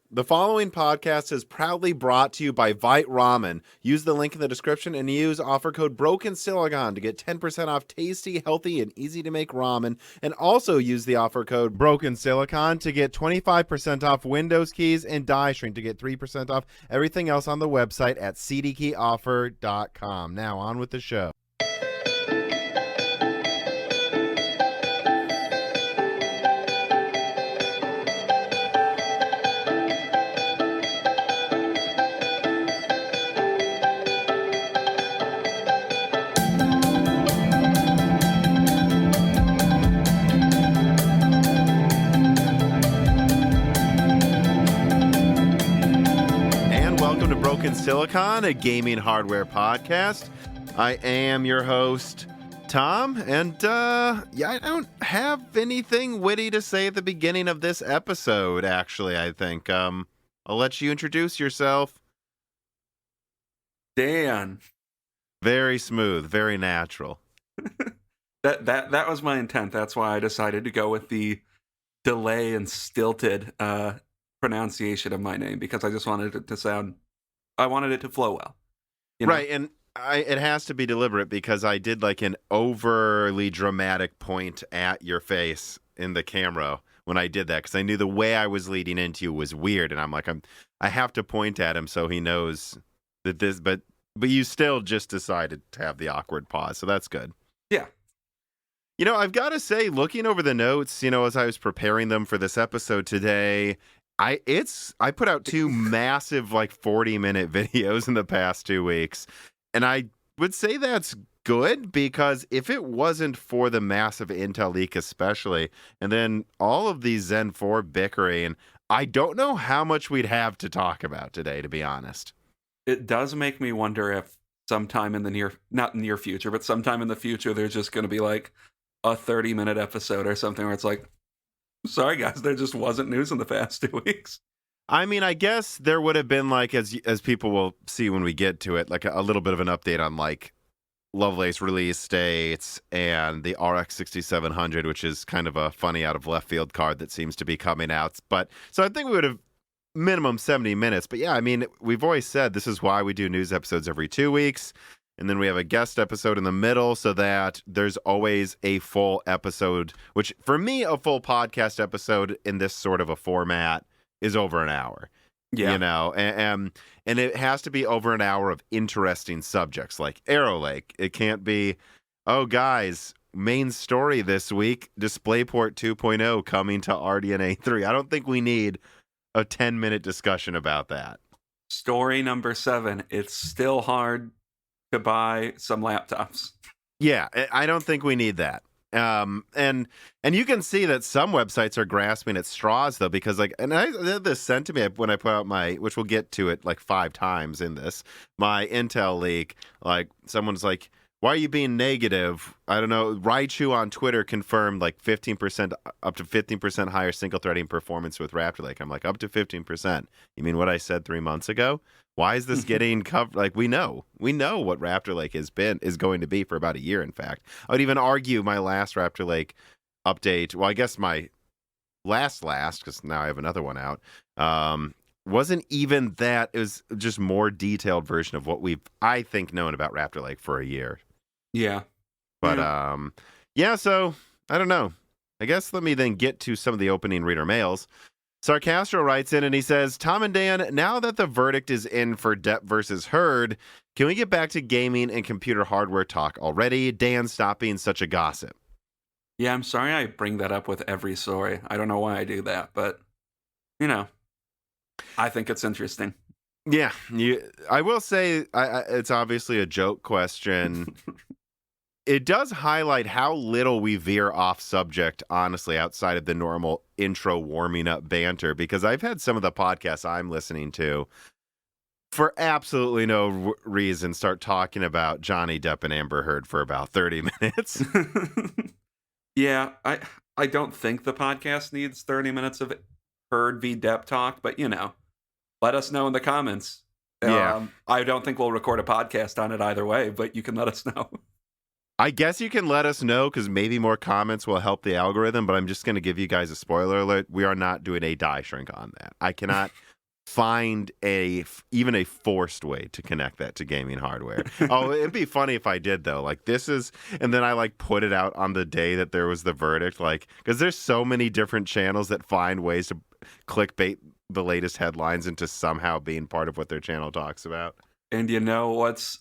The following podcast is proudly brought to you by Vite Ramen. Use the link in the description and use offer code BROKENSILICON to get 10% off tasty, healthy, and easy to make ramen. And also use the offer code BROKENSILICON to get 25% off Windows keys and die shrink to get 3% off everything else on the website at cdkeyoffer.com. Now on with the show. Silicon, a gaming hardware podcast. I am your host, Tom, and I don't have anything witty to say at the beginning of this episode, actually, I think. I'll let you introduce yourself. Dan. Very smooth, very natural. That was my intent. That's why I decided to go with the delay and stilted pronunciation of my name, because I just wanted it to sound... I wanted it to flow well. You know? Right, and it has to be deliberate because I did like an overly dramatic point at your face in the camera when I did that, because I knew the way I was leading into you was weird, and I'm like, I have to point at him so he knows that this, but you still just decided to have the awkward pause, so that's good. Yeah. You know, I've got to say, looking over the notes, as I was preparing them for this episode today, I put out two massive 40-minute videos in the past 2 weeks, and I would say that's good, because if it wasn't for the massive Intel leak especially, and then all of these Zen 4 bickering, I don't know how much we'd have to talk about today, to be honest. It does make me wonder if sometime in the not near future, but sometime in the future, there's just going to be like a 30-minute episode or something where it's like, sorry guys, there just wasn't news in the past 2 weeks. I mean, I guess there would have been as people will see when we get to it, a little bit of an update on Lovelace release dates and the RX 6700, which is kind of a funny out of left field card that seems to be coming out. But so I think we would have minimum 70 minutes. But yeah, I mean, we've always said this is why we do news episodes every 2 weeks. And then we have a guest episode in the middle so that there's always a full episode, which for me, a full podcast episode in this sort of a format is over an hour. Yeah. And it has to be over an hour of interesting subjects like Arrow Lake. It can't be, oh, guys, main story this week, DisplayPort 2.0 coming to RDNA 3. I don't think we need a 10-minute discussion about that. Story number 7. It's still hard to buy some laptops. Yeah, I don't think we need that. And you can see that some websites are grasping at straws, though, because this sent to me when I put out which we'll get to it 5 times in this, my Intel leak. Someone's like, why are you being negative? I don't know. Raichu on Twitter confirmed 15%, up to 15% higher single threading performance with Raptor Lake. I'm like, up to 15%. You mean what I said 3 months ago? Why is this getting covered? We know what Raptor Lake is going to be for about a year. In fact, I would even argue my last Raptor Lake update. Well, I guess my last, because now I have another one out. Wasn't even that. It was just more detailed version of what I think, known about Raptor Lake for a year. Yeah. But so I don't know. I guess let me then get to some of the opening reader mails. Sarcastro writes in and he says, Tom and Dan, now that the verdict is in for Depp versus Heard, can we get back to gaming and computer hardware talk already? Dan, stop being such a gossip. Yeah, I'm sorry I bring that up with every story. I don't know why I do that, but, I think it's interesting. Yeah, I will say it's obviously a joke question. It does highlight how little we veer off subject, honestly, outside of the normal intro warming up banter, because I've had some of the podcasts I'm listening to for absolutely no reason start talking about Johnny Depp and Amber Heard for about 30 minutes. Yeah, I don't think the podcast needs 30 minutes of Heard v. Depp talk, but, let us know in the comments. Yeah. I don't think we'll record a podcast on it either way, but you can let us know. I guess you can let us know, because maybe more comments will help the algorithm, but I'm just going to give you guys a spoiler alert. We are not doing a die shrink on that. I cannot find even a forced way to connect that to gaming hardware. Oh, it'd be funny if I did though. Like this is, and then I like put it out on the day that there was the verdict, like because there's so many different channels that find ways to clickbait the latest headlines into somehow being part of what their channel talks about. And you know what's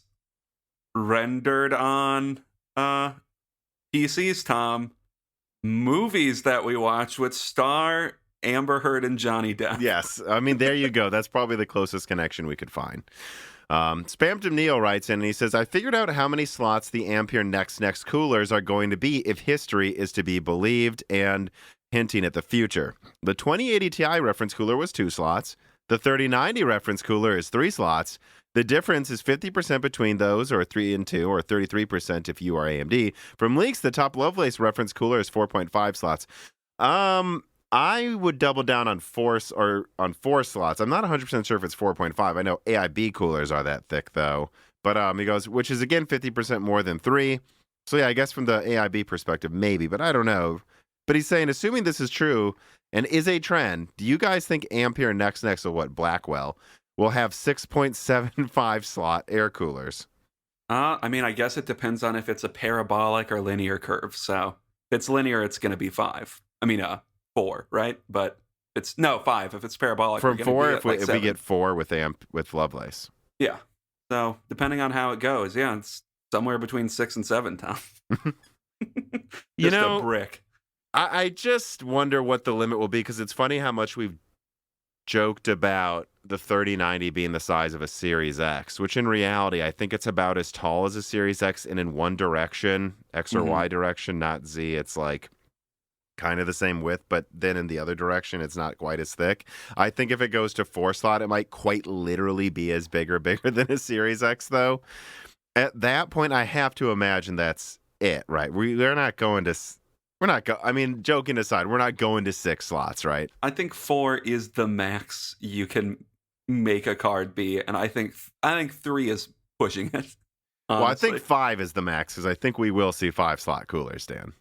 rendered on PCs, Tom? Movies that we watch with star Amber Heard and Johnny Depp. Yes, I mean there you go. That's probably the closest connection we could find. Spamton Neil writes in and he says, I figured out how many slots the Ampere next coolers are going to be if history is to be believed, and hinting at the future. The 2080 Ti reference cooler was 2 slots. The 3090 reference cooler is 3 slots. The difference is 50% between those, or 3 and 2, or 33% if you are AMD. From leaks, the top Lovelace reference cooler is 4.5 slots. I would double down on 4 slots. I'm not 100% sure if it's 4.5. I know AIB coolers are that thick, though. But he goes, which is, again, 50% more than 3. So, yeah, I guess from the AIB perspective, maybe, but I don't know. But he's saying, assuming this is true and is a trend, do you guys think Ampere next or what, Blackwell, will have 6.75 slot air coolers? I mean, I guess it depends on if it's a parabolic or linear curve. So if it's linear, it's going to be 5. I mean, 4, right? But it's 5 if it's parabolic. From 4 if we get 4 with Lovelace. Yeah. So depending on how it goes, yeah, it's somewhere between 6 and 7, Tom. Just a brick. I just wonder what the limit will be, because it's funny how much we've joked about the 3090 being the size of a Series X, which in reality, I think it's about as tall as a Series X, and in one direction, X or Y direction, not Z. It's like kind of the same width, but then in the other direction, it's not quite as thick. I think if it goes to 4 slot, it might quite literally be as bigger than a Series X, though. At that point, I have to imagine that's it, right? We're not going to... I mean, joking aside, we're not going to 6 slots, right? I think 4 is the max you can make a card be, and I think 3 is pushing it. Honestly. Well, I think 5 is the max, because I think we will see 5 slot coolers, Dan.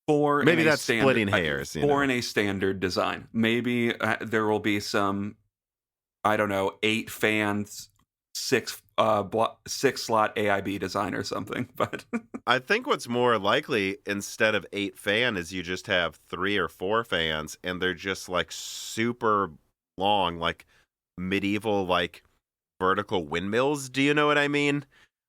4. Maybe that's splitting hairs. 4 in a standard design. Maybe there will be some, I don't know, 8 fans, 6 slot AIB design or something. But I think what's more likely, instead of 8 fan, is you just have 3 or 4 fans, and they're just like super long, like medieval, like vertical windmills. Do you know what I mean?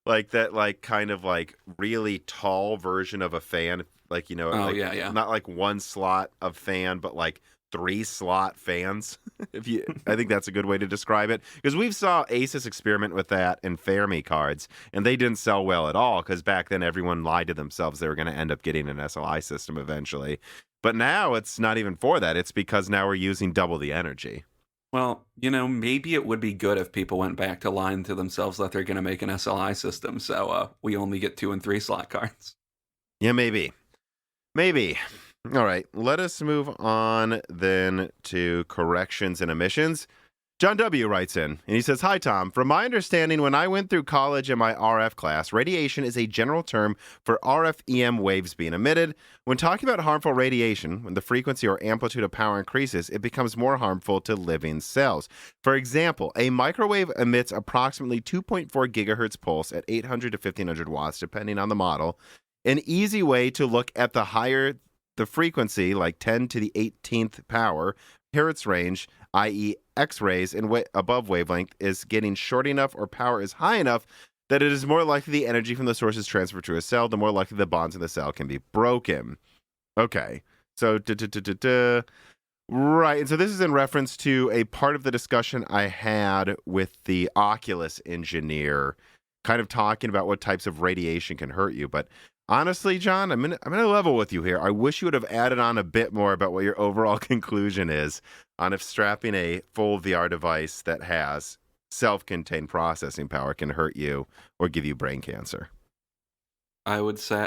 Like that, like kind of like really tall version of a fan, like, yeah. Not like 1 slot of fan, but like 3 slot fans. I think that's a good way to describe it, because we've saw Asus experiment with that in Fermi cards, and they didn't sell well at all, because back then everyone lied to themselves they were going to end up getting an SLI system eventually. But now it's not even for that. It's because now we're using double the energy. Well, maybe it would be good if people went back to lying to themselves that they're going to make an SLI system, so we only get 2 and 3 slot cards. Yeah, maybe. All right, let us move on then to corrections and emissions. John W. writes in, and he says, Hi, Tom. From my understanding, when I went through college in my RF class, radiation is a general term for RF EM waves being emitted. When talking about harmful radiation, when the frequency or amplitude of power increases, it becomes more harmful to living cells. For example, a microwave emits approximately 2.4 gigahertz pulse at 800 to 1500 watts, depending on the model. An easy way to look at the higher the frequency, like 10 to the 18th power, hertz range, i.e. X-rays and above wavelength, is getting short enough or power is high enough that it is more likely the energy from the source is transferred to a cell, the more likely the bonds in the cell can be broken. Okay, so right, and so this is in reference to a part of the discussion I had with the Oculus engineer, kind of talking about what types of radiation can hurt you. But honestly, John, I'm gonna level with you here. I wish you would have added on a bit more about what your overall conclusion is on if strapping a full VR device that has self-contained processing power can hurt you or give you brain cancer. I would say,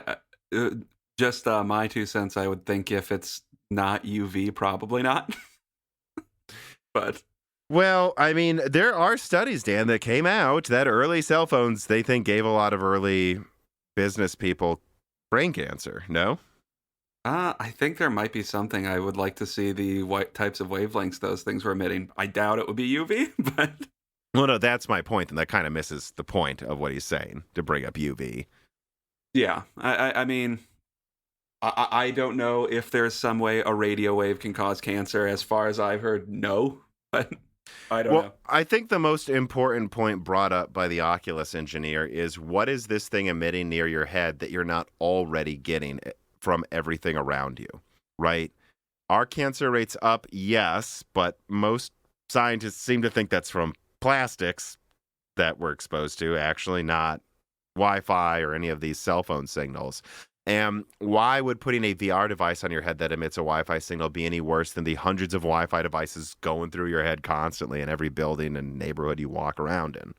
just my 2 cents, I would think if it's not UV, probably not. But well, I mean, there are studies, Dan, that came out that early cell phones, they think, gave a lot of early business people brain cancer, no? I think there might be something I would like to see the what types of wavelengths those things were emitting. I doubt it would be UV, but Well, no, that's my point, and that kind of misses the point of what he's saying to bring up UV. yeah. I mean, I don't know if there's some way a radio wave can cause cancer. As far as I've heard, no, but I don't know. I think the most important point brought up by the Oculus engineer is what is this thing emitting near your head that you're not already getting from everything around you, right? Are cancer rates up? Yes, but most scientists seem to think that's from plastics that we're exposed to, actually not Wi-Fi or any of these cell phone signals. And why would putting a VR device on your head that emits a Wi-Fi signal be any worse than the hundreds of Wi-Fi devices going through your head constantly in every building and neighborhood you walk around in?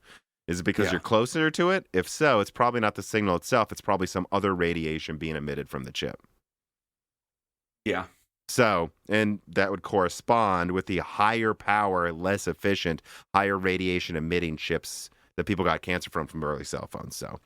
Is it because Yeah. you're closer to it? If so, it's probably not the signal itself. It's probably some other radiation being emitted from the chip. Yeah. So, and that would correspond with the higher power, less efficient, higher radiation emitting chips that people got cancer from early cell phones. So,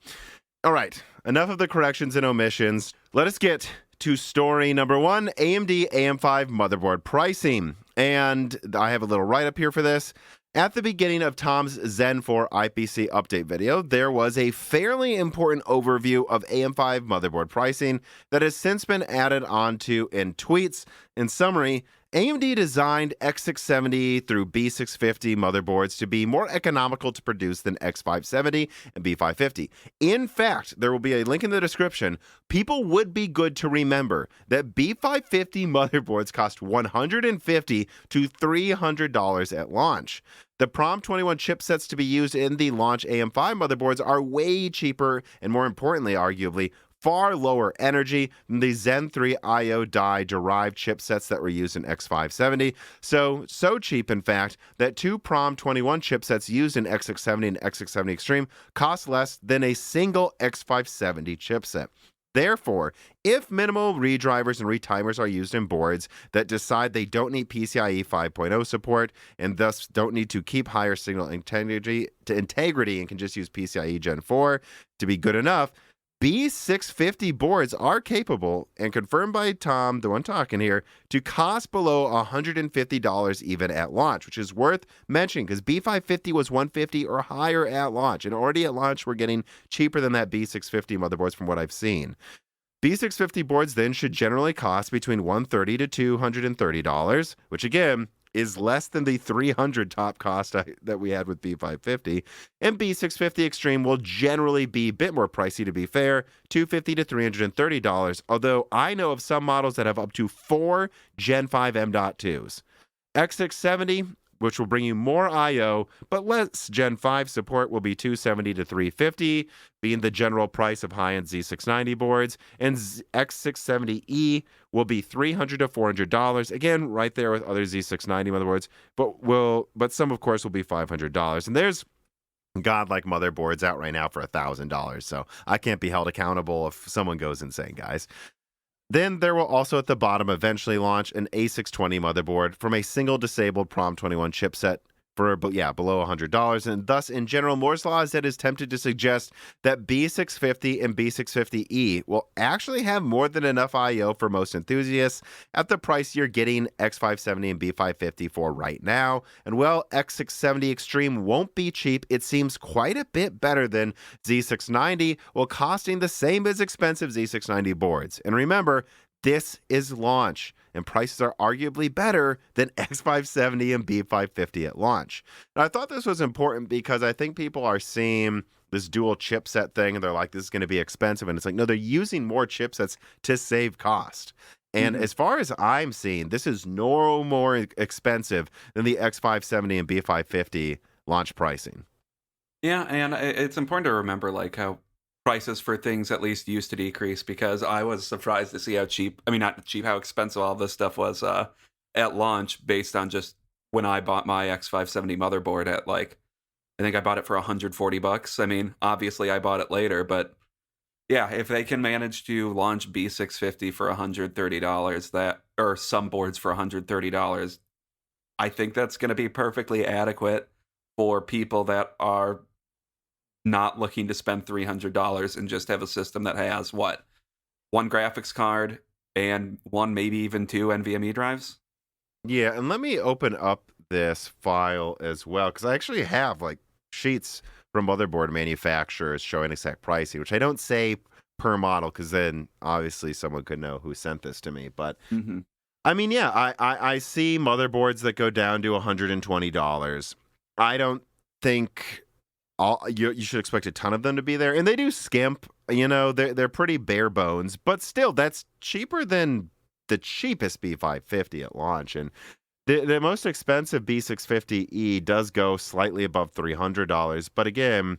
all right, enough of the corrections and omissions. Let us get to story number one, AMD AM5 motherboard pricing. And I have a little write-up here for this. At the beginning of Tom's Zen 4 IPC update video, there was a fairly important overview of AM5 motherboard pricing that has since been added onto in tweets. In summary, AMD designed X670 through B650 motherboards to be more economical to produce than X570 and B550. In fact, there will be a link in the description. People would be good to remember that B550 motherboards cost $150 to $300 at launch. The PROM21 chipsets to be used in the launch AM5 motherboards are way cheaper and, more importantly, arguably, far lower energy than the Zen 3 IO die derived chipsets that were used in X570. So cheap, in fact, that two PROM21 chipsets used in X670 and X670 Extreme cost less than a single X570 chipset. Therefore, if minimal redrivers and retimers are used in boards that decide they don't need PCIe 5.0 support and thus don't need to keep higher signal integrity and can just use PCIe Gen 4 to be good enough, B650 boards are capable, and confirmed by Tom, the one talking here, to cost below $150 even at launch, which is worth mentioning because B550 was $150 or higher at launch. And already at launch, we're getting cheaper than that B650 motherboards from what I've seen. B650 boards then should generally cost between $130 to $230, which again is less than the $300 top cost that we had with B550. And B650 Extreme will generally be a bit more pricey, to be fair, $250 to $330, although I know of some models that have up to 4 Gen 5 M.2s. X670, which will bring you more I/O, but less Gen 5 support, will be $270 to $350, being the general price of high-end Z690 boards, and X670E will be $300 to $400, again, right there with other Z690 motherboards, but some, of course, will be $500. And there's godlike motherboards out right now for $1,000, so I can't be held accountable if someone goes insane, guys. Then there will also at the bottom eventually launch an A620 motherboard from a single disabled PROM21 chipset for below $100, and thus in general Moore's Law is tempted to suggest that B650 and B650E will actually have more than enough I/O for most enthusiasts at the price you're getting X570 and B550 for right now. And well, X670 Extreme won't be cheap. It seems quite a bit better than Z690 while costing the same as expensive Z690 boards. And remember, this is launch, and prices are arguably better than X570 and B550 at launch. Now, I thought this was important because I think people are seeing this dual chipset thing, and they're like, this is going to be expensive. And it's like, no, they're using more chipsets to save cost. And as far as I'm seeing, this is no more expensive than the X570 and B550 launch pricing. Yeah, and it's important to remember like how prices for things at least used to decrease, because I was surprised to see how how expensive all this stuff was at launch based on just when I bought my X570 motherboard at I think I bought it for $140. I mean, obviously I bought it later, but yeah, if they can manage to launch B650 for $130 or some boards for $130, I think that's going to be perfectly adequate for people that are not looking to spend $300 and just have a system that has one graphics card and one, maybe even two NVMe drives. Yeah, and let me open up this file as well because I actually have like sheets from motherboard manufacturers showing exact pricing, which I don't say per model because then obviously someone could know who sent this to me. But Hmm. I mean, yeah, I see motherboards that go down to $120. I don't think you should expect a ton of them to be there, and they do skimp. You know, they're pretty bare bones, but still, that's cheaper than the cheapest B550 at launch. And the most expensive B650E does go slightly above $300, but again,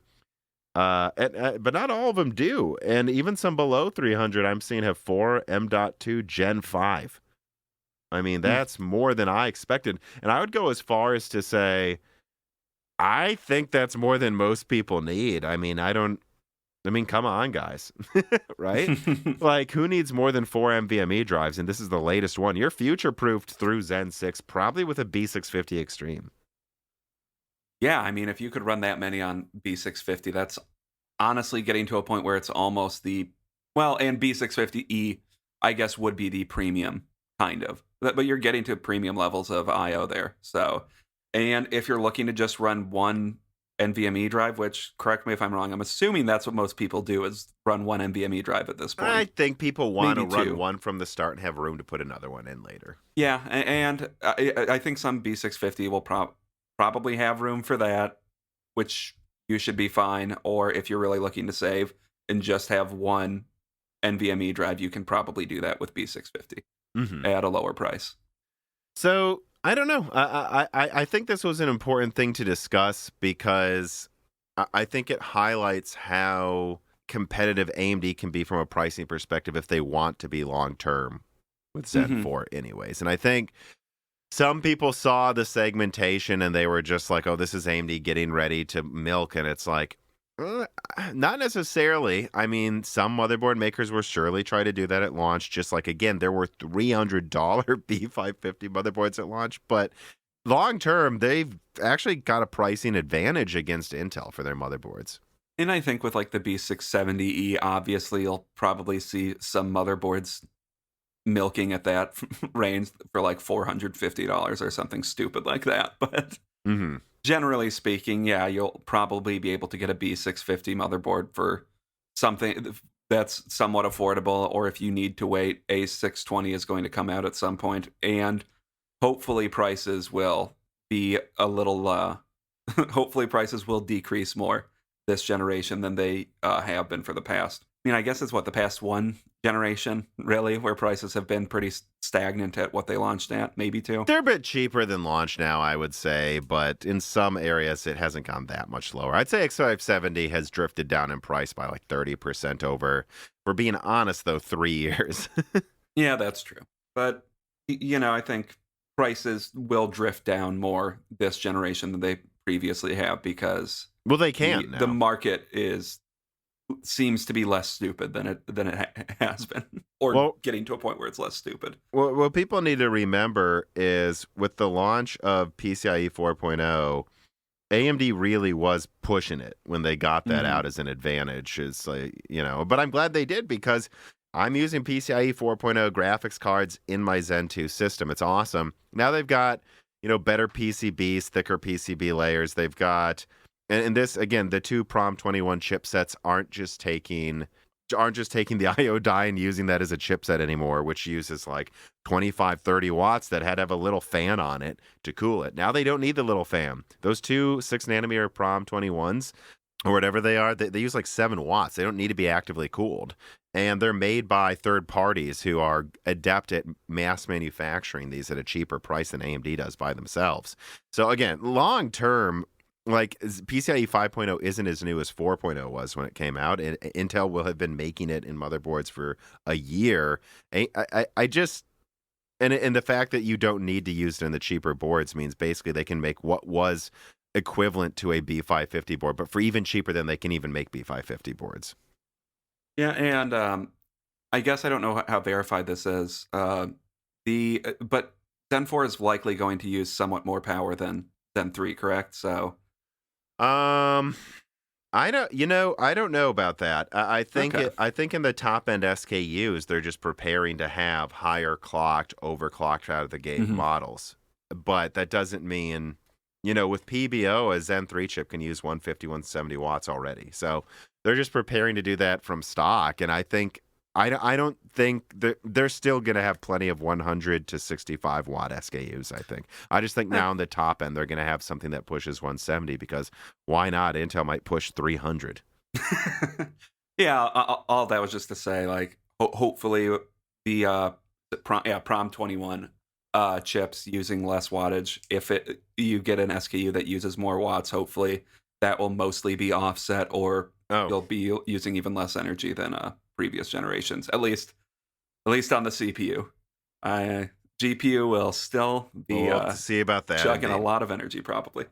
but not all of them do, and even some below 300 I'm seeing have 4 M.2 Gen 5. I mean, that's more than I expected. And I would go as far as to say, I think that's more than most people need. Come on, guys. Right? Like, who needs more than 4 NVMe drives? And this is the latest one. You're future-proofed through Zen 6, probably with a B650 Extreme. Yeah, I mean, if you could run that many on B650, that's honestly getting to a point where it's almost and B650E, I guess, would be the premium, kind of. But you're getting to premium levels of IO there. So, and if you're looking to just run one NVMe drive, which, correct me if I'm wrong, I'm assuming that's what most people do is run one NVMe drive at this point. I think people want to Maybe run two. one from the start and have room to put another one in later. Yeah, and I think some B650 will probably have room for that, which you should be fine. Or if you're really looking to save and just have one NVMe drive, you can probably do that with B650 at a lower price. So I don't know. I think this was an important thing to discuss because I think it highlights how competitive AMD can be from a pricing perspective if they want to be long term with Zen 4 anyways. And I think some people saw the segmentation and they were just like, oh, this is AMD getting ready to milk. And it's like, not necessarily. I mean, some motherboard makers will surely try to do that at launch. Just like, again, there were $300 B550 motherboards at launch. But long term, they've actually got a pricing advantage against Intel for their motherboards. And I think with like the B670E, obviously you'll probably see some motherboards milking at that range for like $450 or something stupid like that. But generally speaking, yeah, you'll probably be able to get a B650 motherboard for something that's somewhat affordable, or if you need to wait, A620 is going to come out at some point, and hopefully prices will be a little hopefully prices will decrease more this generation than they have been for the past. I mean, I guess it's the past one generation, really, where prices have been pretty stagnant at what they launched at, maybe two. They're a bit cheaper than launch now, I would say, but in some areas it hasn't gone that much lower. I'd say X570 has drifted down in price by like 30% over, for being honest, though, 3 years. Yeah, that's true. But, I think prices will drift down more this generation than they previously have because well, they can the market seems to be less stupid than it has been, or getting to a point where it's less stupid. Well, what people need to remember is with the launch of PCIe 4.0, AMD really was pushing it when they got that out as an advantage. It's like, but I'm glad they did because I'm using PCIe 4.0 graphics cards in my Zen 2 system. It's awesome. Now they've got, better PCBs, thicker PCB layers. They've got, and this, again, the two Prom 21 chipsets aren't just taking the IO die and using that as a chipset anymore, which uses like 25, 30 watts that had to have a little fan on it to cool it. Now they don't need the little fan. Those two 6nm Prom 21s, or whatever they are, they use like 7 watts. They don't need to be actively cooled. And they're made by third parties who are adept at mass manufacturing these at a cheaper price than AMD does by themselves. So again, long term, like PCIe 5.0 isn't as new as 4.0 was when it came out, and Intel will have been making it in motherboards for a year. I just, and the fact that you don't need to use it in the cheaper boards means basically they can make what was equivalent to a B550 board, but for even cheaper than they can even make B550 boards. Yeah, and I guess I don't know how verified this is. But Zen 4 is likely going to use somewhat more power than Zen 3, correct? So, I I don't know about that. I think Okay. I think in the top end SKUs, they're just preparing to have higher clocked, overclocked out of the gate Mhm. models. But that doesn't mean, with PBO, a Zen 3 chip can use 150, 170 watts already. So they're just preparing to do that from stock. And I don't think they're still going to have plenty of 100 to 65 watt SKUs, I think. I just think Eh, now in the top end, they're going to have something that pushes 170 because why not? Intel might push 300. Yeah, all that was just to say, like, hopefully the Prom 21 chips using less wattage. If you get an SKU that uses more watts, hopefully that will mostly be offset, or Oh, you'll be using even less energy than previous generations. At least on the CPU. GPU will still be we'll have to see about that chugging a indeed. lot of energy, probably.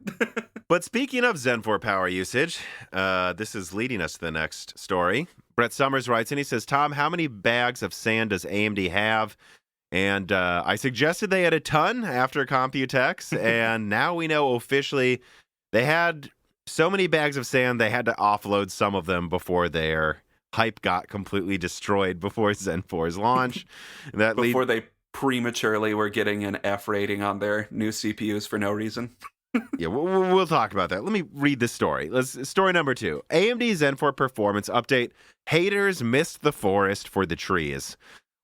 But speaking of Zen 4 power usage, this is leading us to the next story. Brett Summers writes in, he says, Tom, how many bags of sand does AMD have? And I suggested they had a ton after Computex, and now we know officially they had so many bags of sand, they had to offload some of them before their hype got completely destroyed before Zen 4's launch. That lead Before they prematurely were getting an F rating on their new CPUs for no reason. Yeah, we'll talk about that. Let me read the story. Story number 2. AMD Zen 4 performance update. Haters missed the forest for the trees.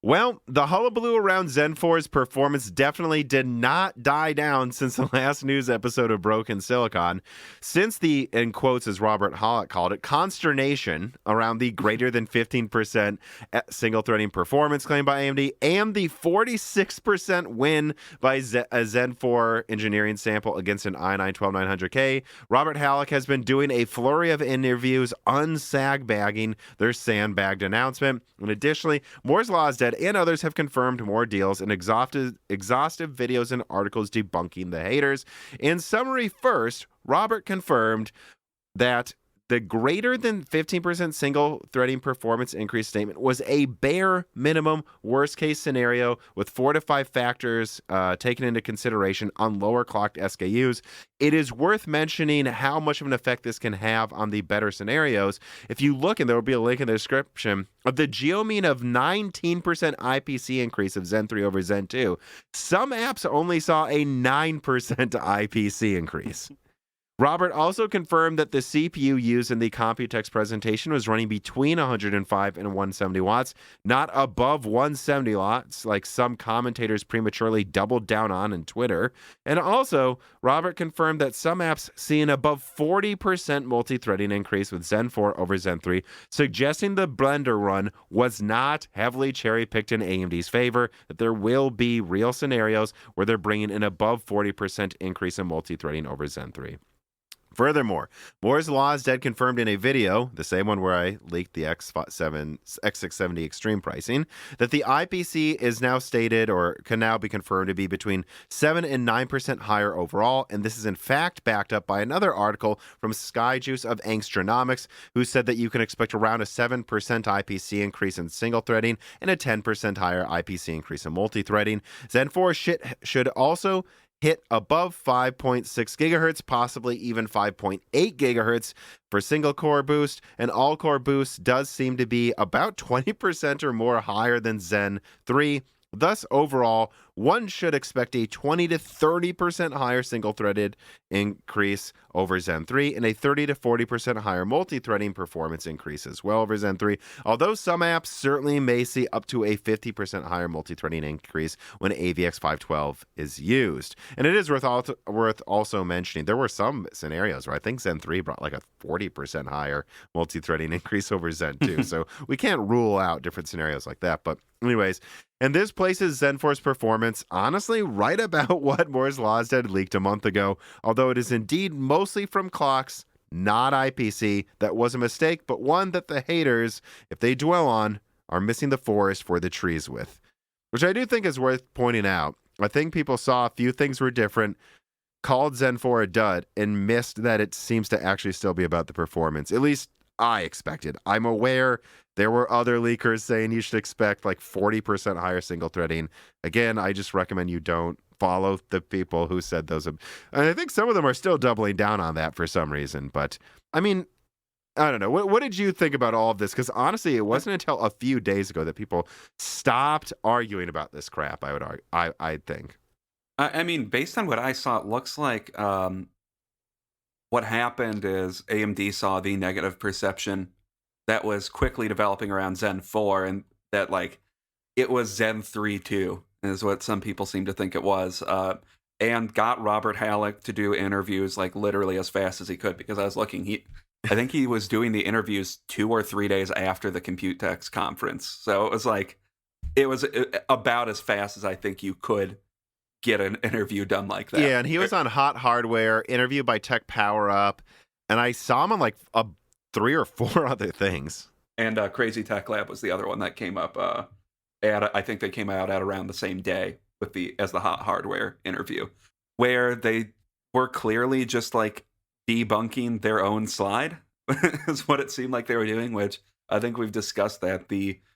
Well, the hullabaloo around Zen 4's performance definitely did not die down since the last news episode of Broken Silicon. Since the, in quotes as Robert Hollick called it, consternation around the greater than 15% single threading performance claimed by AMD and the 46% win by a Zen 4 engineering sample against an i9-12900K, Robert Halleck has been doing a flurry of interviews unsagbagging their sandbagged announcement. And additionally, Moore's Law is dead and others have confirmed more deals and exhaustive videos and articles debunking the haters. In summary, first, Robert confirmed that the greater than 15% single threading performance increase statement was a bare minimum worst case scenario with 4 to 5 factors taken into consideration on lower clocked SKUs. It is worth mentioning how much of an effect this can have on the better scenarios. If you look, and there will be a link in the description, of the geomean of 19% IPC increase of Zen 3 over Zen 2, some apps only saw a 9% IPC increase. Robert also confirmed that the CPU used in the Computex presentation was running between 105 and 170 watts, not above 170 watts, like some commentators prematurely doubled down on in Twitter. And also, Robert confirmed that some apps see an above 40% multi-threading increase with Zen 4 over Zen 3, suggesting the Blender run was not heavily cherry-picked in AMD's favor, that there will be real scenarios where they're bringing an above 40% increase in multi-threading over Zen 3. Furthermore, Moore's Law is dead confirmed in a video, the same one where I leaked the X670 Extreme pricing, that the IPC is now stated or can now be confirmed to be between 7 and 9% higher overall, and this is in fact backed up by another article from Skyjuice of Angstronomics, who said that you can expect around a 7% IPC increase in single threading and a 10% higher IPC increase in multi-threading. Zen 4 should also hit above 5.6 gigahertz, possibly even 5.8 gigahertz for single core boost, and all core boost does seem to be about 20% or more higher than Zen 3. Thus, overall, one should expect a 20 to 30% higher single-threaded increase over Zen 3 and a 30 to 40% higher multi-threading performance increase as well over Zen 3, although some apps certainly may see up to a 50% higher multi-threading increase when AVX 512 is used. And it is worth also mentioning, there were some scenarios where I think Zen 3 brought like a 40% higher multi-threading increase over Zen 2, so we can't rule out different scenarios like that. But anyways, and this places Zen 4's performance honestly right about what Moore's Law is dead leaked a month ago, although it is indeed mostly from clocks, not IPC. That was a mistake, but one that the haters, if they dwell on, are missing the forest for the trees with, which I do think is worth pointing out. I think people saw a few things were different, called Zen 4 a dud, and missed that it seems to actually still be about the performance. At least I expected. I'm aware there were other leakers saying you should expect like 40% higher single threading. Again, I just recommend you don't follow the people who said those. And I think some of them are still doubling down on that for some reason. But I mean, I don't know. What did you think about all of this? Because honestly, it wasn't until a few days ago that people stopped arguing about this crap. I would argue. I think. I mean, based on what I saw, it looks like what happened is AMD saw the negative perception that was quickly developing around Zen 4, and that like it was Zen 3 too, is what some people seem to think it was. And got Robert Halleck to do interviews like literally as fast as he could, because I was looking, I think he was doing the interviews 2 or 3 days after the Computex conference. So it was about as fast as I think you could get an interview done like that. Yeah, and he was on Hot Hardware, interviewed by Tech Power Up, and I saw him on like 3 or 4 other things. And Crazy Tech Lab was the other one that came up. I think they came out at around the same day as the Hot Hardware interview, where they were clearly just like debunking their own slide, is what it seemed like they were doing. Which I think we've discussed that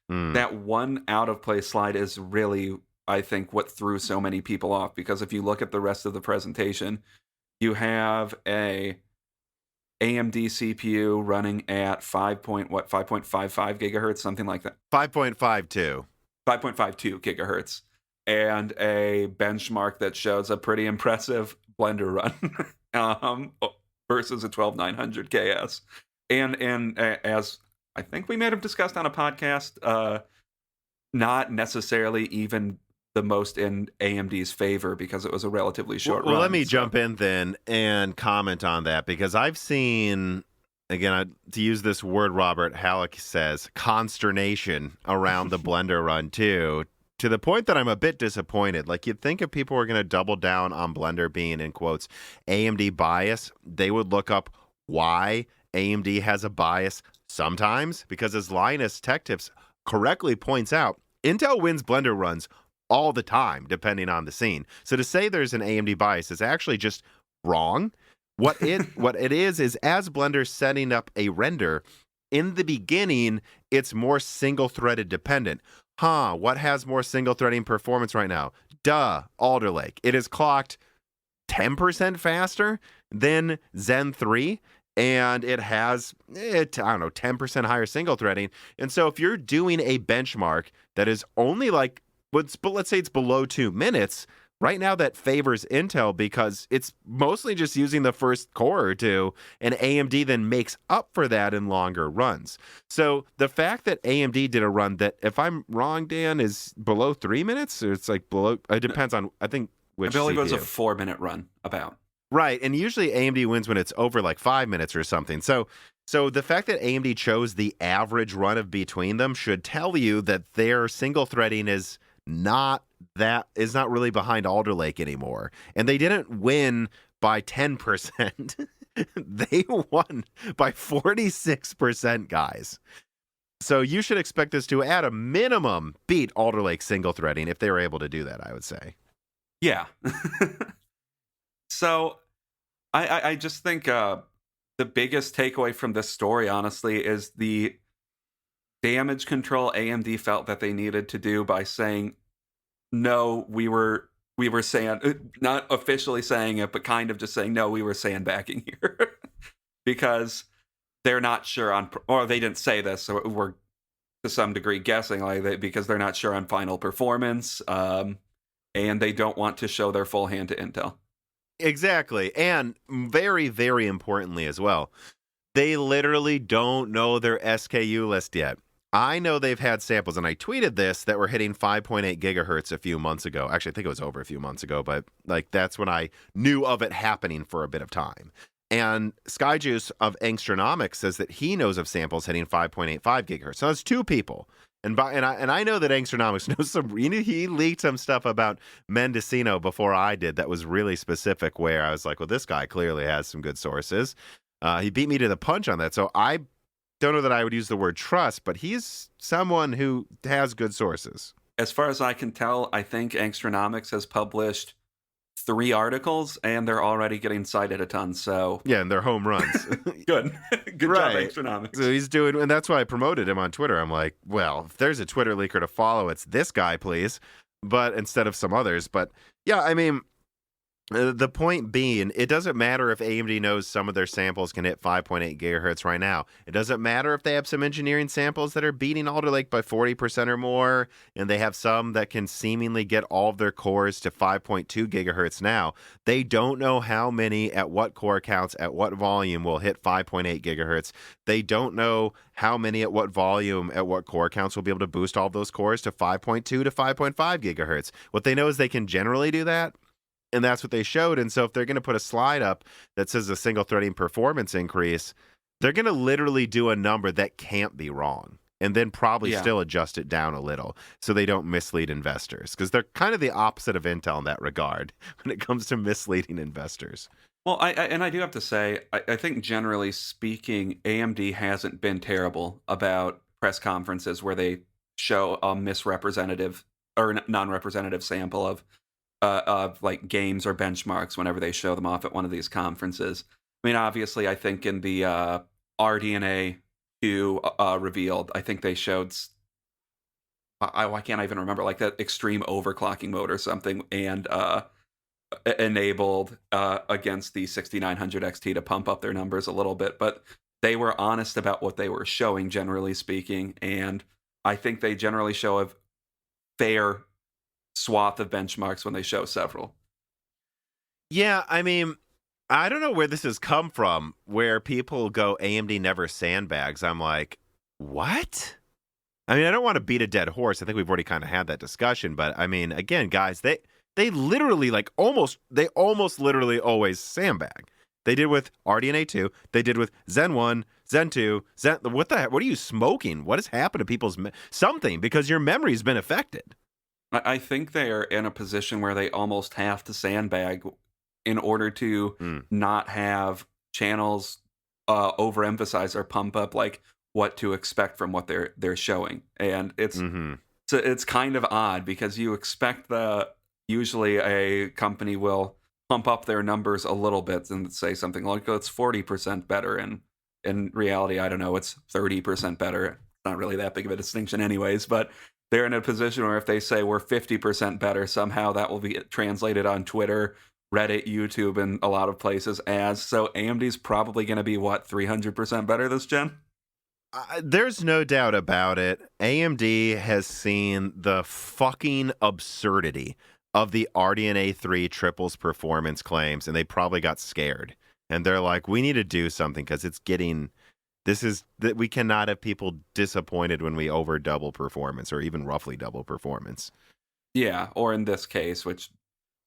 that one out of place slide is really, I think, what threw so many people off, because if you look at the rest of the presentation, you have a AMD CPU running at 5.55 gigahertz, something like that. 5.52 gigahertz, and a benchmark that shows a pretty impressive Blender run versus a 12900 KS. And as I think we may have discussed on a podcast, not necessarily even the most in AMD's favor, because it was a relatively short run. Well, let me jump in then and comment on that, because I've seen, again, to use this word Robert Halleck says, consternation around the Blender run too, to the point that I'm a bit disappointed. Like, you'd think if people were going to double down on Blender being, in quotes, AMD bias, they would look up why AMD has a bias sometimes, because as Linus Tech Tips correctly points out, Intel wins Blender runs all the time, depending on the scene. So to say there's an AMD bias is actually just wrong. What it is as Blender's setting up a render, in the beginning, it's more single-threaded dependent. What has more single-threading performance right now? Alder Lake. It is clocked 10% faster than Zen 3, and it has, 10% higher single-threading. And so if you're doing a benchmark that is only like, but let's say it's below 2 minutes, right now that favors Intel, because it's mostly just using the first core or two, and AMD then makes up for that in longer runs. So the fact that AMD did a run that, if I'm wrong, Dan, is below 3 minutes, or it's like below, it depends on, I think, which I believe CPU. it was a 4-minute run about. Right, and usually AMD wins when it's over like 5 minutes or something. So the fact that AMD chose the average run of between them should tell you that their single threading is not really behind Alder Lake anymore. And they didn't win by 10%. They won by 46%, guys. So you should expect this to, at a minimum, beat Alder Lake single threading if they were able to do that, I would say. Yeah. So I just think the biggest takeaway from this story, honestly, is the damage control AMD felt that they needed to do by saying, no, we were saying, not officially saying it, but kind of just saying, no, we were sandbagging here. Because they're not sure on, or they didn't say this, so we're to some degree guessing, because they're not sure on final performance, and they don't want to show their full hand to Intel. Exactly. And very, very importantly as well, they literally don't know their SKU list yet. I know they've had samples, and I tweeted this, that were hitting 5.8 gigahertz a few months ago. Actually, I think it was over a few months ago, but like that's when I knew of it happening for a bit of time. And Skyjuice of Angstronomics says that he knows of samples hitting 5.85 gigahertz. So that's 2 people. And I know that Angstronomics knows some. He leaked some stuff about Mendocino before I did that was really specific, where I was like, well, this guy clearly has some good sources. He beat me to the punch on that. So I don't know that I would use the word trust, but he's someone who has good sources. As far as I can tell, I think Angstronomics has published 3 articles, and they're already getting cited a ton. So yeah, and they're home runs. Good Right. job, Angstronomics. So he's doing, and that's why I promoted him on Twitter. I'm like, well, if there's a Twitter leaker to follow, it's this guy, please. But instead of some others. But yeah, I mean, The point being, it doesn't matter if AMD knows some of their samples can hit 5.8 gigahertz right now. It doesn't matter if they have some engineering samples that are beating Alder Lake by 40% or more, and they have some that can seemingly get all of their cores to 5.2 gigahertz now. They don't know how many at what core counts at what volume will hit 5.8 gigahertz. They don't know how many at what volume at what core counts will be able to boost all of those cores to 5.2 to 5.5 gigahertz. What they know is they can generally do that. And that's what they showed. And so if they're going to put a slide up that says a single threading performance increase, they're going to literally do a number that can't be wrong and then probably still adjust it down a little so they don't mislead investors, because they're kind of the opposite of Intel in that regard when it comes to misleading investors. Well, I do have to say, I think generally speaking, AMD hasn't been terrible about press conferences where they show a misrepresentative or non-representative sample of like games or benchmarks whenever they show them off at one of these conferences. I mean, obviously, I think in the RDNA 2 revealed, I think they showed, I can't even remember, like that extreme overclocking mode or something, and enabled against the 6900 XT to pump up their numbers a little bit. But they were honest about what they were showing, generally speaking, and I think they generally show a fair swath of benchmarks when they show several. Yeah, I mean, I don't know where this has come from, where people go, AMD never sandbags. I'm like, what? I mean, I don't want to beat a dead horse. I think we've already kind of had that discussion, but I mean, again, guys, they literally almost literally always sandbag. They did with RDNA 2, they did with Zen 1, Zen 2, what the heck? What are you smoking? What has happened to people's something, because your memory's been affected. I think they are in a position where they almost have to sandbag in order to not have channels overemphasize or pump up like what to expect from what they're showing. And it's kind of odd, because you expect usually a company will pump up their numbers a little bit and say something like, oh, it's 40% better. And in reality, I don't know, it's 30% better. It's not really that big of a distinction anyways, but they're in a position where if they say we're 50% better, somehow that will be translated on Twitter, Reddit, YouTube, and a lot of places as. So AMD's probably going to be, 300% better this gen? There's no doubt about it. AMD has seen the fucking absurdity of the RDNA 3 triples performance claims, and they probably got scared. And they're like, we need to do something, because it's getting... we cannot have people disappointed when we over double performance, or even roughly double performance. Yeah, or in this case, which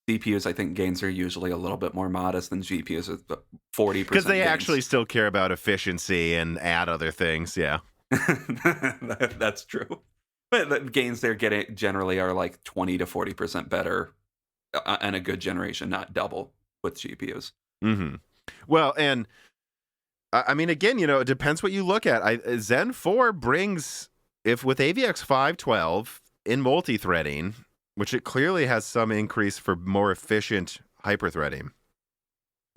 CPUs, I think gains are usually a little bit more modest than GPUs at 40%. Because they actually still care about efficiency and add other things, yeah. That's true. But the gains they're getting generally are like 20 to 40% better and a good generation, not double with GPUs. Mm-hmm. Well, and I mean, again, it depends what you look at. Zen 4 brings, if with AVX 512 in multi-threading, which it clearly has some increase for more efficient hyper-threading,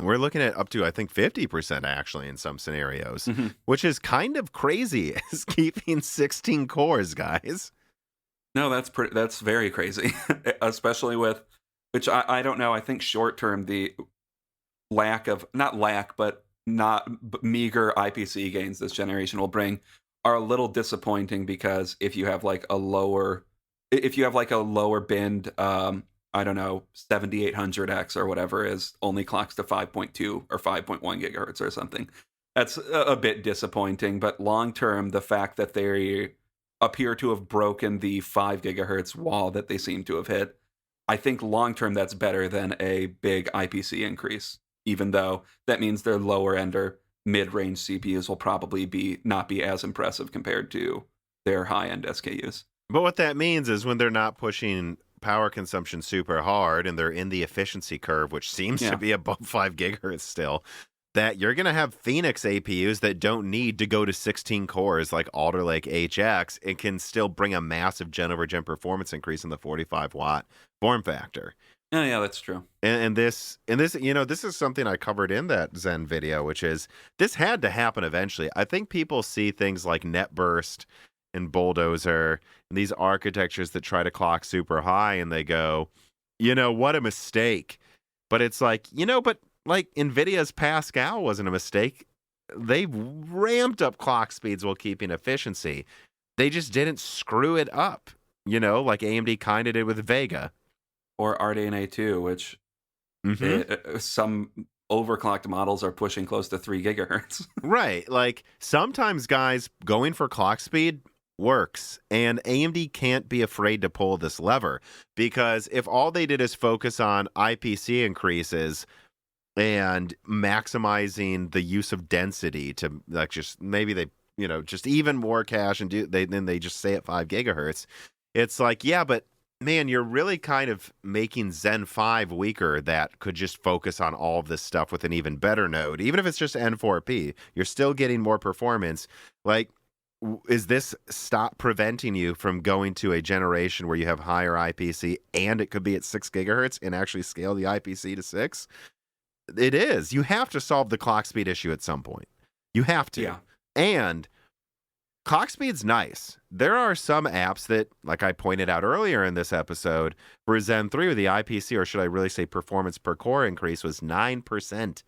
we're looking at up to, I think, 50% actually in some scenarios, which is kind of crazy as keeping 16 cores, guys. No, that's very crazy, especially with, which I don't know, I think short-term, the not meager IPC gains this generation will bring are a little disappointing, because if you have like a lower binned, I don't know, 7800X or whatever is only clocks to 5.2 or 5.1 gigahertz or something, that's a bit disappointing. But long term, the fact that they appear to have broken the 5 gigahertz wall that they seem to have hit, I think long term that's better than a big IPC increase. Even though that means their lower end or mid-range CPUs will probably not be as impressive compared to their high-end SKUs. But what that means is when they're not pushing power consumption super hard and they're in the efficiency curve, which seems to be above 5 gigahertz still, that you're going to have Phoenix APUs that don't need to go to 16 cores like Alder Lake HX. It can still bring a massive gen-over-gen performance increase in the 45-watt form factor. Oh, yeah, that's true. And this, this is something I covered in that Zen video, which is this had to happen eventually. I think people see things like NetBurst and Bulldozer and these architectures that try to clock super high, and they go, what a mistake. But it's like, but like Nvidia's Pascal wasn't a mistake. They ramped up clock speeds while keeping efficiency. They just didn't screw it up, like AMD kind of did with Vega. Or RDNA 2, which some overclocked models are pushing close to 3 gigahertz. Right. Like sometimes guys going for clock speed works, and AMD can't be afraid to pull this lever, because if all they did is focus on IPC increases and maximizing the use of density to like just maybe they just even more cache and then they just stay at 5 gigahertz. It's like, yeah, but man, you're really kind of making Zen 5 weaker that could just focus on all of this stuff with an even better node. Even if it's just N4P, you're still getting more performance. Like, is this stop preventing you from going to a generation where you have higher IPC and it could be at 6 gigahertz and actually scale the IPC to 6? It is. You have to solve the clock speed issue at some point. You have to. Yeah. And clock speed's nice. There are some apps that, like I pointed out earlier in this episode, for Zen 3 with the IPC, or should I really say performance per core increase, was 9%,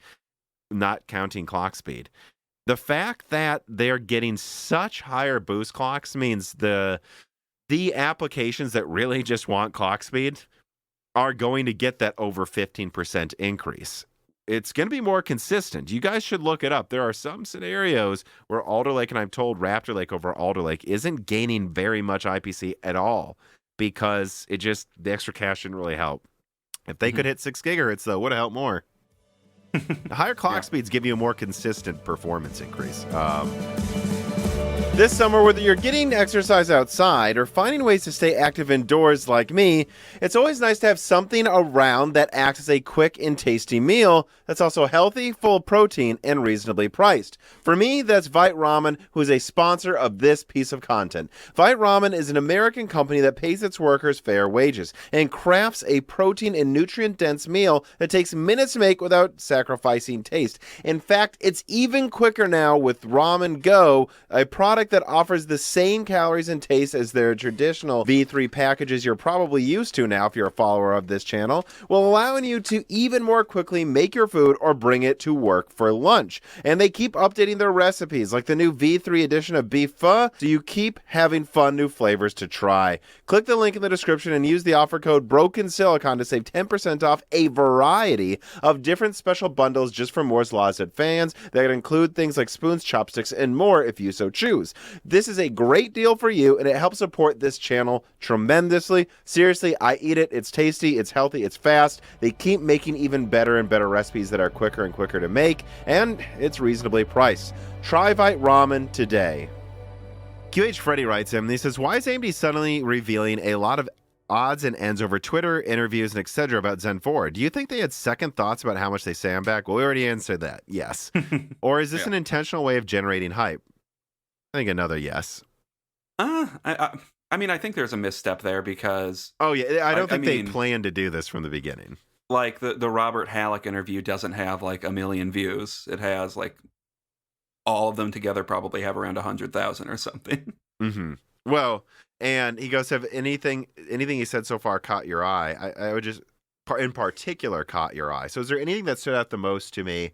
not counting clock speed. The fact that they're getting such higher boost clocks means the applications that really just want clock speed are going to get that over 15% increase. It's going to be more consistent. You guys should look it up. There are some scenarios where Alder Lake, and I'm told Raptor Lake over Alder Lake, isn't gaining very much IPC at all because the extra cache didn't really help. If they could hit 6 gigahertz, though, would have helped more. The higher clock speeds give you a more consistent performance increase. This summer, whether you're getting exercise outside or finding ways to stay active indoors like me, it's always nice to have something around that acts as a quick and tasty meal that's also healthy, full of protein, and reasonably priced. For me, that's Vite Ramen, who is a sponsor of this piece of content. Vite Ramen is an American company that pays its workers fair wages and crafts a protein and nutrient-dense meal that takes minutes to make without sacrificing taste. In fact, it's even quicker now with Ramen Go, a product that offers the same calories and taste as their traditional V3 packages you're probably used to now if you're a follower of this channel, while allowing you to even more quickly make your food or bring it to work for lunch. And they keep updating their recipes, like the new V3 edition of beef pho, so you keep having fun new flavors to try. Click the link in the description and use the offer code BROKENSILICON to save 10% off a variety of different special bundles just for Moore's Law fans that include things like spoons, chopsticks, and more if you so choose. This is a great deal for you, and it helps support this channel tremendously. Seriously, I eat it. It's tasty, it's healthy, it's fast. They keep making even better and better recipes that are quicker and quicker to make, and it's reasonably priced. Try Vite Ramen today. QH Freddy writes him, and he says, why is AMD suddenly revealing a lot of odds and ends over Twitter, interviews, and etc. about Zen 4? Do you think they had second thoughts about how much they sandbag? Well, we already answered that. Yes. Or is this an intentional way of generating hype? I think another yes. I mean, I think there's a misstep there because... Oh, yeah. I don't think they planned to do this from the beginning. Like, the Robert Halleck interview doesn't have, like, 1 million views. It has, like, all of them together probably have around 100,000 or something. Mm-hmm. Well, and he goes, have anything he said so far caught your eye? I would just, in particular, caught your eye. So is there anything that stood out the most to me?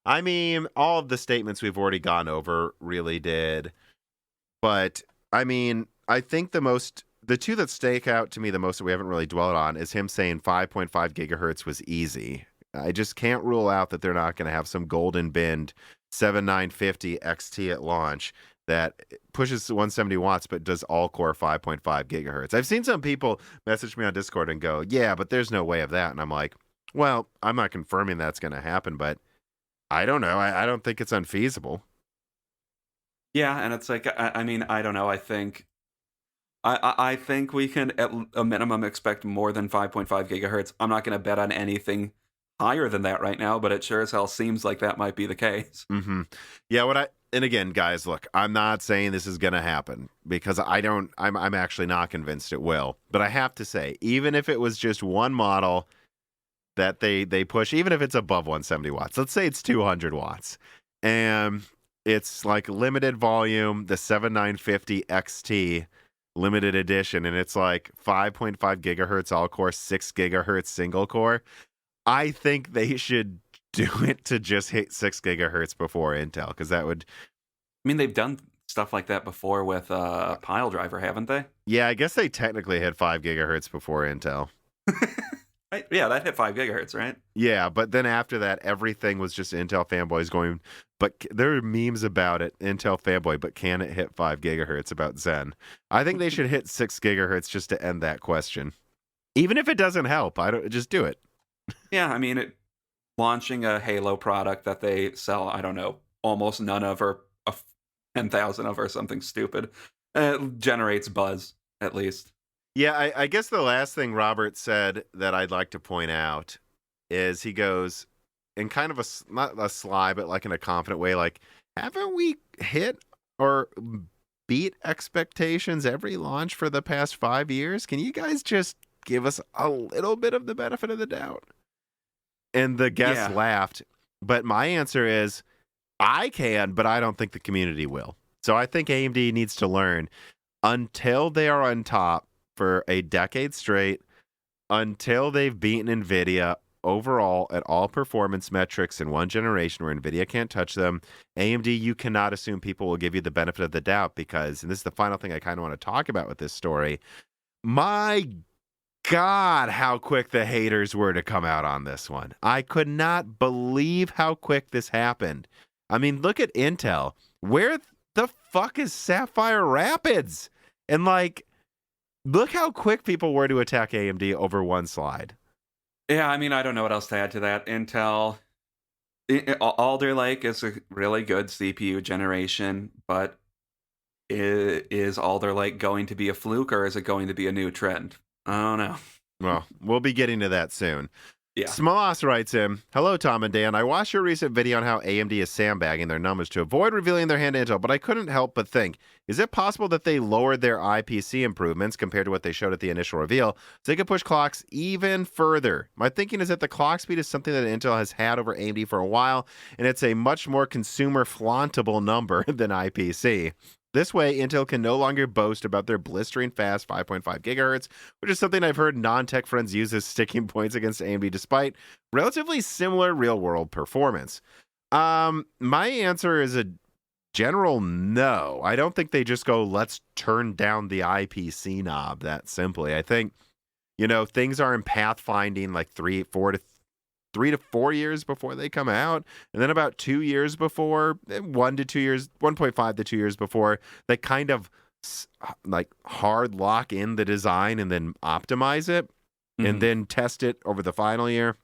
I mean, all of the statements we've already gone over really did. But, I mean, I think the two that stake out to me the most that we haven't really dwelled on is him saying 5.5 gigahertz was easy. I just can't rule out that they're not going to have some golden binned 7950 XT at launch that pushes 170 watts but does all-core 5.5 gigahertz. I've seen some people message me on Discord and go, yeah, but there's no way of that. And I'm like, well, I'm not confirming that's going to happen, but I don't know. I don't think it's unfeasible. Yeah, and it's like, I mean, I don't know. I think we can at a minimum expect more than 5.5 gigahertz. I'm not going to bet on anything higher than that right now, but it sure as hell seems like that might be the case. Mm-hmm. Yeah, and again, guys, look, I'm not saying this is going to happen because I'm actually not convinced it will. But I have to say, even if it was just one model that they push, even if it's above 170 watts, let's say it's 200 watts, and it's like limited volume, the 7950 XT limited edition, and it's like 5.5 gigahertz all core, 6 gigahertz single core. I think they should do it to just hit 6 gigahertz before Intel, because that would. I mean, they've done stuff like that before with Pile Driver, haven't they? Yeah, I guess they technically hit 5 gigahertz before Intel. Right? Yeah, that hit 5 gigahertz, right? Yeah, but then after that, everything was just Intel fanboys going. But there are memes about it, Intel fanboy. But can it hit 5 gigahertz about Zen? I think they should hit 6 gigahertz just to end that question. Even if it doesn't help, I don't just do it. Yeah, I mean, launching a Halo product that they sell, I don't know, almost none of, or 10,000 of, or something stupid, generates buzz at least. Yeah, I guess the last thing Robert said that I'd like to point out is he goes in kind of not a sly, but like in a confident way, like, haven't we hit or beat expectations every launch for the past 5 years? Can you guys just give us a little bit of the benefit of the doubt? And the guest laughed. But my answer is, I can, but I don't think the community will. So I think AMD needs to learn, until they are on top for a decade straight, until they've beaten Nvidia overall at all performance metrics in one generation where Nvidia can't touch them, AMD, you cannot assume people will give you the benefit of the doubt, because, and this is the final thing I kind of want to talk about with this story, my God, how quick the haters were to come out on this one. I could not believe how quick this happened. I mean, look at Intel. Where the fuck is Sapphire Rapids? And like, look how quick people were to attack AMD over one slide. Yeah, I mean, I don't know what else to add to that. Intel, Alder Lake is a really good CPU generation, but is Alder Lake going to be a fluke, or is it going to be a new trend? I don't know. Well, we'll be getting to that soon. Yeah. Smolas writes in, hello, Tom and Dan. I watched your recent video on how AMD is sandbagging their numbers to avoid revealing their hand to Intel, but I couldn't help but think, is it possible that they lowered their IPC improvements compared to what they showed at the initial reveal so they could push clocks even further? My thinking is that the clock speed is something that Intel has had over AMD for a while, and it's a much more consumer flauntable number than IPC. This way, Intel can no longer boast about their blistering fast 5.5 gigahertz, which is something I've heard non-tech friends use as sticking points against AMD despite relatively similar real-world performance. My answer is a general no. I don't think they just go, let's turn down the IPC knob that simply. I think, things are in pathfinding like 3 to 4 years before they come out, and then about 2 years before, 1.5 to 2 years before, they kind of like hard lock in the design and then optimize it, and then test it over the final year.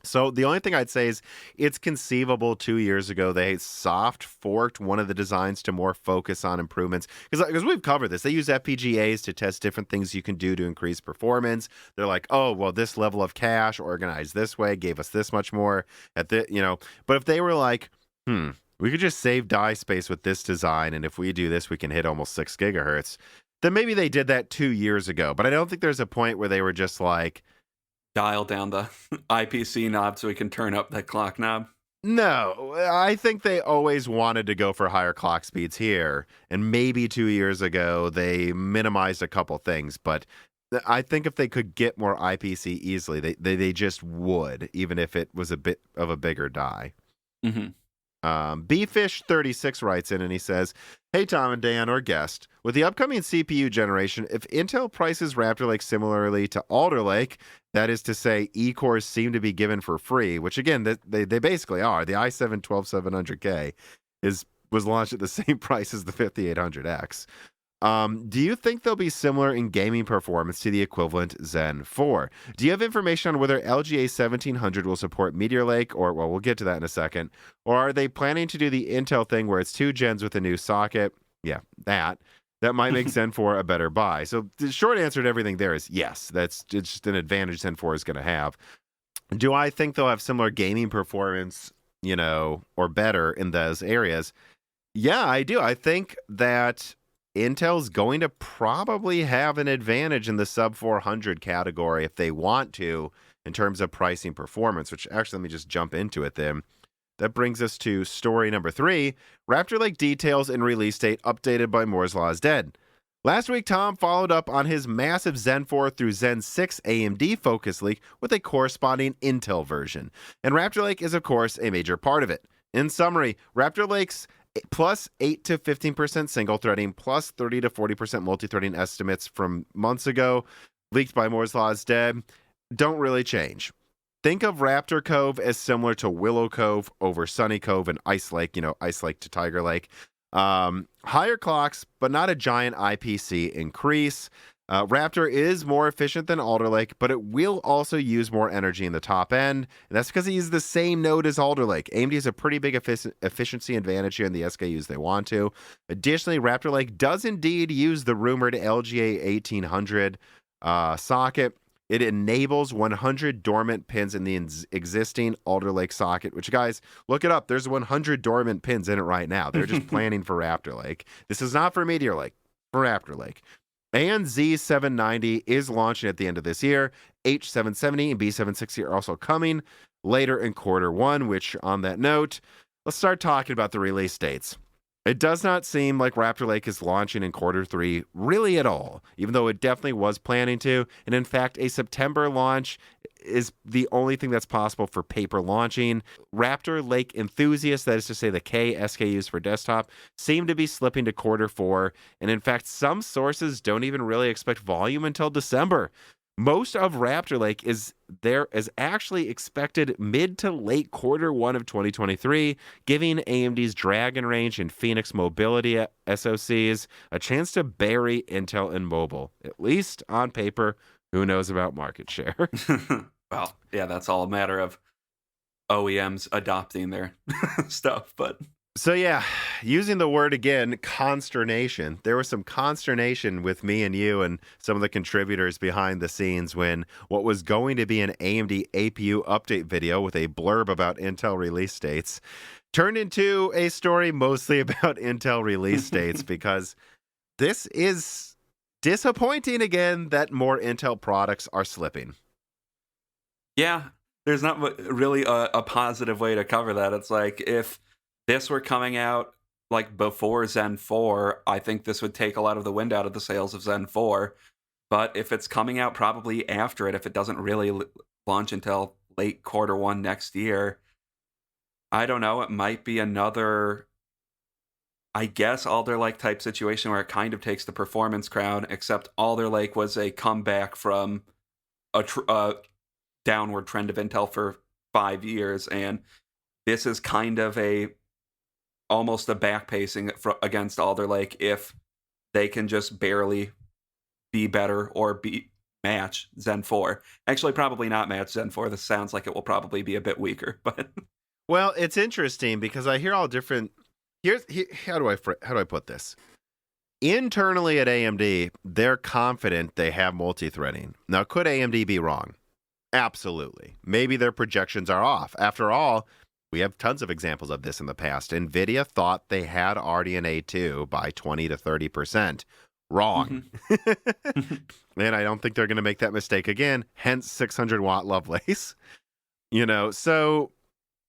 So the only thing I'd say is it's conceivable 2 years ago they soft forked one of the designs to more focus on improvements. Because we've covered this. They use FPGAs to test different things you can do to increase performance. They're like, oh, well, this level of cache organized this way gave us this much more at the, But if they were like, we could just save die space with this design, and if we do this, we can hit almost 6 gigahertz, then maybe they did that 2 years ago. But I don't think there's a point where they were just like, dial down the IPC knob so we can turn up that clock knob. No, I think they always wanted to go for higher clock speeds here. And maybe 2 years ago, they minimized a couple things. But I think if they could get more IPC easily, they just would, even if it was a bit of a bigger die. Bfish36 writes in and he says, hey, Tom and Dan, or guest, with the upcoming CPU generation, if Intel prices Raptor Lake similarly to Alder Lake, that is to say, E-cores seem to be given for free, which again, they basically are. The i7-12700K was launched at the same price as the 5800X. Do you think they'll be similar in gaming performance to the equivalent Zen 4? Do you have information on whether LGA 1700 will support Meteor Lake, or, well, we'll get to that in a second, or are they planning to do the Intel thing where it's 2 gens with a new socket? Yeah, that might make Zen 4 a better buy. So the short answer to everything there is yes. It's just an advantage Zen 4 is going to have. Do I think they'll have similar gaming performance, or better in those areas? Yeah, I do. I think that Intel's going to probably have an advantage in the sub 400 category if they want to, in terms of pricing performance, which actually, let me just jump into it then. That brings us to story number 3. Raptor Lake details and release date updated by Moore's Law is dead. Last week, Tom followed up on his massive Zen 4 through Zen 6 AMD focus leak with a corresponding Intel version. And Raptor Lake is, of course, a major part of it. In summary, Raptor Lake's plus 8 to 15% single threading, plus 30 to 40% multi-threading estimates from months ago, leaked by Moore's Law's Depp, don't really change. Think of Raptor Cove as similar to Willow Cove over Sunny Cove and Ice Lake, Ice Lake to Tiger Lake. Higher clocks, but not a giant IPC increase. Raptor is more efficient than Alder Lake, but it will also use more energy in the top end. And that's because it uses the same node as Alder Lake. AMD has a pretty big efficiency advantage here in the SKUs they want to. Additionally, Raptor Lake does indeed use the rumored LGA 1800 socket. It enables 100 dormant pins in the existing Alder Lake socket, which, guys, look it up. There's 100 dormant pins in it right now. They're just planning for Raptor Lake. This is not for Meteor Lake, for Raptor Lake. And Z790 is launching at the end of this year. H770 and B760 are also coming later in Q1, which, on that note, let's start talking about the release dates. It does not seem like Raptor Lake is launching in Q3 really at all, even though it definitely was planning to. And in fact, a September launch is the only thing that's possible for paper launching. Raptor Lake enthusiasts, that is to say the K SKUs for desktop, seem to be slipping to Q4. And in fact, some sources don't even really expect volume until December. Most of Raptor Lake is actually expected mid to late Q1 of 2023, giving AMD's Dragon Range and Phoenix Mobility SoCs a chance to bury Intel in mobile, at least on paper. Who knows about market share? Well, yeah, that's all a matter of OEMs adopting their stuff, but... So yeah, using the word again, consternation. There was some consternation with me and you and some of the contributors behind the scenes when what was going to be an AMD APU update video with a blurb about Intel release dates turned into a story mostly about Intel release dates because this is disappointing again that more Intel products are slipping. Yeah, there's not really a positive way to cover that. It's like if this were coming out like before Zen 4, I think this would take a lot of the wind out of the sails of Zen 4. But if it's coming out probably after it, if it doesn't really launch until late Q1 next year, I don't know. It might be another, I guess, Alder Lake type situation where it kind of takes the performance crown, except Alder Lake was a comeback from a downward trend of Intel for 5 years. And this is kind of almost a back pacing against Alder Lake if they can just barely be better or match Zen 4. Actually, probably not match Zen 4. This sounds like it will probably be a bit weaker, but well, it's interesting because I hear all different. How do I put this? Internally at AMD, they're confident they have multi-threading. Now, could AMD be wrong? Absolutely. Maybe their projections are off. After all, we have tons of examples of this in the past. Nvidia thought they had RDNA 2 by 20 to 30%. Wrong. And I don't think they're going to make that mistake again. Hence 600-watt Lovelace. So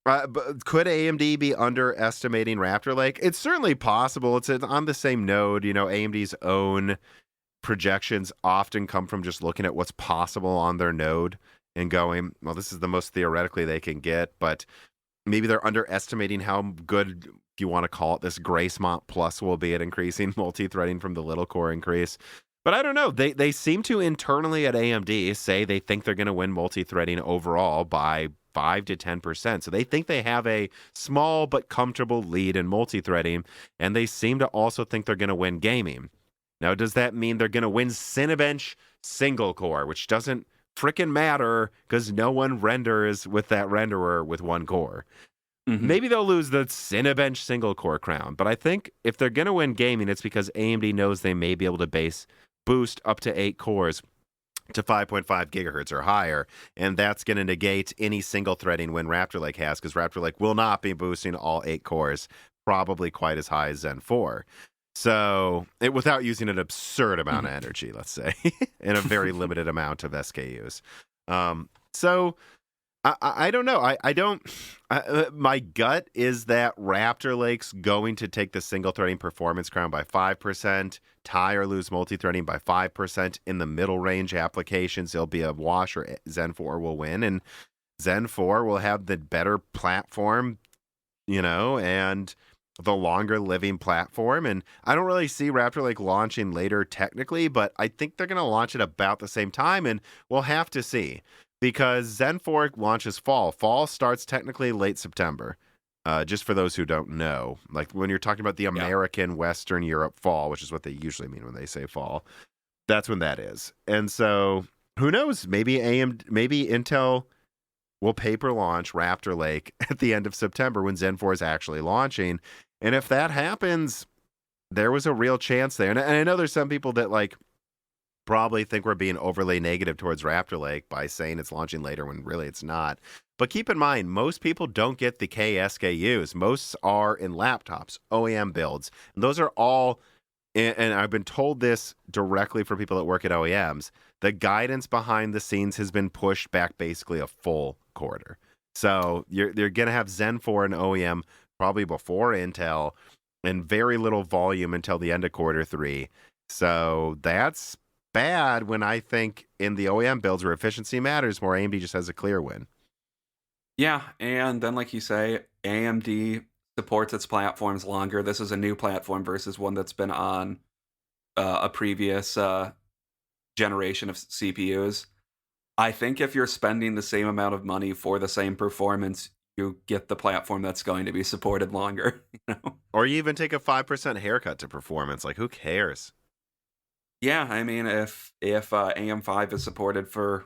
but could AMD be underestimating Raptor Lake? It's certainly possible. It's on the same node. AMD's own projections often come from just looking at what's possible on their node and going, well, this is the most theoretically they can get, but maybe they're underestimating how good, if you want to call it, this Gracemont Plus will be at increasing multi-threading from the little core increase. But I don't know. They seem to internally at AMD say they think they're going to win multi-threading overall by 5 to 10%. So they think they have a small but comfortable lead in multi-threading, and they seem to also think they're going to win gaming. Now, does that mean they're going to win Cinebench single core, which doesn't frickin' matter because no one renders with that renderer with one core? Maybe they'll lose the Cinebench single core crown, but I think if they're going to win gaming, it's because AMD knows they may be able to boost up to 8 cores to 5.5 gigahertz or higher, and that's going to negate any single threading win Raptor Lake has, because Raptor Lake will not be boosting all 8 cores probably quite as high as Zen 4. So, without using an absurd amount of energy, let's say, and a very limited amount of SKUs. So, I don't know. I don't. My gut is that Raptor Lake's going to take the single threading performance crown by 5%, tie or lose multi-threading by 5%. In the middle range applications, it'll be a wash, or Zen 4 will win, and Zen 4 will have the better platform, and the longer living platform. And I don't really see Raptor Lake launching later technically, but I think they're going to launch it about the same time, and we'll have to see. Because Zen 4 launches fall. Fall starts technically late September, just for those who don't know. Like when you're talking about the American, Western Europe fall, which is what they usually mean when they say fall, that's when that is. And so who knows? Maybe Intel will paper launch Raptor Lake at the end of September when Zen 4 is actually launching. And if that happens, there was a real chance there. And I know there's some people that probably think we're being overly negative towards Raptor Lake by saying it's launching later when really it's not. But keep in mind, most people don't get the K SKUs. Most are in laptops, OEM builds. And those are all, and I've been told this directly from people that work at OEMs, the guidance behind the scenes has been pushed back basically a full quarter. So you're going to have Zen 4 and OEM probably before Intel, and very little volume until the end of quarter 3. So that's bad when I think in the OEM builds where efficiency matters more, AMD just has a clear win. Yeah, and then like you say, AMD supports its platforms longer. This is a new platform versus one that's been on a previous generation of CPUs. I think if you're spending the same amount of money for the same performance, you get the platform that's going to be supported longer. Or you even take a 5% haircut to performance. Like, who cares? Yeah, I mean, if AM5 is supported for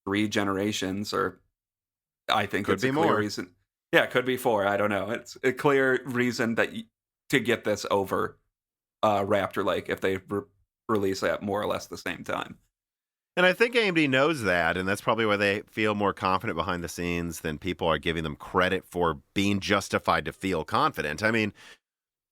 3 generations, or I think could it's be a clear more reason. Yeah, it could be 4. I don't know. It's a clear reason that to get this over Raptor Lake if they release at more or less the same time. And I think AMD knows that, and that's probably why they feel more confident behind the scenes than people are giving them credit for being justified to feel confident. I mean,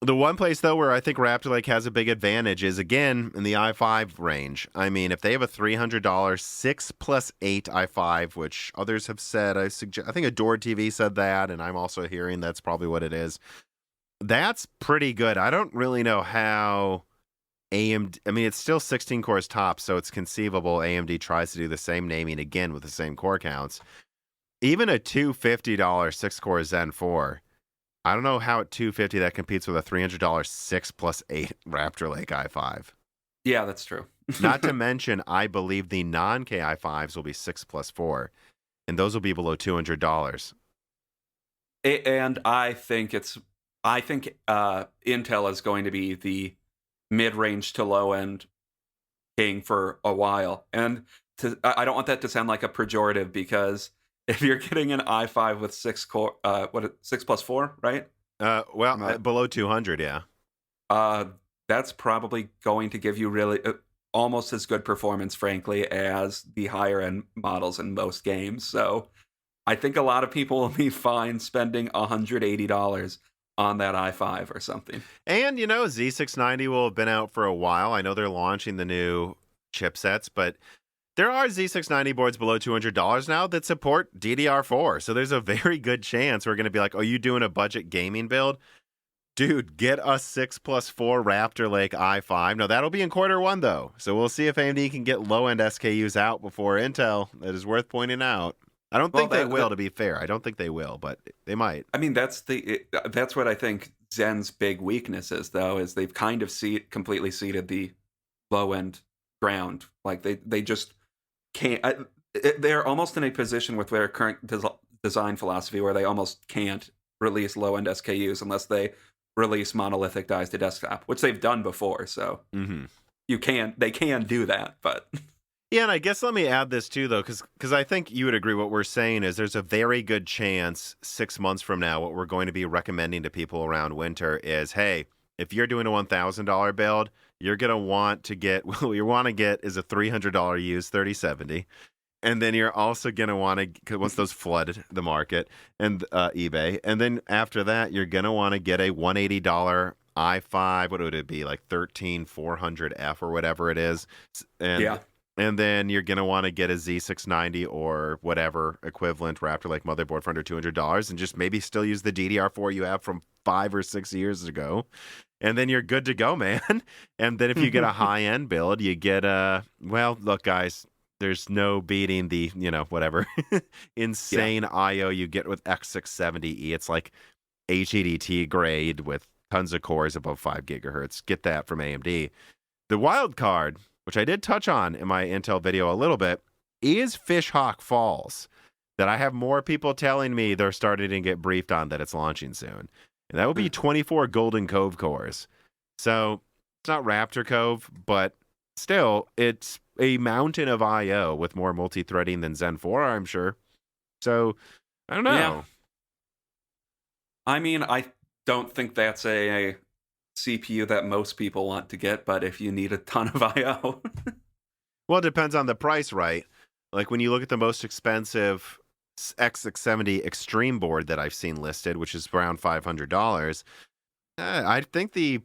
the one place, though, where I think Raptor Lake has a big advantage is, again, in the i5 range. I mean, if they have a $300 6+8 i5, which others have said, I think Adored TV said that, and I'm also hearing that's probably what it is. That's pretty good. I don't really know how AMD, I mean, it's still 16 cores top, so it's conceivable AMD tries to do the same naming again with the same core counts. Even a $250 6-core Zen 4, I don't know how at $250 that competes with a $300 6+8 Raptor Lake i5. Yeah, that's true. Not to mention, I believe the non-K i5s will be 6+4, and those will be below $200. And I think Intel is going to be the mid-range to low-end king for a while. And I don't want that to sound like a pejorative, because if you're getting an i5 with 6-core, 6+4, right? Below 200, yeah. That's probably going to give you really almost as good performance, frankly, as the higher-end models in most games. So I think a lot of people will be fine spending $180 on that i5 or something. And, Z690 will have been out for a while. I know they're launching the new chipsets, but there are Z690 boards below $200 now that support DDR4. So there's a very good chance we're going to be like, oh, you doing a budget gaming build? Dude, get a 6+4 Raptor Lake i5. Now, that'll be in quarter 1, though. So we'll see if AMD can get low-end SKUs out before Intel. That is worth pointing out. I don't think they will, to be fair. I don't think they will, but they might. I mean, that's what I think Zen's big weakness is, though, is they've kind of completely seeded the low-end ground. Like, they just can't. They're almost in a position with their current design philosophy where they almost can't release low-end SKUs unless they release monolithic dies to desktop, which they've done before. So they can do that, but... Yeah, and I guess let me add this too, though, because I think you would agree what we're saying is there's a very good chance 6 months from now what we're going to be recommending to people around winter is, hey, if you're doing a $1,000 build, you're going to want to get, what you want to get is a $300 used 3070. And then you're also going to want to, once those flood the market and eBay, and then after that, you're going to want to get a $180 i5, what would it be, like 13400F or whatever it is. And yeah. And then you're going to want to get a Z690 or whatever equivalent Raptor like motherboard for under $200 and just maybe still use the DDR4 you have from 5 or 6 years ago. And then you're good to go, man. And then if you get a high-end build, you get well, look, guys, there's no beating the, whatever, insane IO you get with X670E. It's like HEDT grade with tons of cores above 5 gigahertz. Get that from AMD. The wild card, which I did touch on in my Intel video a little bit, is Fishhawk Falls, that I have more people telling me they're starting to get briefed on that it's launching soon. And that would be 24 Golden Cove cores. So it's not Raptor Cove, but still, it's a mountain of I.O. with more multi-threading than Zen 4, I'm sure. So, I don't know. Yeah. I mean, I don't think that's a CPU that most people want to get, but if you need a ton of I.O. Well, it depends on the price, right? Like when you look at the most expensive X670 Extreme board that I've seen listed, which is around $500, I think the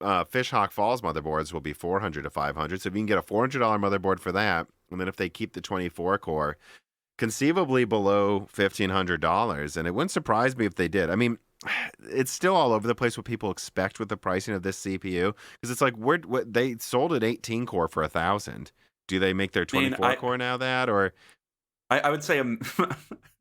Fishhawk Falls motherboards will be $400 to $500. So if you can get a $400 motherboard for that, and then if they keep the 24 core, conceivably below $1,500, and it wouldn't surprise me if they did. I mean, it's still all over the place what people expect with the pricing of this CPU, because it's like what they sold an 18 core for $1,000. Do they make their 24 core now that, or? I would say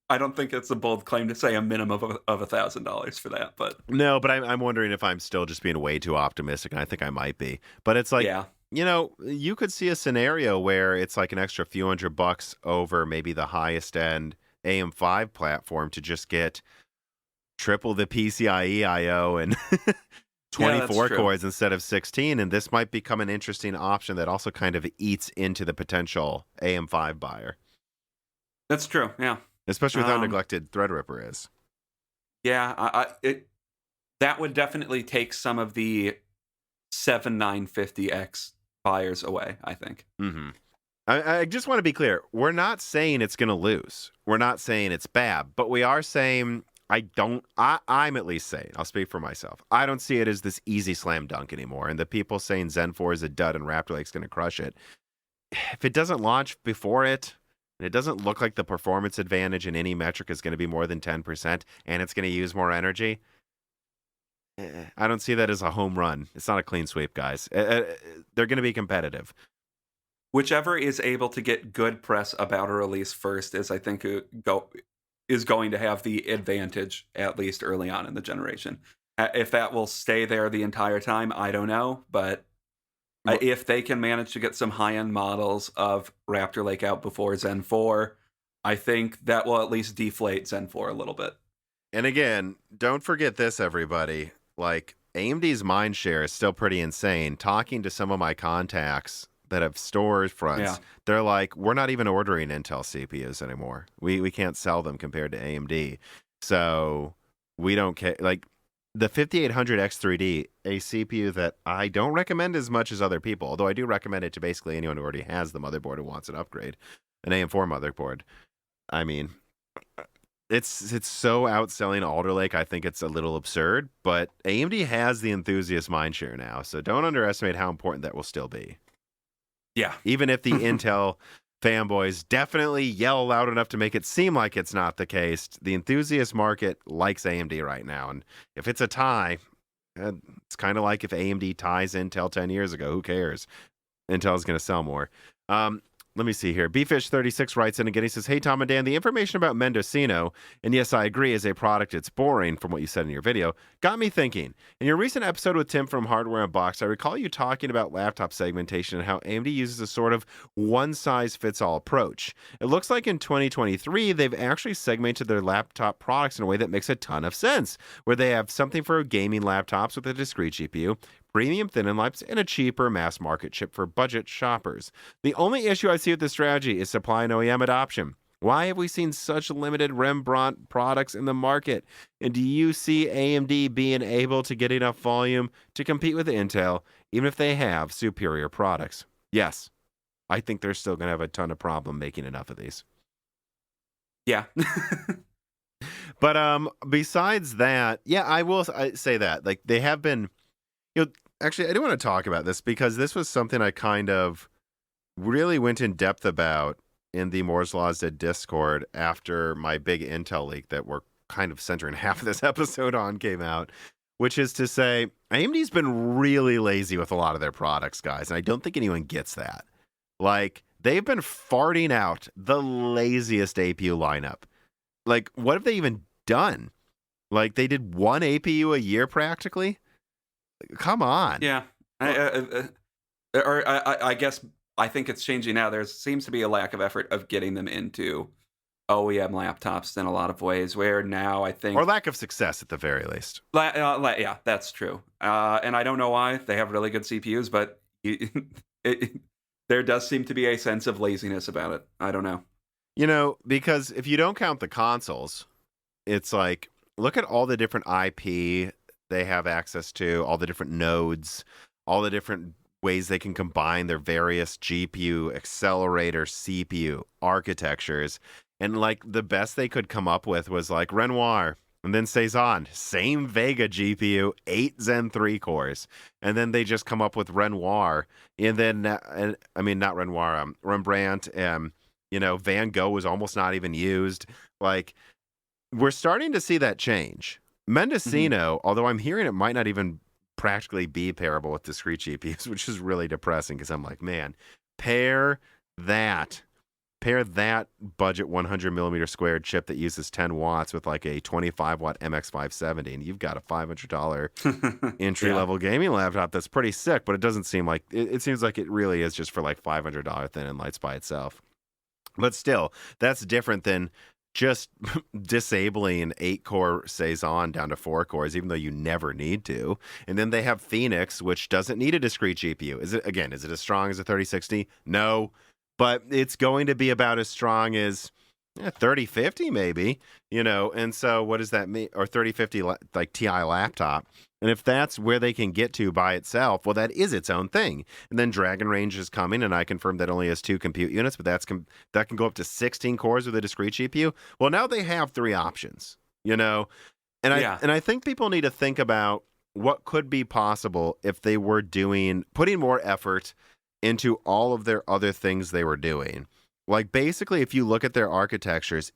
I don't think it's a bold claim to say a minimum of $1,000 for that, but no, but I'm wondering if I'm still just being way too optimistic, and I think I might be. But it's like, you could see a scenario where it's like an extra few $100 over maybe the highest end AM5 platform to just get triple the PCIe IO and 24 cores instead of 16, and this might become an interesting option that also kind of eats into the potential AM5 buyer. That's true, yeah. Especially with how neglected Threadripper is. Yeah, that would definitely take some of the 7950X buyers away, I think. Mm-hmm. I just want to be clear. We're not saying it's going to lose. We're not saying it's bad, but we are saying I'm at least saying, I'll speak for myself, I don't see it as this easy slam dunk anymore. And the people saying Zen 4 is a dud and Raptor Lake's going to crush it, if it doesn't launch before it, and it doesn't look like the performance advantage in any metric is going to be more than 10%, and it's going to use more energy, I don't see that as a home run. It's not a clean sweep, guys. They're going to be competitive. Whichever is able to get good press about a release first is, I think, is going to have the advantage, at least early on in the generation. If that will stay there the entire time, I don't know, but if they can manage to get some high-end models of Raptor Lake out before Zen 4, I think that will at least deflate Zen 4 a little bit. And again, don't forget this, everybody. Like, AMD's mind share is still pretty insane. Talking to some of my contacts that have storage fronts, they're like, we're not even ordering Intel CPUs anymore. We can't sell them compared to AMD. So we don't care. Like, the 5800X3D, a CPU that I don't recommend as much as other people, although I do recommend it to basically anyone who already has the motherboard and wants an upgrade, an AM4 motherboard. I mean, it's so outselling Alder Lake, I think it's a little absurd, but AMD has the enthusiast mindshare now, so don't underestimate how important that will still be. Yeah. Even if the Intel fanboys definitely yell loud enough to make it seem like it's not the case, the enthusiast market likes AMD right now. And if it's a tie, it's kind of like if AMD ties Intel 10 years ago. Who cares? Intel's going to sell more. Let me see here. Bfish36 writes in again. He says, hey, Tom and Dan, the information about Mendocino, and yes, I agree, as a product, it's boring from what you said in your video, got me thinking. In your recent episode with Tim from Hardware Unboxed, I recall you talking about laptop segmentation and how AMD uses a sort of one-size-fits-all approach. It looks like in 2023, they've actually segmented their laptop products in a way that makes a ton of sense, where they have something for gaming laptops with a discrete GPU, premium thin and lights, and a cheaper mass market chip for budget shoppers. The only issue I see with this strategy is supply and OEM adoption. Why have we seen such limited Rembrandt products in the market? And do you see AMD being able to get enough volume to compete with Intel, even if they have superior products? Yes, I think they're still going to have a ton of problem making enough of these. Yeah. But besides that, yeah, I will say that. Like, they have been... actually, I do want to talk about this because this was something I kind of really went in depth about in the Moore's Law's Dead Discord after my big Intel leak that we're kind of centering half of this episode on came out, which is to say AMD's been really lazy with a lot of their products, guys, and I don't think anyone gets that. Like, they've been farting out the laziest APU lineup. Like, what have they even done? Like, they did one APU a year practically? Come on. Yeah. I guess I think it's changing now. There seems to be a lack of effort of getting them into OEM laptops in a lot of ways, where now I think... Or lack of success at the very least. Yeah, that's true. And I don't know why. They have really good CPUs, but there does seem to be a sense of laziness about it. I don't know. You know, because if you don't count the consoles, it's like, look at all the different IP they have access to, all the different nodes, all the different ways they can combine their various GPU, accelerator, CPU architectures. And like the best they could come up with was like Renoir and then Cezanne, same Vega GPU, 8 Zen 3 cores. And then they just come up with Renoir. And then, not Renoir, Rembrandt, Van Gogh was almost not even used. Like, we're starting to see that change. Mendocino, although I'm hearing it might not even practically be pairable with discrete GPUs, which is really depressing because I'm like, man, pair that budget 100 millimeter squared chip that uses 10 watts with like a 25 watt MX570, and you've got a $500 entry level gaming laptop that's pretty sick, but it doesn't seem like it seems like it really is just for like $500 thin lights by itself. But still, that's different than just disabling 8-core Cezanne down to 4 cores, even though you never need to. And then they have Phoenix, which doesn't need a discrete GPU. Is it as strong as a 3060? No, but it's going to be about as strong as 3050 maybe, and so what does that mean? Or 3050 like TI laptop. And if that's where they can get to by itself, well, that is its own thing. And then Dragon Range is coming, and I confirmed that only has 2 compute units, but that can go up to 16 cores with a discrete GPU. Well, now they have 3 options, And I think people need to think about what could be possible if they were putting more effort into all of their other things they were doing. Like, basically, if you look at their architectures,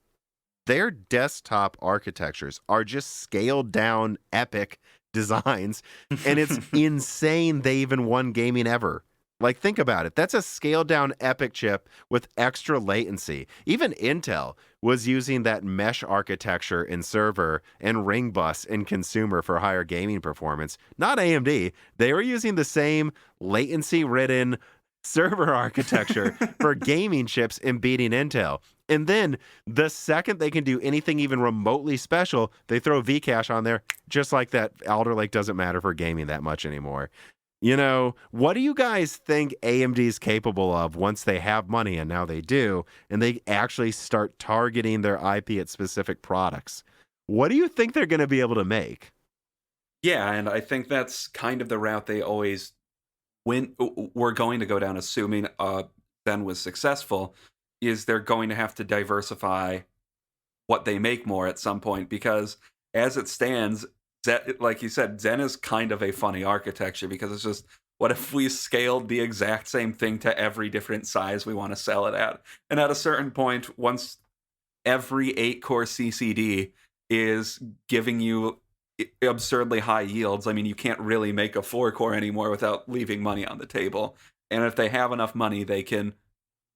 their desktop architectures are just scaled down epic designs, and it's insane they even won gaming ever. Like, think about it. That's a scaled down epic chip with extra latency. Even Intel was using that mesh architecture in server and ring bus in consumer for higher gaming performance. Not AMD. They were using the same latency ridden server architecture for gaming chips and beating Intel. And then the second they can do anything even remotely special, they throw Vcache on there, just like that. Alder Lake doesn't matter for gaming that much anymore. What do you guys think AMD is capable of once they have money, and now they do, and they actually start targeting their IP at specific products? What do you think they're going to be able to make? Yeah, and I think that's kind of the route they always we're going to go down, assuming Zen was successful, is they're going to have to diversify what they make more at some point, because as it stands, like you said, Zen is kind of a funny architecture, because it's just, what if we scaled the exact same thing to every different size we want to sell it at? And at a certain point, once every 8-core CCD is giving you absurdly high yields, I mean, you can't really make a 4-core anymore without leaving money on the table. And if they have enough money, they can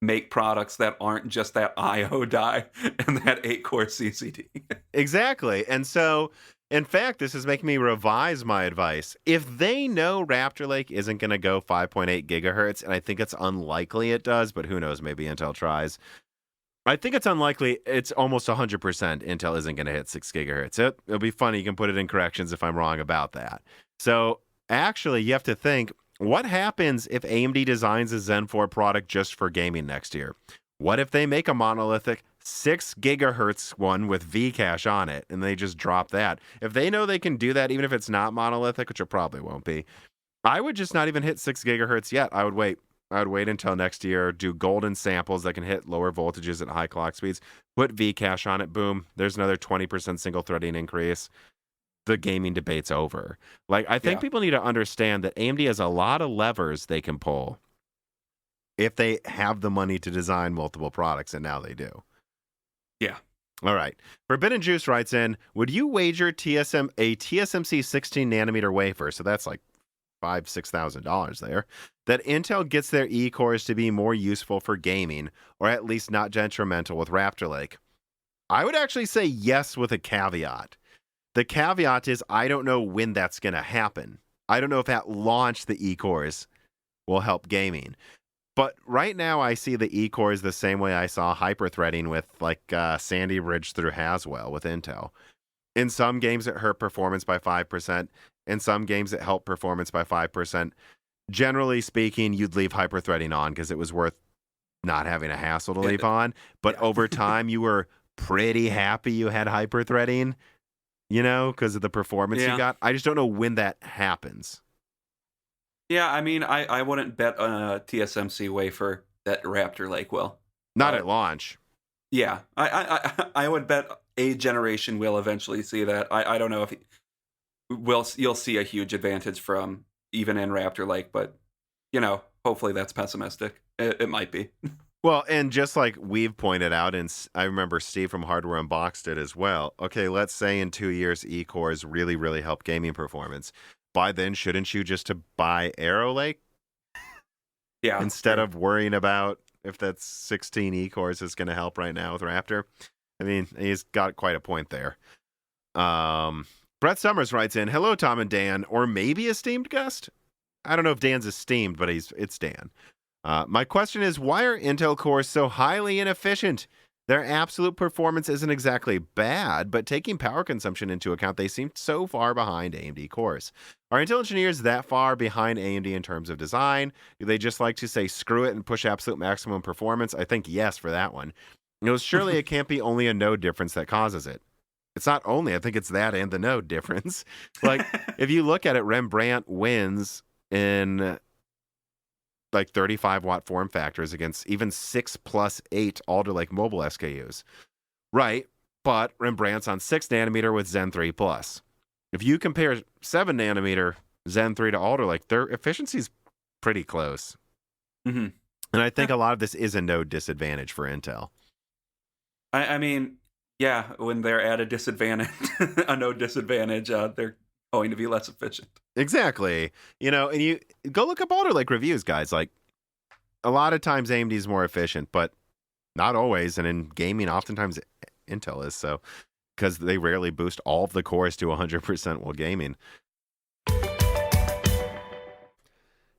make products that aren't just that IO die and that 8-core CCD. Exactly. And so, in fact, this is making me revise my advice. If they know Raptor Lake isn't going to go 5.8 gigahertz, and I think it's unlikely it does, but who knows, maybe Intel tries. I think it's unlikely. It's almost 100% Intel isn't going to hit 6 gigahertz. It'll be funny. You can put it in corrections if I'm wrong about that. So actually, you have to think, what happens if AMD designs a Zen 4 product just for gaming next year? What if they make a monolithic 6 gigahertz one with Vcache on it, and they just drop that? If they know they can do that, even if it's not monolithic, which it probably won't be, I would just not even hit 6 gigahertz yet. I would wait until next year, do golden samples that can hit lower voltages at high clock speeds, put Vcache on it, boom, there's another 20% single threading increase. The gaming debate's over. Like, I think people need to understand that AMD has a lot of levers they can pull. if they have the money to design multiple products, and now they do. Yeah. All right. Forbidden Juice writes in, would you wager a TSMC 16 nanometer wafer, so that's like $5,000-$6,000 there, that Intel gets their E-cores to be more useful for gaming, or at least not detrimental with Raptor Lake? I would actually say yes with a caveat. The caveat is I don't know when that's going to happen. I don't know if at launch the E-cores will help gaming. But right now, I see the E-cores the same way I saw hyper-threading with like Sandy Ridge through Haswell with Intel. In some games, it hurt performance by 5%. In some games, it helped performance by 5%. Generally speaking, you'd leave hyper-threading on because it was worth not having a hassle to leave on. But over time, you were pretty happy you had hyper-threading, because of the performance you got. I just don't know when that happens. Yeah, I mean, I wouldn't bet on a TSMC wafer that Raptor Lake will. Not at launch. Yeah, I would bet a generation will eventually see that. I don't know if you'll see a huge advantage from even in Raptor Lake, but hopefully that's pessimistic. It might be. Well, and just like we've pointed out, and I remember Steve from Hardware Unboxed it as well. Okay, let's say in 2 years E-cores really, really help gaming performance. By then, shouldn't you just to buy Arrow Lake? Yeah. Instead of worrying about if that's 16 E-cores is going to help right now with Raptor. I mean, he's got quite a point there. Brett Summers writes in, hello, Tom and Dan, or maybe esteemed guest. I don't know if Dan's esteemed, but it's Dan. My question is, why are Intel cores so highly inefficient? Their absolute performance isn't exactly bad, but taking power consumption into account, they seem so far behind AMD cores. Are Intel engineers that far behind AMD in terms of design? Do they just like to say screw it and push absolute maximum performance? I think yes for that one. Surely it can't be only a node difference that causes it. It's not only, I think it's that and the node difference. Like, if you look at it, Rembrandt wins in like 35-watt form factors against even 6+8 Alder Lake mobile SKUs. Right, but Rembrandt's on 6 nanometer with Zen 3 Plus. If you compare 7 nanometer Zen 3 to Alder Lake, their efficiency's pretty close. Mm-hmm. And I think a lot of this is a node disadvantage for Intel. I mean, yeah, when they're at a disadvantage, a node disadvantage, they're going to be less efficient. Exactly. And you go look up Alder Lake reviews, guys. Like, a lot of times AMD is more efficient, but not always. And in gaming, oftentimes Intel is, so because they rarely boost all of the cores to 100% while gaming.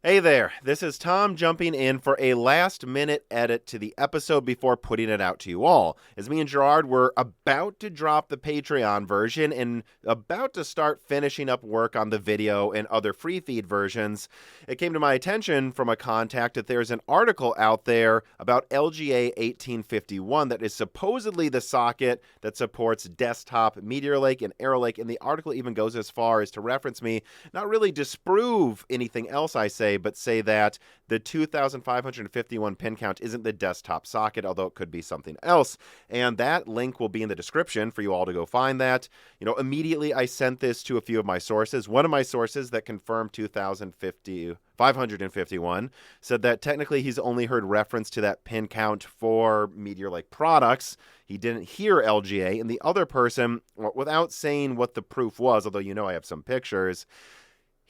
Hey there, this is Tom jumping in for a last-minute edit to the episode before putting it out to you all. As me and Gerard were about to drop the Patreon version and about to start finishing up work on the video and other free feed versions, it came to my attention from a contact that there's an article out there about LGA 1851 that is supposedly the socket that supports desktop Meteor Lake and Arrow Lake, and the article even goes as far as to reference me, not really disprove anything else I say, but say that the 2,551 pin count isn't the desktop socket, although it could be something else. And that link will be in the description for you all to go find that. Immediately I sent this to a few of my sources. One of my sources that confirmed 2,551 said that technically he's only heard reference to that pin count for Meteor Lake products. He didn't hear LGA. And the other person, without saying what the proof was, although I have some pictures,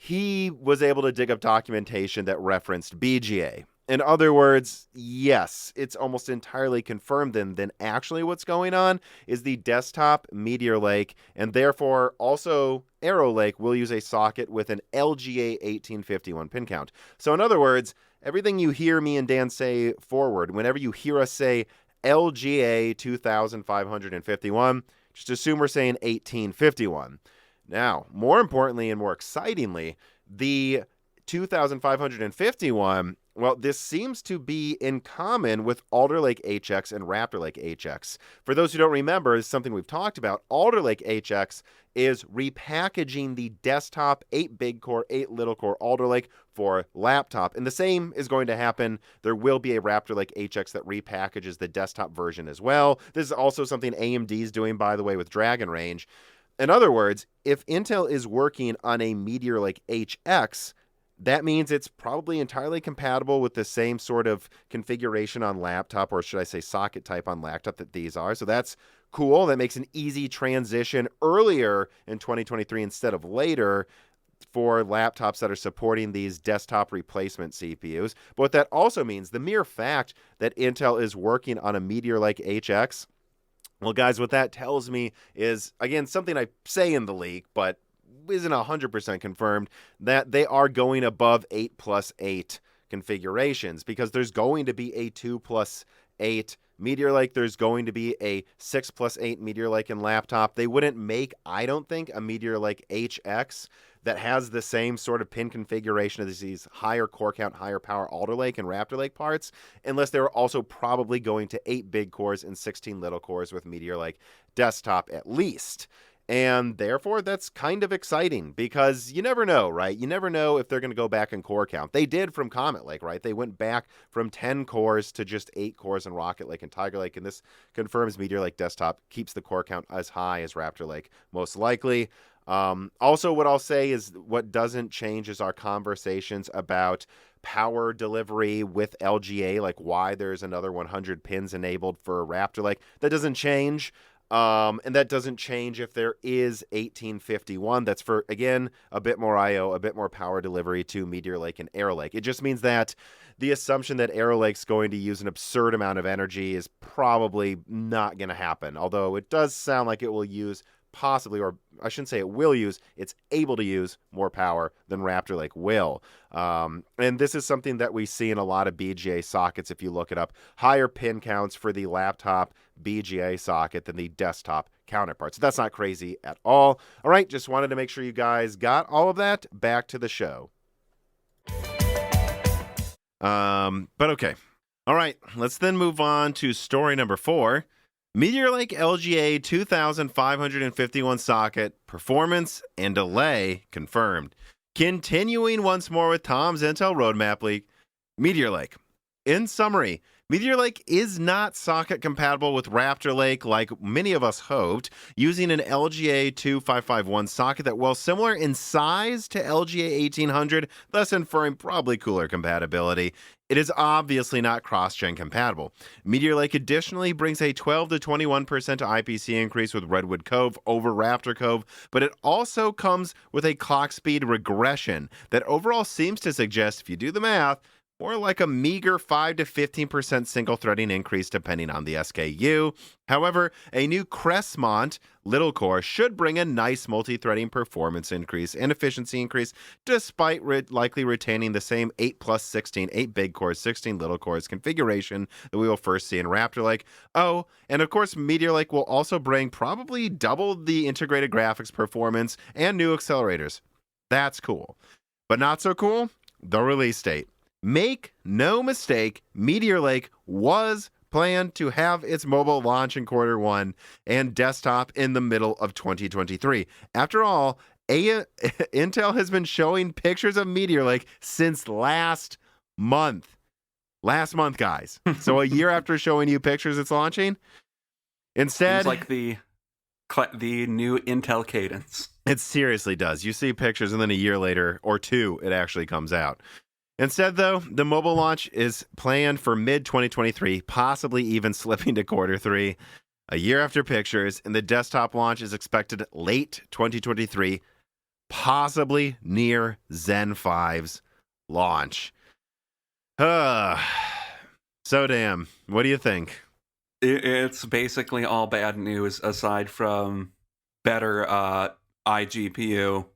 he was able to dig up documentation that referenced BGA. In other words, yes, it's almost entirely confirmed then actually what's going on is the desktop Meteor Lake, and therefore also Arrow Lake will use a socket with an LGA 1851 pin count. So in other words, everything you hear me and Dan say forward, whenever you hear us say LGA 2551, just assume we're saying 1851. Now, more importantly and more excitingly, the 2,551, well, this seems to be in common with Alder Lake HX and Raptor Lake HX. For those who don't remember, this is something we've talked about. Alder Lake HX is repackaging the desktop 8 big core, 8 little core Alder Lake for laptop. And the same is going to happen. There will be a Raptor Lake HX that repackages the desktop version as well. This is also something AMD is doing, by the way, with Dragon Range. In other words, if Intel is working on a Meteor Lake HX, That means it's probably entirely compatible with the same sort of configuration on laptop, or should I say socket type on laptop that these are. So that's cool. That makes an easy transition earlier in 2023 instead of later for laptops that are supporting these desktop replacement CPUs. But what that also means, the mere fact that Intel is working on a Meteor Lake HX, well, guys, what that tells me is, again, something I say in the leak, but isn't 100% confirmed, that they are going above 8+8 configurations, because there's going to be a 2+8 Meteor Lake. There's going to be a 6+8 Meteor Lake in laptop. They wouldn't make, I don't think, a Meteor Lake HX that has the same sort of pin configuration as these higher core count, higher power Alder Lake and Raptor Lake parts, unless they were also probably going to 8 big cores and 16 little cores with Meteor Lake desktop at least. And therefore, that's kind of exciting, because you never know, right? You never know if they're going to go back in core count. They did from Comet Lake, right? They went back from 10 cores to just 8 cores in Rocket Lake and Tiger Lake. And this confirms Meteor Lake desktop keeps the core count as high as Raptor Lake, most likely. Also, what I'll say is what doesn't change is our conversations about power delivery with LGA, like why there's another 100 pins enabled for Raptor Lake. That doesn't change. And that doesn't change if there is 1851. That's for, again, a bit more I/O, a bit more power delivery to Meteor Lake and Arrow Lake. It just means that the assumption that Arrow Lake's going to use an absurd amount of energy is probably not going to happen. Although it does sound like it will use possibly, or I shouldn't say it will use, it's able to use more power than Raptor Lake will. And this is something that we see in a lot of BGA sockets if you look it up. Higher pin counts for the laptop BGA socket than the desktop counterpart. So that's not crazy at all. All right, just wanted to make sure you guys got all of that. Back to the show. But okay. All right, let's then move on to story number 4. Meteor Lake LGA 2551 socket, performance and delay confirmed. Continuing once more with Tom's Intel roadmap leak, Meteor Lake. In summary, Meteor Lake is not socket compatible with Raptor Lake like many of us hoped, using an LGA 2551 socket that, while similar in size to LGA 1800, thus inferring probably cooler compatibility, it is obviously not cross-gen compatible. Meteor Lake additionally brings a 12 to 21% IPC increase with Redwood Cove over Raptor Cove, but it also comes with a clock speed regression that overall seems to suggest, if you do the math, more like a meager 5 to 15% single threading increase depending on the SKU. However, a new Crestmont little core should bring a nice multi-threading performance increase and efficiency increase, despite likely retaining the same 8+16, 8 big cores, 16 little cores configuration that we will first see in Raptor Lake. Oh, and of course, Meteor Lake will also bring probably double the integrated graphics performance and new accelerators. That's cool. But not so cool? The release date. Make no mistake, Meteor Lake was planned to have its mobile launch in Q1 and desktop in the middle of 2023. After all, Intel has been showing pictures of Meteor Lake since last month. Last month, guys. So a year after showing you pictures it's launching. Instead, it's like the new Intel cadence. It seriously does. You see pictures and then a year later or two, it actually comes out. Instead, though, the mobile launch is planned for mid-2023, possibly even slipping to Q3, a year after pictures, and the desktop launch is expected late 2023, possibly near Zen 5's launch. So damn, what do you think? It's basically all bad news aside from better iGPU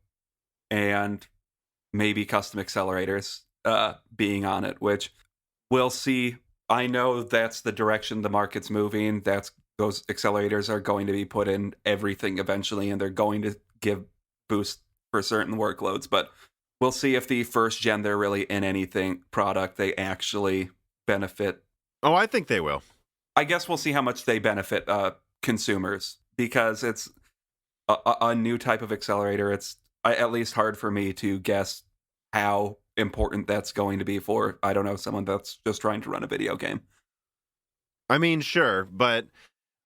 and maybe custom accelerators being on it, which we'll see. I know that's the direction the market's moving. Those accelerators are going to be put in everything eventually, and they're going to give boost for certain workloads. But we'll see if the first gen they're really in anything product they actually benefit. Oh, I think they will. I guess we'll see how much they benefit consumers, because it's a new type of accelerator. It's at least hard for me to guess how important that's going to be for, I don't know, someone that's just trying to run a video game. I mean, sure, but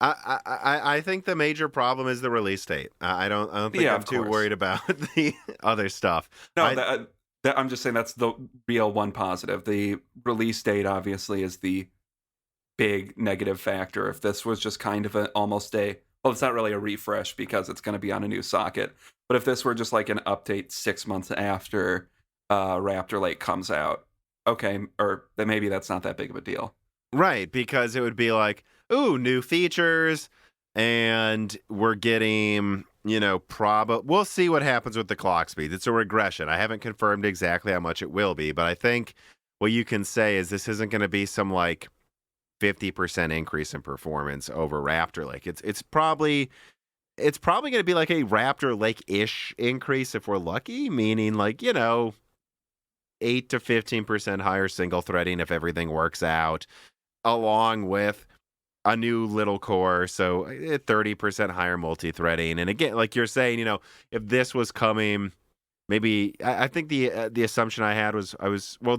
I think the major problem is the release date. I don't think I'm too worried about the other stuff. No, I'm just saying that's the real one positive. The release date obviously is the big negative factor. If this was just kind of almost a, well, it's not really a refresh because it's going to be on a new socket, but if this were just like an update 6 months after Raptor Lake comes out, okay, or then maybe that's not that big of a deal. Right, because it would be like, ooh, new features, and we're getting, we'll see what happens with the clock speed. It's a regression. I haven't confirmed exactly how much it will be, but I think what you can say is this isn't going to be some like 50% increase in performance over Raptor Lake. It's probably going to be like a Raptor Lake-ish increase if we're lucky, meaning like, 8 to 15% higher single threading if everything works out, along with a new little core, so 30% higher multi-threading. And again, like you're saying, if this was coming, maybe I think the assumption I had was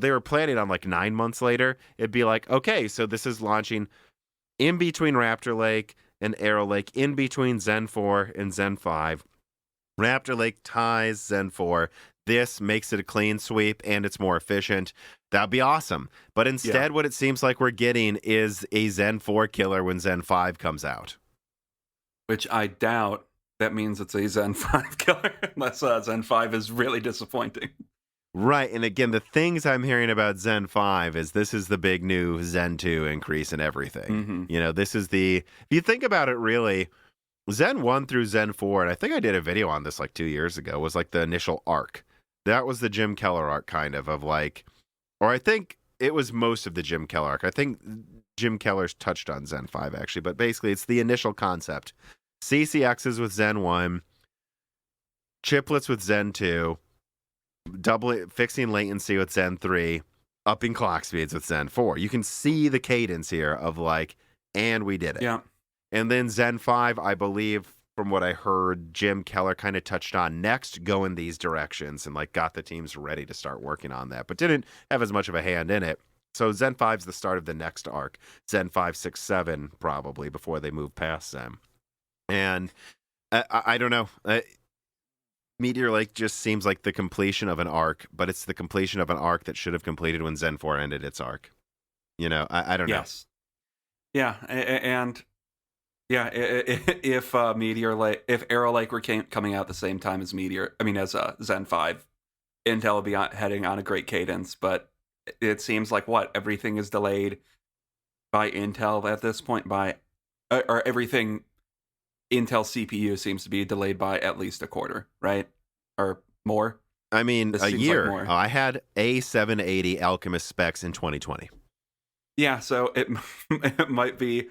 they were planning on like 9 months later. It'd be like, okay, so this is launching in between Raptor Lake and Arrow Lake, in between Zen 4 and Zen 5. Raptor Lake ties Zen 4. This makes it a clean sweep and it's more efficient. That'd be awesome. But instead, what it seems like we're getting is a Zen 4 killer when Zen 5 comes out. Which I doubt. That means it's a Zen 5 killer, unless Zen 5 is really disappointing. Right, and again, the things I'm hearing about Zen 5 is this is the big new Zen 2 increase in everything. Mm-hmm. This is if you think about it really, Zen 1 through Zen 4, and I think I did a video on this like 2 years ago, was like the initial arc. That was the Jim Keller arc kind of like, or I think it was most of the Jim Keller arc. I think Jim Keller's touched on Zen 5 actually, but basically it's the initial concept. CCXs with Zen 1, chiplets with Zen 2, fixing latency with Zen 3, upping clock speeds with Zen 4. You can see the cadence here of like, and we did it. Yeah. And then Zen 5, I believe, from what I heard, Jim Keller kind of touched on next, go in these directions and like got the teams ready to start working on that, but didn't have as much of a hand in it. So Zen 5 is the start of the next arc. Zen 5, 6, 7 probably before they move past Zen. And I don't know. Meteor Lake just seems like the completion of an arc, but it's the completion of an arc that should have completed when Zen 4 ended its arc. I don't know. Yes. Yeah, and yeah, if Meteor Lake, if Arrow Lake were coming out at the same time as as Zen 5, Intel would be heading on a great cadence, but it seems like everything is delayed by Intel at this point, or everything Intel CPU seems to be delayed by at least a quarter, right? Or more. I mean, a year. Like I had A780 Alchemist specs in 2020. Yeah, so it might be.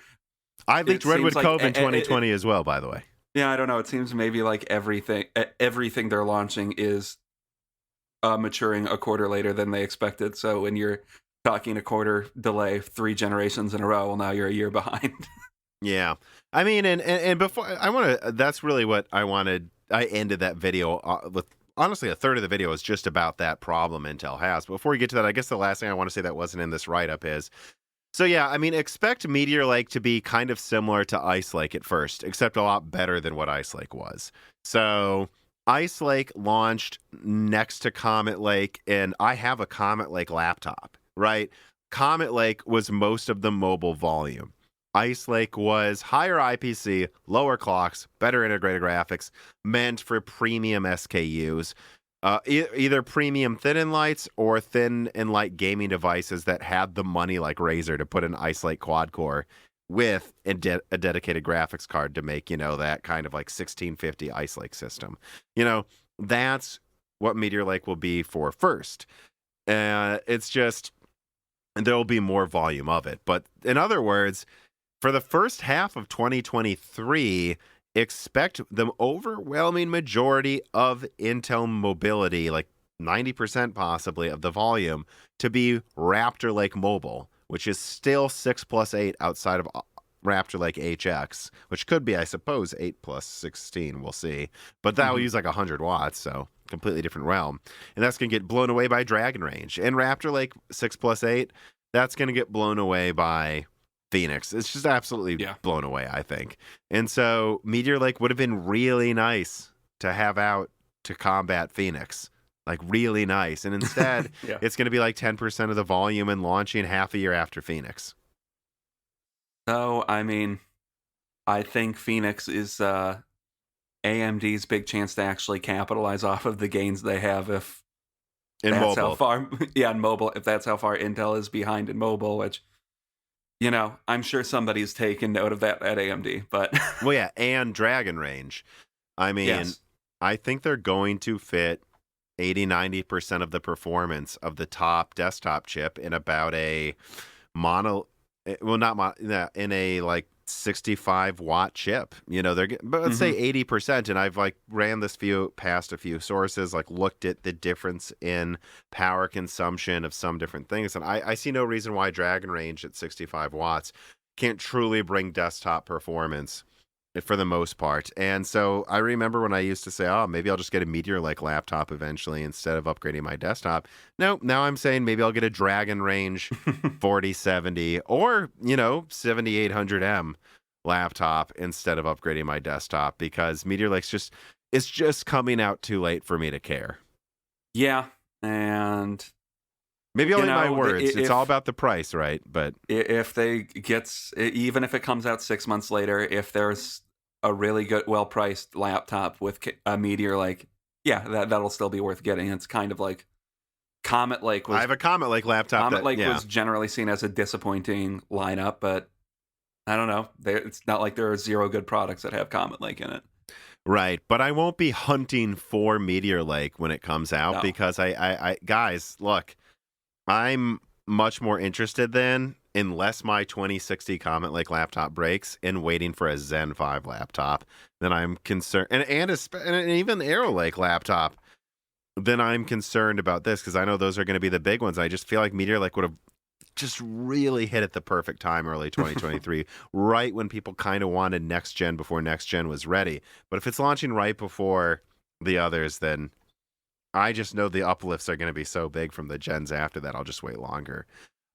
I leaked Redwood Cove in 2020 as well, by the way. Yeah, I don't know. It seems maybe like everything they're launching is maturing a quarter later than they expected. So when you're talking a quarter delay, 3 generations in a row, well, now you're a year behind. Yeah. I mean, and before that's really what I wanted. I ended that video with, honestly, a third of the video is just about that problem Intel has. But before we get to that, I guess the last thing I want to say that wasn't in this write-up is, so yeah, I mean, expect Meteor Lake to be kind of similar to Ice Lake at first, except a lot better than what Ice Lake was. So Ice Lake launched next to Comet Lake, and I have a Comet Lake laptop, right? Comet Lake was most of the mobile volume. Ice Lake was higher IPC, lower clocks, better integrated graphics, meant for premium SKUs, either premium thin and lights or thin and light gaming devices that had the money like Razer to put an Ice Lake quad core with a dedicated graphics card to make, that kind of like 1650 Ice Lake system. That's what Meteor Lake will be for first. It's just, there'll be more volume of it. But in other words, for the first half of 2023, expect the overwhelming majority of Intel mobility, like 90% possibly of the volume, to be Raptor Lake Mobile, which is still 6+8 outside of Raptor Lake HX, which could be, I suppose, 8+16. We'll see. But that will use like 100 watts, so completely different realm. And that's going to get blown away by Dragon Range. And Raptor Lake 6+8, that's going to get blown away by Phoenix. It's just absolutely blown away, I think. And so Meteor Lake would have been really nice to have out to combat Phoenix. like really nice. And instead, Yeah. it's going to be like 10% of the volume and launching half a year after Phoenix. So, I mean, I think Phoenix is AMD's big chance to actually capitalize off of the gains they have if In that's how mobile. far, yeah, in mobile, if that's how far Intel is behind in mobile, which, you know, I'm sure somebody's taken note of that at AMD, but Well, yeah, and Dragon Range. I mean, yes. I think they're going to fit 80-90% of the performance of the top desktop chip in about a in a like 65 watt chip. You know, but let's say 80%. And I've like ran this past a few sources, like looked at the difference in power consumption of some different things. And I see no reason why Dragon Range at 65 watts can't truly bring desktop performance for the most part. And so I remember when I used to say, oh, maybe I'll just get a Meteor-like laptop eventually instead of upgrading my desktop. No, now I'm saying maybe I'll get a Dragon Range 4070 or, 7800M laptop instead of upgrading my desktop, because Meteor Lake's it's just coming out too late for me to care. Yeah, and maybe I'll eat my words. It's all about the price, right? But if even if it comes out 6 months later, if there's a really good, well-priced laptop with a Meteor Lake, yeah, that'll still be worth getting. It's kind of like Comet Lake was. I have a Comet Lake laptop. Comet Lake was generally seen as a disappointing lineup, but I don't know. It's not like there are 0 good products that have Comet Lake in it. Right, but I won't be hunting for Meteor Lake when it comes out because I guys, look, I'm much more interested unless my 2060 Comet Lake laptop breaks, in waiting for a Zen 5 laptop, then I'm concerned, and even Arrow Lake laptop, then I'm concerned about this, because I know those are going to be the big ones. I just feel like Meteor Lake would have just really hit at the perfect time, early 2023, right when people kind of wanted next gen before next gen was ready. But if it's launching right before the others, then I just know the uplifts are going to be so big from the gens after that. I'll just wait longer.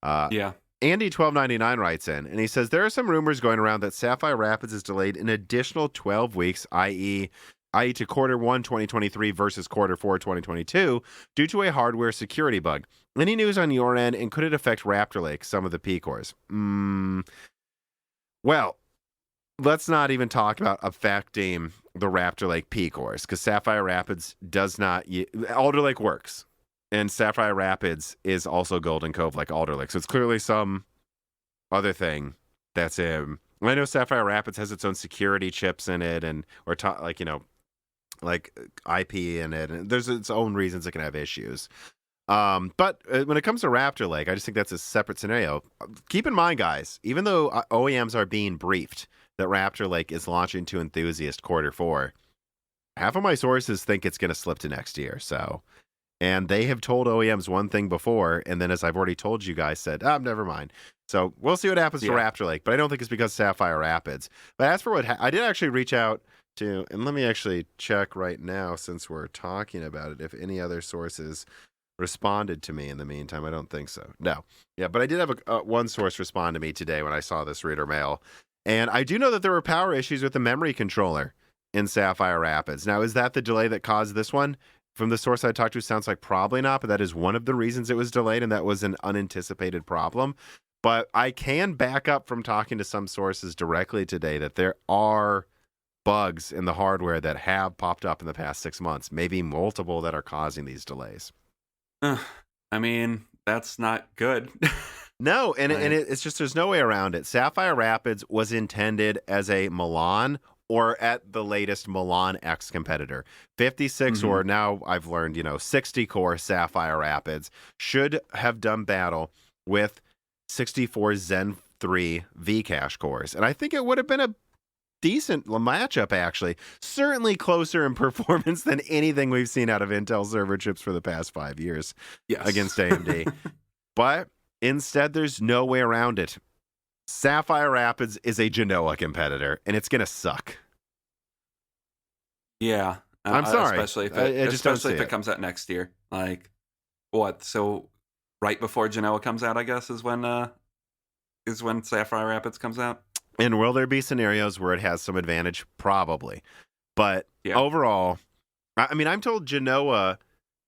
Yeah. Andy 1299 writes in, and he says, there are some rumors going around that Sapphire Rapids is delayed an additional 12 weeks, i.e. to quarter 1 2023 versus quarter 4 2022, due to a hardware security bug. Any news on your end, and could it affect Raptor Lake, some of the P cores? Well, let's not even talk about affecting the Raptor Lake P cores, because Sapphire Rapids does not. Alder Lake works, and Sapphire Rapids is also Golden Cove like Alder Lake, so it's clearly some other thing that's in. I know Sapphire Rapids has its own security chips in it, like IP in it, and there's its own reasons it can have issues. But when it comes to Raptor Lake, I just think that's a separate scenario. Keep in mind, guys, even though OEMs are being briefed that Raptor Lake is launching to enthusiast quarter 4, half of my sources think it's going to slip to next year. So, and they have told OEMs one thing before, and then, as I've already told you guys, said, never mind. So we'll see what happens to Raptor Lake, but I don't think it's because Sapphire Rapids. But as for what I did actually reach out to, and let me actually check right now since we're talking about it, if any other sources responded to me in the meantime. I don't think so. No. Yeah, but I did have one source respond to me today when I saw this reader mail. And I do know that there were power issues with the memory controller in Sapphire Rapids. Now, is that the delay that caused this one? From the source I talked to, sounds like probably not, but that is one of the reasons it was delayed, and that was an unanticipated problem. But I can back up from talking to some sources directly today that there are bugs in the hardware that have popped up in the past 6 months, maybe multiple, that are causing these delays. I mean, that's not good. No, and it's just, there's no way around it. Sapphire Rapids was intended as a Milan, or at the latest Milan X competitor. 56 or now I've learned, 60 core Sapphire Rapids should have done battle with 64 Zen 3 V-Cache cores. And I think it would have been a decent matchup, actually. Certainly closer in performance than anything we've seen out of Intel server chips for the past 5 years against AMD. But instead, there's no way around it. Sapphire Rapids is a Genoa competitor, and it's going to suck. Yeah. I'm sorry. Especially if it comes out next year. Like, what? So right before Genoa comes out, I guess, is when Sapphire Rapids comes out? And will there be scenarios where it has some advantage? Probably. But overall, I mean, I'm told Genoa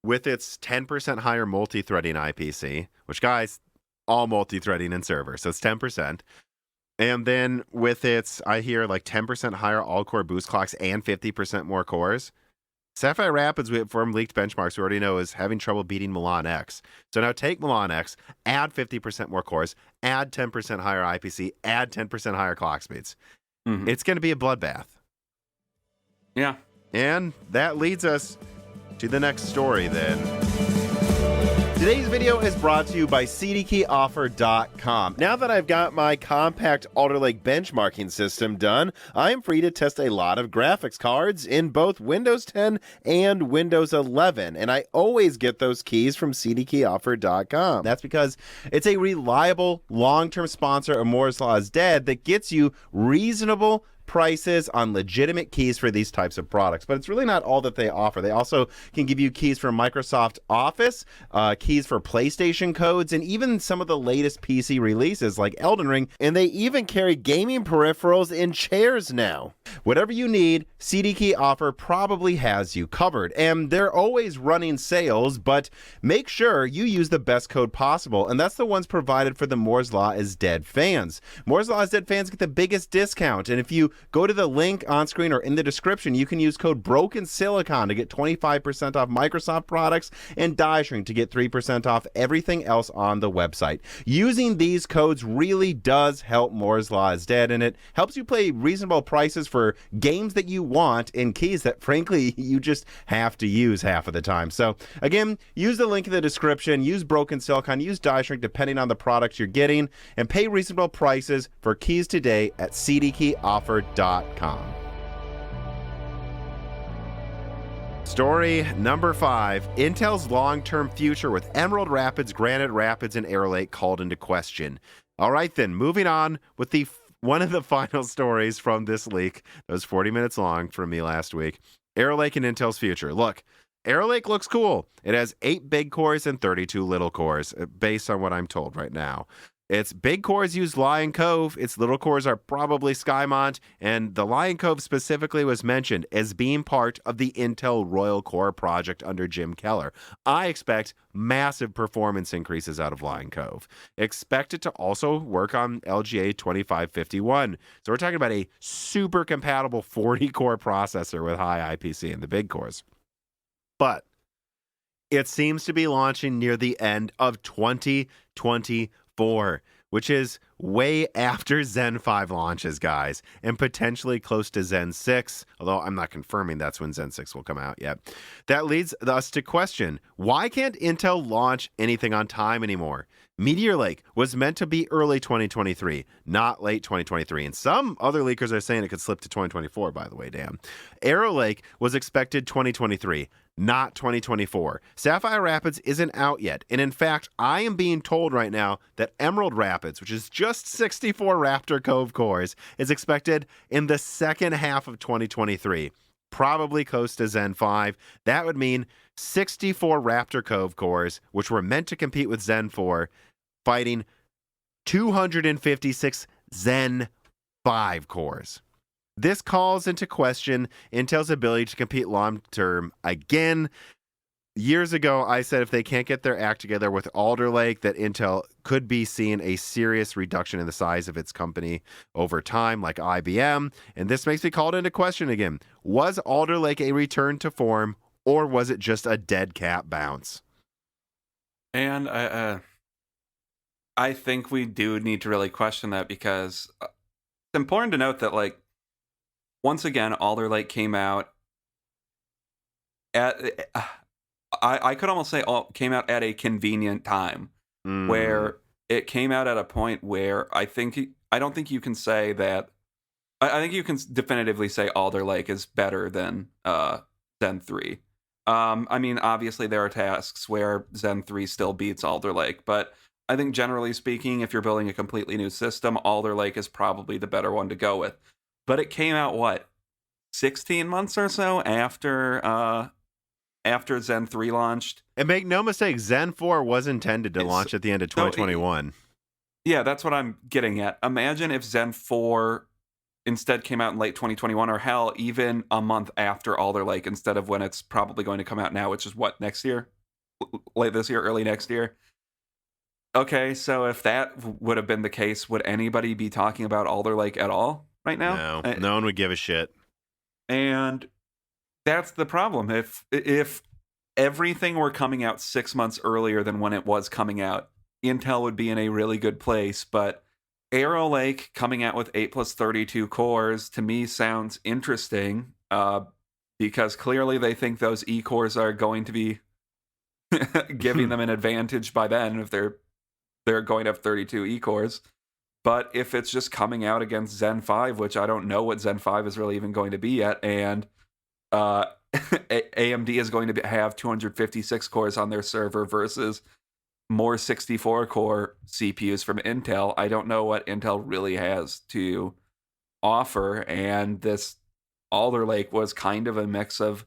with its 10% higher multi-threading IPC, which, guys, all multi-threading in server, so it's 10%. And then with its, I hear, like 10% higher all-core boost clocks and 50% more cores. Sapphire Rapids, from leaked benchmarks, we already know is having trouble beating Milan X. So now take Milan X, add 50% more cores, add 10% higher IPC, add 10% higher clock speeds. Mhm. It's going to be a bloodbath. Yeah. And that leads us to the next story then. Today's video is brought to you by CDKeyOffer.com. Now that I've got my compact Alder Lake benchmarking system done, I'm free to test a lot of graphics cards in both Windows 10 and Windows 11, and I always get those keys from CDKeyOffer.com. That's because it's a reliable, long-term sponsor of Moore's Law is Dead that gets you reasonable prices on legitimate keys for these types of products. But it's really not all that they offer. They also can give you keys for Microsoft Office, keys for PlayStation codes, and even some of the latest PC releases like Elden Ring, and they even carry gaming peripherals in chairs now. Whatever you need, CDK Offer probably has you covered, and they're always running sales, but make sure you use the best code possible, and that's the ones provided for the Moore's Law is Dead fans. Moore's Law is Dead fans get the biggest discount, and if you go to the link on screen or in the description, you can use code BROKENSILICON to get 25% off Microsoft products and DieShrink to get 3% off everything else on the website. Using these codes really does help Moore's Law is Dead, and it helps you pay reasonable prices for games that you want and keys that, frankly, you just have to use half of the time. So, again, use the link in the description, use Broken Silicon, use DieShrink depending on the products you're getting, and pay reasonable prices for keys today at CDKeyOffer.com. Story number 5. Intel's long-term future with Emerald Rapids, Granite Rapids, and Arrow Lake called into question. All right, then, moving on with one of the final stories from this leak. That was 40 minutes long from me last week. Arrow Lake and Intel's future. Look, Arrow Lake looks cool. It has 8 big cores and 32 little cores, based on what I'm told right now. Its big cores use Lion Cove, its little cores are probably Skymont, and the Lion Cove specifically was mentioned as being part of the Intel Royal Core project under Jim Keller. I expect massive performance increases out of Lion Cove. Expect it to also work on LGA 2551. So we're talking about a super compatible 40-core processor with high IPC in the big cores. But it seems to be launching near the end of 2024, which is way after Zen 5 launches, guys, and potentially close to Zen 6, although I'm not confirming that's when Zen 6 will come out yet. That leads us to question, why can't Intel launch anything on time anymore? Meteor Lake was meant to be early 2023, not late 2023, and some other leakers are saying it could slip to 2024, by the way, damn. Arrow Lake was expected 2023, not 2024. Sapphire Rapids isn't out yet, and in fact, I am being told right now that Emerald Rapids, which is just 64 Raptor Cove cores, is expected in the second half of 2023, probably close to Zen 5. That would mean 64 Raptor Cove cores, which were meant to compete with Zen 4, fighting 256 Zen 5 cores. This calls into question Intel's ability to compete long-term again. Years ago, I said if they can't get their act together with Alder Lake, that Intel could be seeing a serious reduction in the size of its company over time, like IBM. And this makes me call it into question again. Was Alder Lake a return to form, or was it just a dead cat bounce? And I think we do need to really question that, because it's important to note that, like, once again, Alder Lake came out at, I could almost say came out at a convenient time, where it came out at a point where I don't think you can say that, I think you can definitively say Alder Lake is better than Zen 3. I mean, obviously there are tasks where Zen 3 still beats Alder Lake, but I think generally speaking, if you're building a completely new system, Alder Lake is probably the better one to go with. But it came out, what, 16 months or so after Zen 3 launched? And make no mistake, Zen 4 was intended to launch at the end of 2021. Yeah, that's what I'm getting at. Imagine if Zen 4 instead came out in late 2021, or hell, even a month after Alder Lake instead of when it's probably going to come out now, which is what, next year? late this year, early next year. Okay, so if that would have been the case, would anybody be talking about Alder Lake at all right now? No, no one would give a shit. And that's the problem. If everything were coming out 6 months earlier than when it was coming out, Intel would be in a really good place. But Arrow Lake coming out with 8 plus 32 cores to me sounds interesting, because clearly they think those E cores are going to be giving them an advantage by then if they're going to have 32 E cores. But if it's just coming out against Zen 5, which I don't know what Zen 5 is really even going to be yet, and AMD is going to have 256 cores on their server versus more 64 core CPUs from Intel, I don't know what Intel really has to offer. And this Alder Lake was kind of a mix of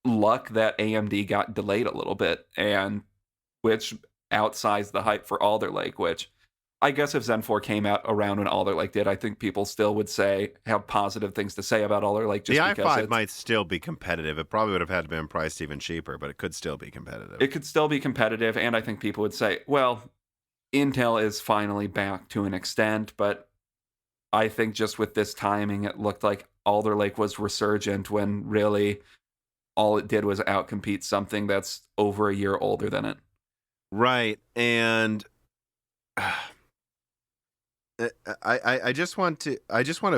luck that AMD got delayed a little bit, and which outsized the hype for Alder Lake, which I guess if Zen 4 came out around when Alder Lake did, I think people still would have positive things to say about Alder Lake. Just the i5 might still be competitive. It probably would have had to been priced even cheaper, but it could still be competitive. It could still be competitive, and I think people would say, well, Intel is finally back to an extent, but I think just with this timing, it looked like Alder Lake was resurgent when really all it did was outcompete something that's over a year older than it. Right, and I just want to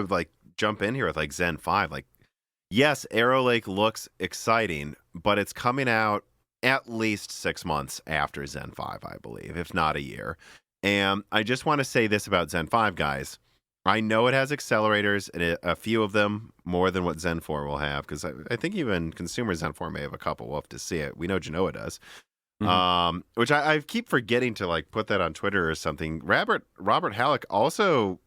like jump in here with like Zen 5. Like, yes, Arrow Lake looks exciting, but it's coming out at least 6 months after Zen 5, I believe, if not a year. And I just want to say this about Zen 5, guys. I know it has accelerators, and a few of them more than what Zen 4 will have, because I think even consumer Zen 4 may have a couple. We'll have to see it. We know Genoa does. Mm-hmm. Which I keep forgetting to like put that on Twitter or something. Robert Halleck also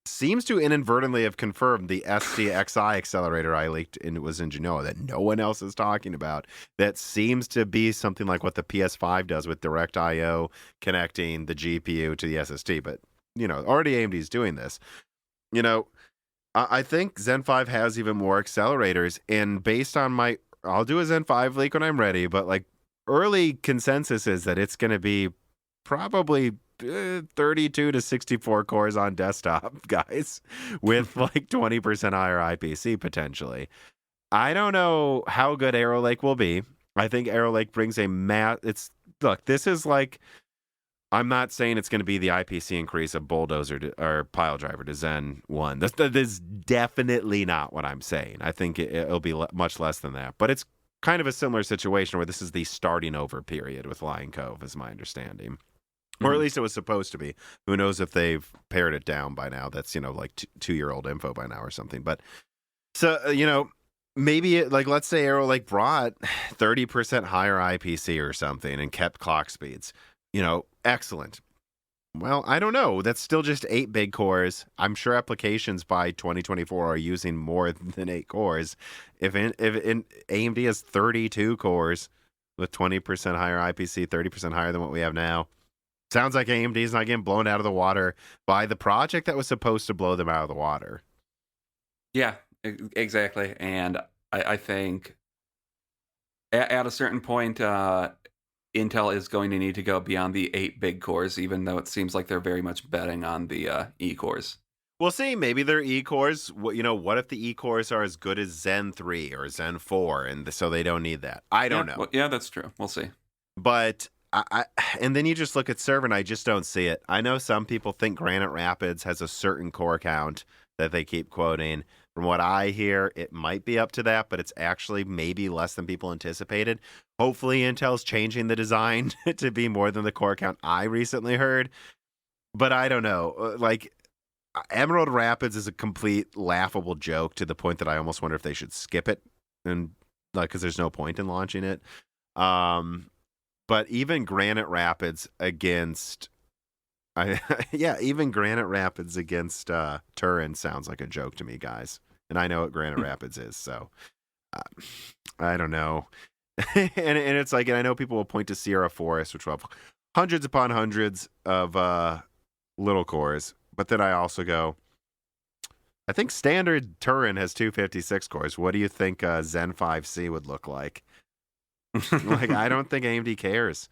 seems to inadvertently have confirmed the SDXI accelerator I leaked was in Genoa that no one else is talking about. That seems to be something like what the PS5 does with direct IO connecting the GPU to the SSD. But, already AMD's doing this. I think Zen 5 has even more accelerators. And based on I'll do a Zen 5 leak when I'm ready, but like early consensus is that it's going to be probably 32 to 64 cores on desktop, guys, with like 20% higher IPC potentially. I don't know how good Arrow Lake will be. I think Arrow Lake brings this is like, I'm not saying it's going to be the IPC increase of Bulldozer or Pile Driver to Zen 1. That is definitely not what I'm saying. I think it'll be much less than that. But it's kind of a similar situation where this is the starting over period with Lion Cove, is my understanding. Mm-hmm. Or at least it was supposed to be. Who knows if they've pared it down by now. That's, like 2-year-old info by now or something. But so, maybe let's say Arrow Lake brought 30% higher IPC or something and kept clock speeds. Excellent. Well, I don't know. That's still just 8 big cores. I'm sure applications by 2024 are using more than 8 cores. If AMD has 32 cores with 20% higher IPC, 30% higher than what we have now, sounds like AMD is not getting blown out of the water by the project that was supposed to blow them out of the water. Yeah, exactly. And I think at a certain point, Intel is going to need to go beyond the 8 big cores, even though it seems like they're very much betting on the E cores. We'll see. Maybe they're E cores. What if the E cores are as good as Zen 3 or Zen 4, and so they don't need that? I don't know. Well, yeah, that's true. We'll see. But and then you just look at server, and I just don't see it. I know some people think Granite Rapids has a certain core count that they keep quoting. From what I hear, it might be up to that, but it's actually maybe less than people anticipated. Hopefully, Intel's changing the design to be more than the core count I recently heard. But I don't know. Like, Emerald Rapids is a complete laughable joke to the point that I almost wonder if they should skip it, and because there's no point in launching it. But even Granite Rapids against even Granite Rapids against Turin sounds like a joke to me, guys. And I know what Granite Rapids is, so I don't know. and it's like, and I know people will point to Sierra Forest, which will have hundreds upon hundreds of little cores. But then I also go, I think standard Turin has 256 cores. What do you think Zen 5C would look like? Like, I don't think AMD cares.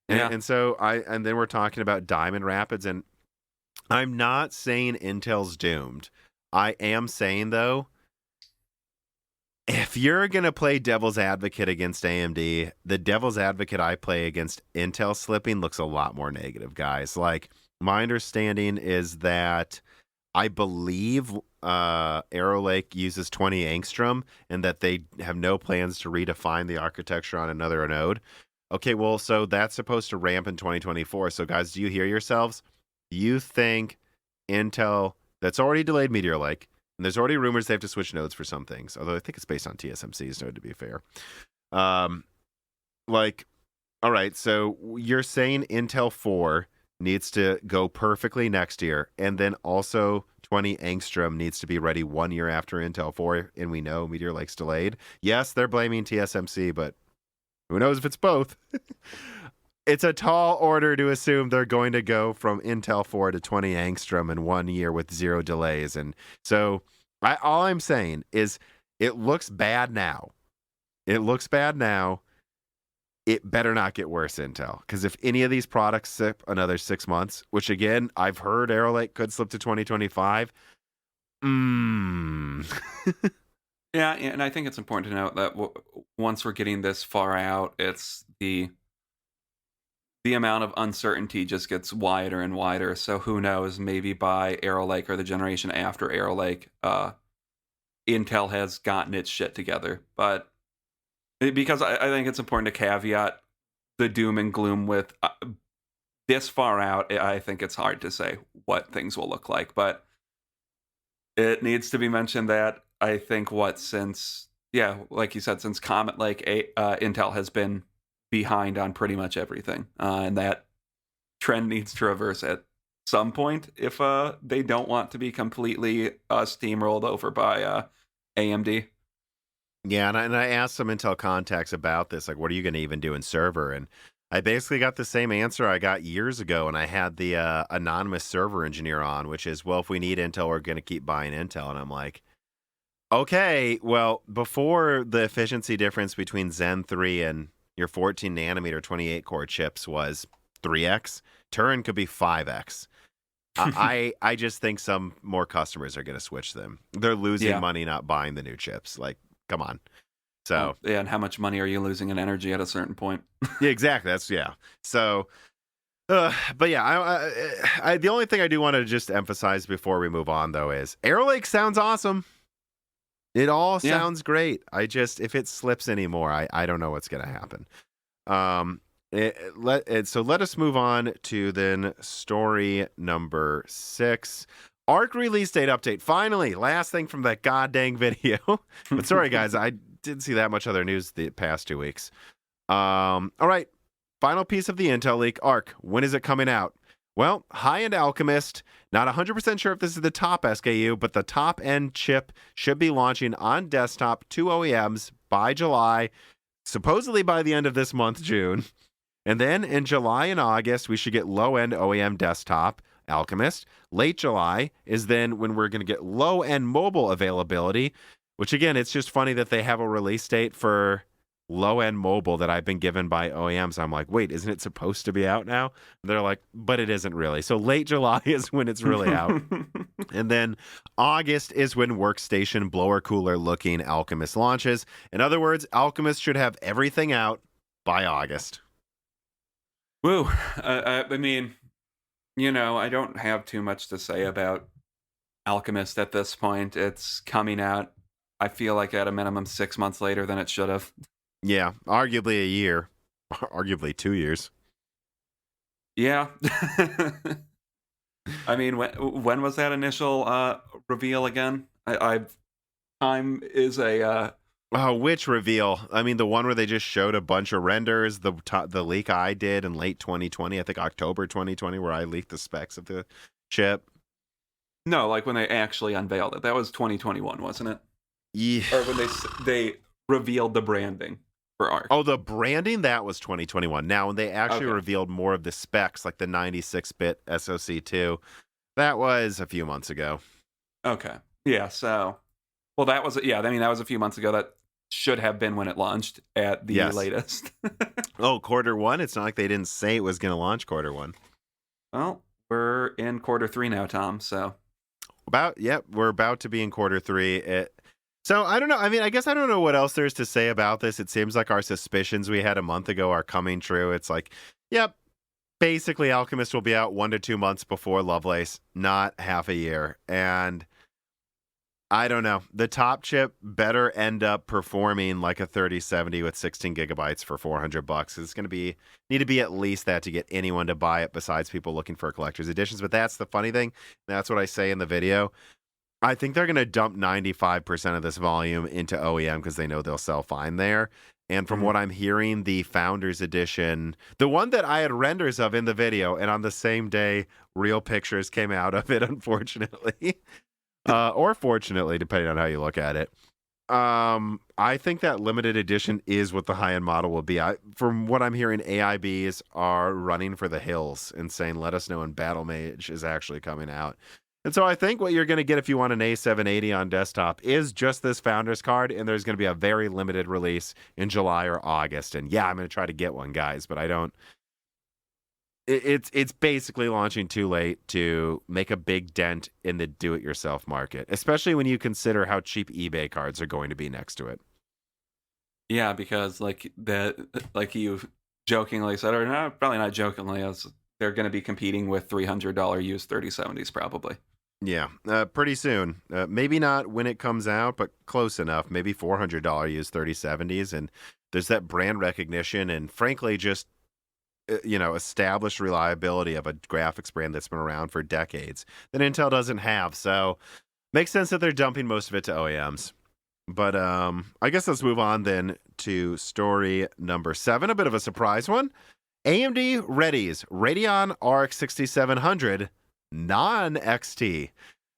Yeah. And so and then we're talking about Diamond Rapids, and I'm not saying Intel's doomed. I am saying, though, if you're going to play devil's advocate against AMD, the devil's advocate I play against Intel slipping looks a lot more negative, guys. Like, my understanding is that I believe Arrow Lake uses 20 angstrom and that they have no plans to redefine the architecture on another node. Okay, well, so that's supposed to ramp in 2024. So, guys, do you hear yourselves? You think Intel, that's already delayed Meteor Lake, and there's already rumors they have to switch nodes for some things, although I think it's based on TSMC's node, to be fair. Like, all right, so you're saying Intel 4 needs to go perfectly next year, and then also 20 angstrom needs to be ready 1 year after Intel 4, and we know Meteor Lake's delayed. Yes, they're blaming TSMC, but who knows if it's both? It's a tall order to assume they're going to go from Intel 4 to 20 angstrom in 1 year with 0 delays. And so all I'm saying is it looks bad now. It looks bad now. It better not get worse, Intel. Because if any of these products slip another 6 months, which again, I've heard Arrow Lake could slip to 2025. Yeah, and I think it's important to note that once we're getting this far out, it's the amount of uncertainty just gets wider and wider. So who knows? Maybe by Arrow Lake or the generation after Arrow Lake, Intel has gotten its shit together. But because I think it's important to caveat the doom and gloom with this far out, I think it's hard to say what things will look like. But it needs to be mentioned that I think since like you said, since Comet Lake, Intel has been behind on pretty much everything, and that trend needs to reverse at some point if they don't want to be completely steamrolled over by AMD. Yeah, and I asked some Intel contacts about this, like, what are you going to even do in server? And I basically got the same answer I got years ago, and I had the anonymous server engineer on, which is, well, if we need Intel, we're going to keep buying Intel. And I'm like, okay, well, before the efficiency difference between Zen 3 and your 14 nanometer 28 core chips was 3x, Turin could be 5x. I just think some more customers are going to switch them. They're losing money not buying the new chips. Like, come on. So and how much money are you losing in energy at a certain point? Yeah, exactly. So, but yeah, I the only thing I do want to just emphasize before we move on, though, is Arrow Lake sounds awesome. It all sounds great. If it slips anymore, I don't know what's going to happen. So let us move on to then story number 6. ARC release date update. Finally, last thing from that goddamn video. But sorry, guys, I didn't see that much other news the past 2 weeks. All right, final piece of the Intel leak. ARC, when is it coming out? Well, high-end Alchemist, not 100% sure if this is the top SKU, but the top-end chip should be launching on desktop to OEMs by July, supposedly by the end of this month, June. And then in July and August, we should get low-end OEM desktop, Alchemist. Late July is then when we're going to get low-end mobile availability, which, again, it's just funny that they have a release date for low-end mobile that I've been given by OEMs. I'm like, wait, isn't it supposed to be out now? And they're like, but it isn't really. So late July is when it's really out. And then August is when workstation blower cooler looking Alchemist launches. In other words, Alchemist should have everything out by August. Woo. I mean, I don't have too much to say about Alchemist at this point. It's coming out, I feel like, at a minimum 6 months later than it should have. Yeah, arguably a year, arguably 2 years. Yeah. I mean, when was that initial reveal again? Time is a... which reveal? I mean, the one where they just showed a bunch of renders, the leak I did in late 2020, I think October 2020, where I leaked the specs of the chip. No, like when they actually unveiled it. That was 2021, wasn't it? Yeah. Or when they revealed the branding for ARC. Oh, the branding, that was 2021. Now, when they actually revealed more of the specs, like the 96-bit SoC2, that was a few months ago. Okay. Yeah, so... Well, that was... Yeah, I mean, that was a few months ago. That should have been when it launched at the Yes. latest. Oh, Q1? It's not like they didn't say it was going to launch Q1. Well, we're in Q3 now, Tom, so. We're about to be in Q3. So I don't know. I mean, I guess I don't know what else there's to say about this. It seems like our suspicions we had a month ago are coming true. It's like, yep, basically Alchemist will be out 1 to 2 months before Lovelace, not half a year. And I don't know. The top chip better end up performing like a 3070 with 16 gigabytes for $400. It's going to need to be at least that to get anyone to buy it besides people looking for collector's editions. But that's the funny thing. That's what I say in the video. I think they're going to dump 95% of this volume into OEM because they know they'll sell fine there. And from what I'm hearing, the Founders Edition, the one that I had renders of in the video, and on the same day, real pictures came out of it, unfortunately. Or fortunately, depending on how you look at it. I think that limited edition is what the high-end model will be. From what I'm hearing, AIBs are running for the hills and saying, let us know when Battle Mage is actually coming out. And so I think what you're going to get if you want an A780 on desktop is just this Founders card, and there's going to be a very limited release in July or August. And yeah, I'm going to try to get one, guys, but I don't. It's basically launching too late to make a big dent in the do-it-yourself market, especially when you consider how cheap eBay cards are going to be next to it. Yeah, because like you jokingly said, or no, probably not jokingly, as they're going to be competing with $300 used 3070s probably. Yeah, pretty soon. Maybe not when it comes out, but close enough. Maybe $400 used 3070s, and there's that brand recognition, and frankly, just established reliability of a graphics brand that's been around for decades that Intel doesn't have. So makes sense that they're dumping most of it to OEMs. But I guess let's move on then to story number 7, a bit of a surprise one. AMD readies Radeon RX 6700 non-XT.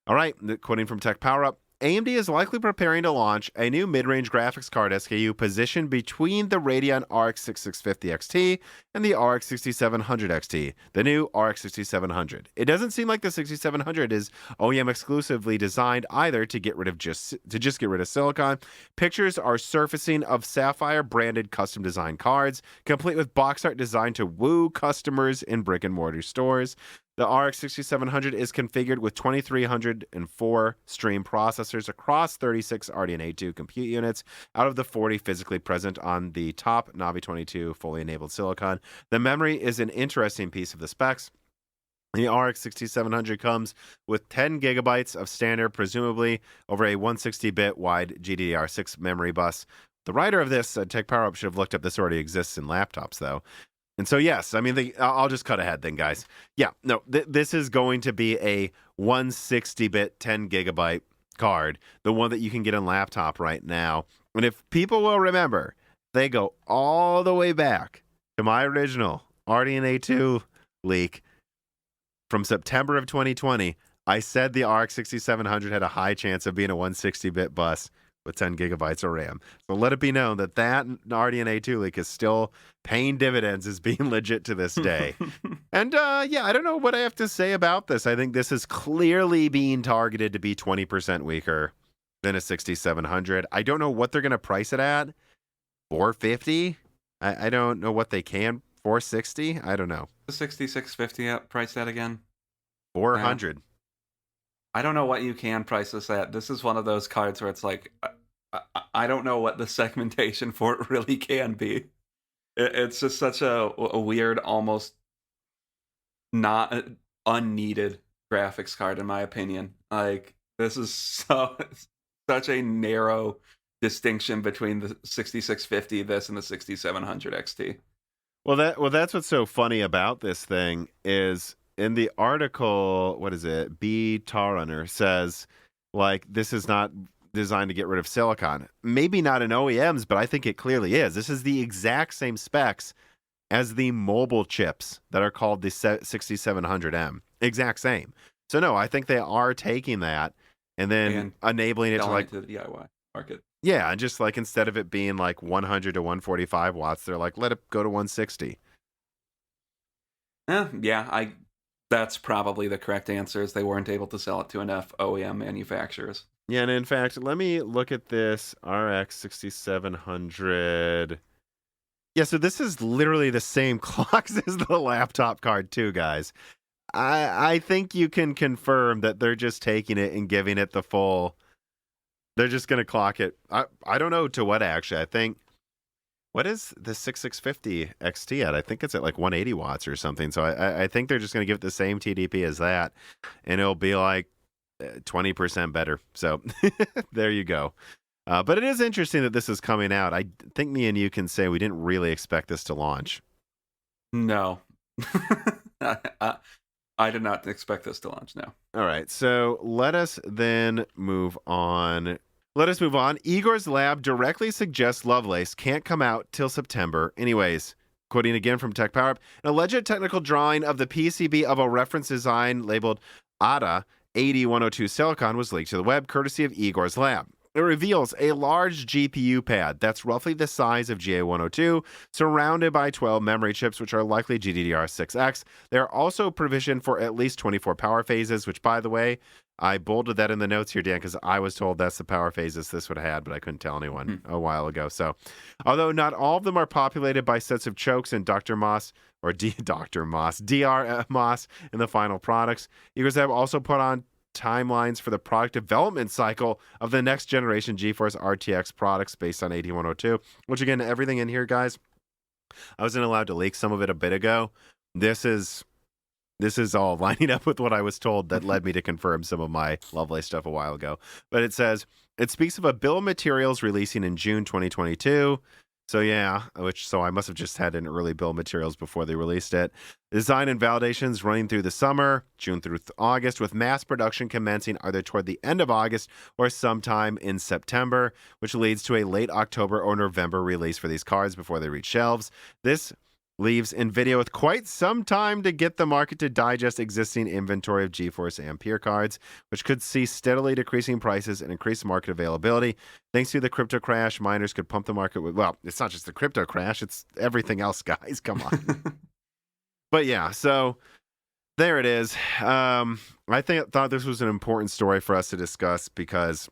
All right, quoting from Tech Power Up, AMD is likely preparing to launch a new mid-range graphics card SKU positioned between the Radeon RX 6650 XT and the RX 6700 XT, the new RX 6700. It doesn't seem like the 6700 is OEM exclusively designed either to get rid of just get rid of silicon. Pictures are surfacing of Sapphire branded custom design cards, complete with box art designed to woo customers in brick and mortar stores. The RX 6700 is configured with 2304 stream processors across 36 RDNA 2 compute units out of the 40 physically present on the top Navi 22 fully enabled silicon. The memory is an interesting piece of the specs. The RX 6700 comes with 10 gigabytes of standard, presumably over a 160-bit wide GDDR6 memory bus. The writer of this, Tech Power Up, should have looked up this already exists in laptops, though. And so, yes, I mean, I'll just cut ahead then, guys. Yeah, no, this is going to be a 160-bit 10 gigabyte card, the one that you can get on laptop right now. And if people will remember, they go all the way back to my original RDNA 2 leak from September of 2020. I said the RX 6700 had a high chance of being a 160-bit bus with 10 gigabytes of RAM. So let it be known that RDNA 2 leak is still paying dividends, is being legit to this day. And yeah, I don't know what I have to say about this. I think this is clearly being targeted to be 20% weaker than a 6700. I don't know what they're going to price it at. $450? I don't know what they can. $460? I don't know. The 6650 price that again? $400. I don't know what you can price this at. This is one of those cards where it's like, I don't know what the segmentation for it really can be. It's just such a weird, almost not unneeded graphics card, in my opinion. Like, this is such a narrow distinction between the 6650 this and the 6700 XT. Well, that's what's so funny about this thing is, in the article, what is it? B. Tarrunner says, like, this is not designed to get rid of silicon. Maybe not in OEMs, but I think it clearly is. This is the exact same specs as the mobile chips that are called the 6700M. Exact same. So no, I think they are taking that and then enabling it to like the DIY market. Yeah, and just like instead of it being like 100 to 145 watts, they're like, let it go to 160. Yeah, That's probably the correct answer, is they weren't able to sell it to enough OEM manufacturers. Yeah, and in fact, let me look at this RX 6700. Yeah, so this is literally the same clocks as the laptop card too, guys. I think you can confirm that they're just taking it and giving it the full. They're just going to clock it. I don't know to what, actually. I think, what is the 6650 XT at? I think it's at like 180 watts or something. So I think they're just going to give it the same TDP as that, and it'll be like 20% better. So there you go. But it is interesting that this is coming out. I think me and you can say we didn't really expect this to launch. No. I did not expect this to launch, no. All right, so let us then move on. Igor's lab directly suggests Lovelace can't come out till September. Anyways, quoting again from Tech Power Up, an alleged technical drawing of the PCB of a reference design labeled ADA 8102 Silicon was leaked to the web, courtesy of Igor's lab. It reveals a large GPU pad that's roughly the size of GA102, surrounded by 12 memory chips, which are likely GDDR6X. They're also provisioned for at least 24 power phases, which, by the way, I bolded that in the notes here, Dan, because I was told that's the power phases this would have had, but I couldn't tell anyone a while ago. So, although not all of them are populated by sets of chokes and Dr. Moss in the final products, Igor's have also put on timelines for the product development cycle of the next generation GeForce RTX products based on 8102, which again, everything in here, guys, I wasn't allowed to leak some of it a bit ago. This is all lining up with what I was told that led me to confirm some of my Lovelace stuff a while ago. But it says, it speaks of a bill of materials releasing in June 2022. So yeah, so I must have just had an early bill of materials before they released it. Design and validations running through the summer, June through August, with mass production commencing either toward the end of August or sometime in September, which leads to a late October or November release for these cards before they reach shelves. This leaves Nvidia with quite some time to get the market to digest existing inventory of GeForce Ampere cards, which could see steadily decreasing prices and increased market availability. Thanks to the crypto crash, miners could pump the market with, well, it's not just the crypto crash, it's everything else, guys. Come on. But yeah, so there it is. I thought this was an important story for us to discuss because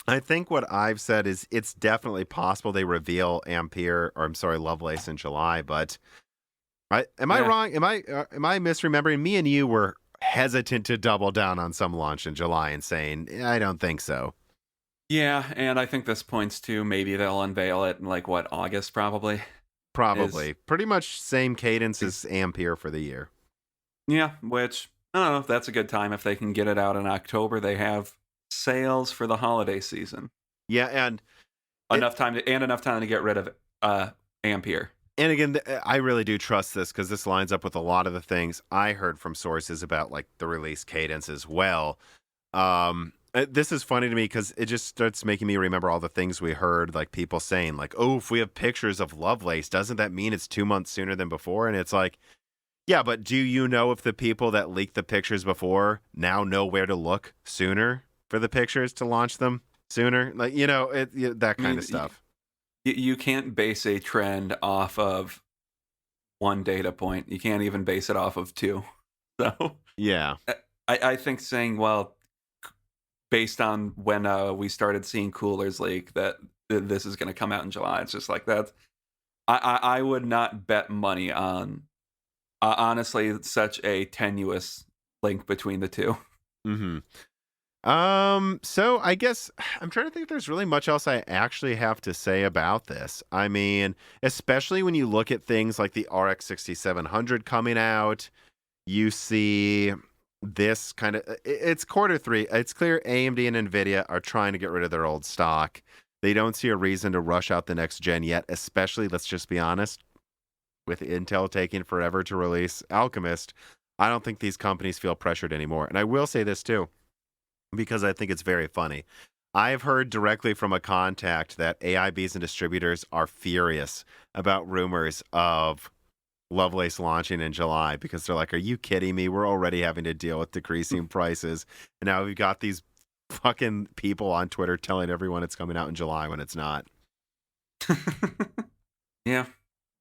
I think what I've said is it's definitely possible they reveal Lovelace in July, but am I wrong? Am I misremembering? Me and you were hesitant to double down on some launch in July and saying, I don't think so. Yeah, and I think this points to maybe they'll unveil it in August probably. Probably. Pretty much same cadence as Ampere for the year. Yeah, which, I don't know if that's a good time. If they can get it out in October, they have sales for the holiday season. Yeah, and enough time to get rid of Ampere. And again, I really do trust this because this lines up with a lot of the things I heard from sources about the release cadence as well. This is funny to me because it just starts making me remember all the things we heard, like people saying oh, if we have pictures of Lovelace, doesn't that mean it's 2 months sooner than before? And it's like, yeah, but do you know if the people that leaked the pictures before now know where to look sooner for the pictures to launch them sooner? That kind of stuff. You can't base a trend off of one data point. You can't even base it off of two. So yeah, I think saying, well, based on when we started seeing coolers leak, that this is going to come out in July. It's just like that. I would not bet money on, honestly, such a tenuous link between the two. Mm-hmm. So I guess I'm trying to think if there's really much else I actually have to say about this. I mean, especially when you look at things like the RX 6700 coming out, you see this kind of, it's Q3. It's clear AMD and Nvidia are trying to get rid of their old stock. They don't see a reason to rush out the next gen yet, especially, let's just be honest, with Intel taking forever to release Alchemist. I don't think these companies feel pressured anymore. And I will say this too, because I think it's very funny. I've heard directly from a contact that AIBs and distributors are furious about rumors of Lovelace launching in July because they're like, are you kidding me? We're already having to deal with decreasing prices. And now we've got these fucking people on Twitter telling everyone it's coming out in July when it's not. Yeah.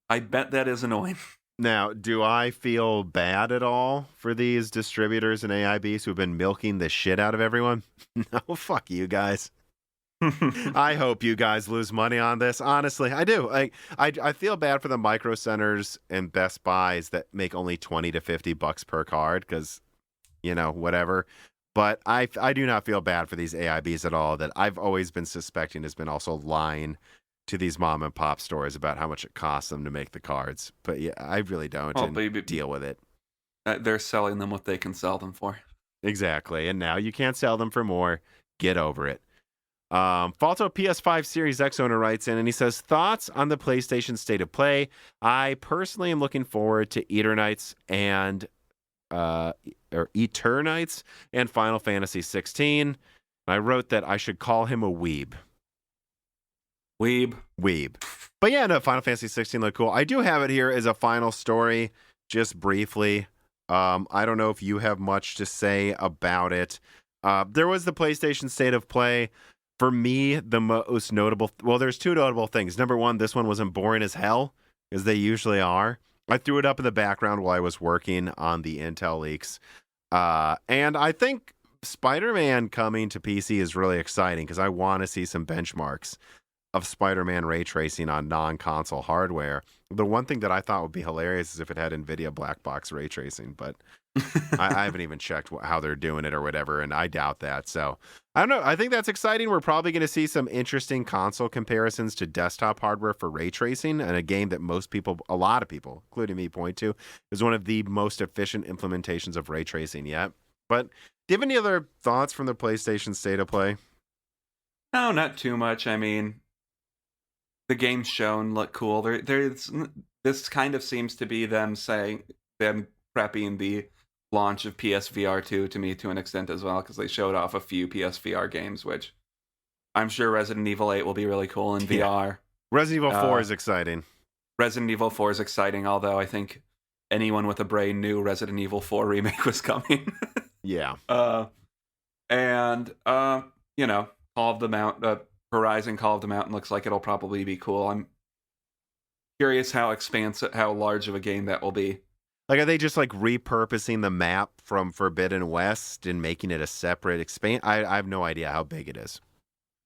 I bet that is annoying. Now, do I feel bad at all for these distributors and AIBs who've been milking the shit out of everyone? No, fuck you guys. I hope you guys lose money on this. Honestly, I do. I feel bad for the micro centers and Best Buys that make only $20 to $50 per card because, whatever. But I do not feel bad for these AIBs at all that I've always been suspecting has been also lying to these mom and pop stores about how much it costs them to make the cards. But yeah, I really don't deal with it. They're selling them what they can sell them for. Exactly. And now you can't sell them for more. Get over it. Falto PS5 Series X owner writes in and he says, thoughts on the PlayStation State of Play? I personally am looking forward to Eternights and Eternights and Final Fantasy 16. I wrote that I should call him a weeb. Weeb. But yeah, no, Final Fantasy 16 looked cool. I do have it here as a final story, just briefly. I don't know if you have much to say about it. There was the PlayStation State of Play. For me, the most notable... Well, there's two notable things. Number one, this one wasn't boring as hell, as they usually are. I threw it up in the background while I was working on the Intel leaks. And I think Spider-Man coming to PC is really exciting because I want to see some benchmarks of Spider-Man ray tracing on non-console hardware. The one thing that I thought would be hilarious is if it had Nvidia black box ray tracing, but I haven't even checked how they're doing it or whatever, and I doubt that. So I don't know. I think that's exciting. We're probably going to see some interesting console comparisons to desktop hardware for ray tracing, and a game that a lot of people, including me, point to is one of the most efficient implementations of ray tracing yet. But do you have any other thoughts from the PlayStation State of Play? No, not too much. I mean, the games shown look cool. This kind of seems to be them prepping the launch of PSVR 2 to me to an extent as well, because they showed off a few PSVR games, which I'm sure Resident Evil 8 will be really cool in VR. Resident Evil 4 is exciting. Resident Evil 4 is exciting, although I think anyone with a brain knew Resident Evil 4 remake was coming. Yeah. Call of the Mountain, Horizon Call of the Mountain looks like it'll probably be cool. I'm curious how large of a game that will be. Like, are they just like repurposing the map from Forbidden West and making it a separate I have no idea how big it is.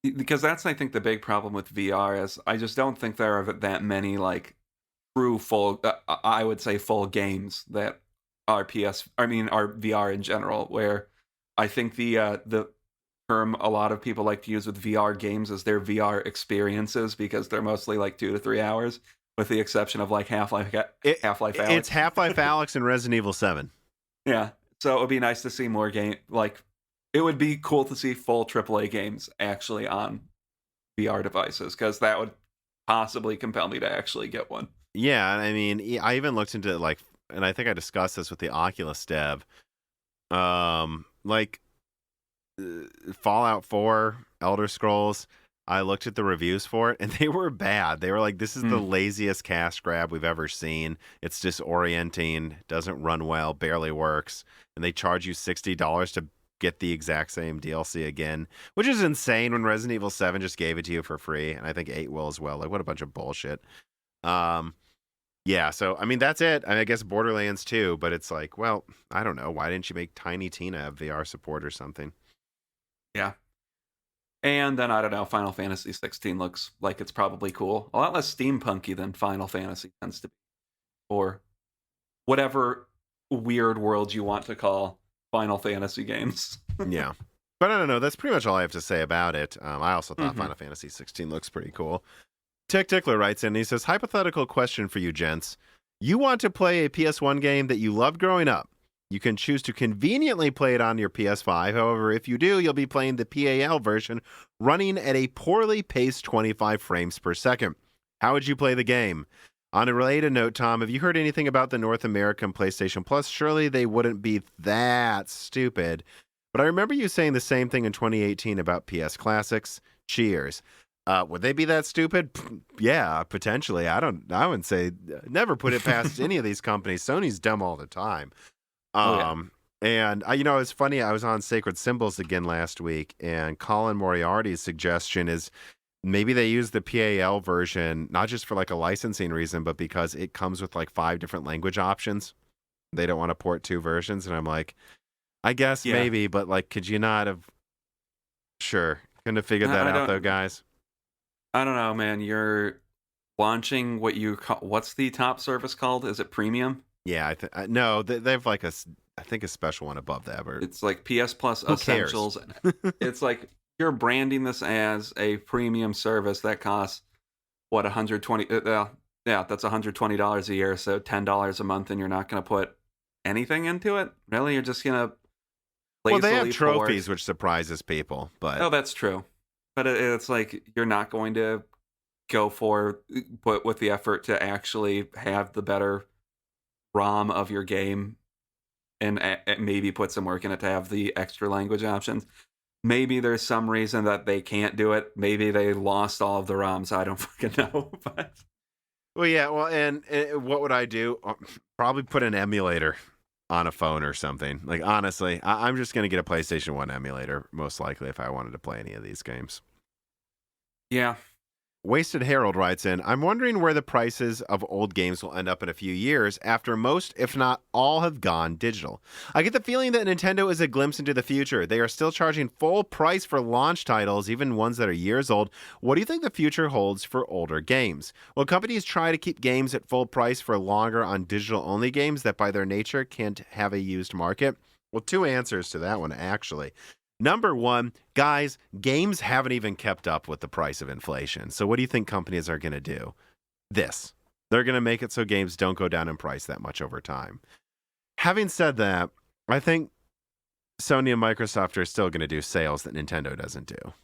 Because that's, I think, the big problem with VR is I just don't think there are that many like true full, I would say full games that are VR in general. Where I think the term a lot of people like to use with VR games is their VR experiences, because they're mostly like 2 to 3 hours. With the exception of like Half-Life Alyx. It's Half-Life Alyx and Resident Evil 7. Yeah. So it would be nice to see more game. Like, it would be cool to see full AAA games actually on VR devices, because that would possibly compel me to actually get one. Yeah. I mean, I even looked into and I think I discussed this with the Oculus dev. Fallout 4, Elder Scrolls. I looked at the reviews for it, and they were bad. They were like, this is the laziest cash grab we've ever seen. It's disorienting, doesn't run well, barely works. And they charge you $60 to get the exact same DLC again, which is insane when Resident Evil 7 just gave it to you for free. And I think 8 will as well. Like, what a bunch of bullshit. Yeah, so, I mean, that's it. I guess Borderlands 2, but it's like, well, I don't know. Why didn't you make Tiny Tina have VR support or something? Yeah. And then, I don't know, Final Fantasy 16 looks like it's probably cool. A lot less steampunky than Final Fantasy tends to be. Or whatever weird world you want to call Final Fantasy games. Yeah. But I don't know. That's pretty much all I have to say about it. I also thought Final Fantasy 16 looks pretty cool. Tick Tickler writes in, he says, hypothetical question for you gents. You want to play a PS1 game that you loved growing up. You can choose to conveniently play it on your PS5. However, if you do, you'll be playing the PAL version running at a poorly paced 25 frames per second. How would you play the game? On a related note, Tom, have you heard anything about the North American PlayStation Plus? Surely they wouldn't be that stupid. But I remember you saying the same thing in 2018 about PS Classics. Cheers. Would they be that stupid? Yeah, potentially. I wouldn't say, never put it past any of these companies. Sony's dumb all the time. And it's funny. I was on Sacred Symbols again last week, and Colin Moriarty's suggestion is maybe they use the PAL version not just for like a licensing reason, but because it comes with like 5 different language options. They don't want to port 2 versions, and I'm like, I guess Yeah. maybe, but like, could you not have? Sure, couldn't have figured that I out though, don't guys. I don't know, man. You're launching what you call, what's the top service called? Is it premium? Yeah, no, they have like I think a special one above that, but It's like PS Plus who cares? Essentials. It's like you're branding this as a premium service that costs what 120 yeah, that's $120 a year, so $10 a month, and you're not going to put anything into it? Really? You're just going to Well, they have lazily trophies, port? which surprises people, but Oh, that's true. But it's like you're not going to go for put with the effort to actually have the better ROM of your game and maybe put some work in it to have the extra language options. Maybe there's some reason that they can't do it. Maybe they lost all of the ROMs. I don't fucking know. But well, yeah, well, and what would I do? Probably put an emulator on a phone or something. Like, honestly, I'm just gonna get a PlayStation 1 emulator, most likely, if I wanted to play any of these games. yeah, Wasted Harold writes in, I'm wondering where the prices of old games will end up in a few years after most, if not all, have gone digital. I get the feeling that Nintendo is a glimpse into the future. They are still charging full price for launch titles, even ones that are years old. What do you think the future holds for older games? Will companies try to keep games at full price for longer on digital-only games that by their nature can't have a used market? Well, 2 answers to that one, actually. Number one, guys, games haven't even kept up with the price of inflation. So what do you think companies are going to do? This. They're going to make it so games don't go down in price that much over time. Having said that, I think Sony and Microsoft are still going to do sales that Nintendo doesn't do.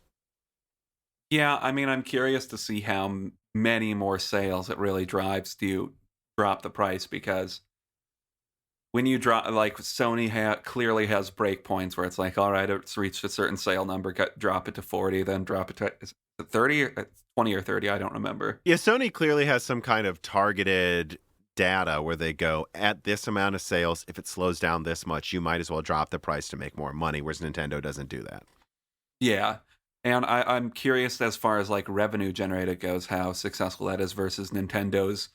yeah. I mean, I'm curious to see how many more sales it really drives to drop the price, because when you drop, like Sony clearly has breakpoints where it's like, all right, it's reached a certain sale number, drop it to 40, then drop it to is it 30 or 20 or 30, I don't remember. Yeah, Sony clearly has some kind of targeted data where they go, at this amount of sales, if it slows down this much, you might as well drop the price to make more money, whereas Nintendo doesn't do that. Yeah. And I'm curious, as far as like revenue generated goes, how successful that is versus Nintendo's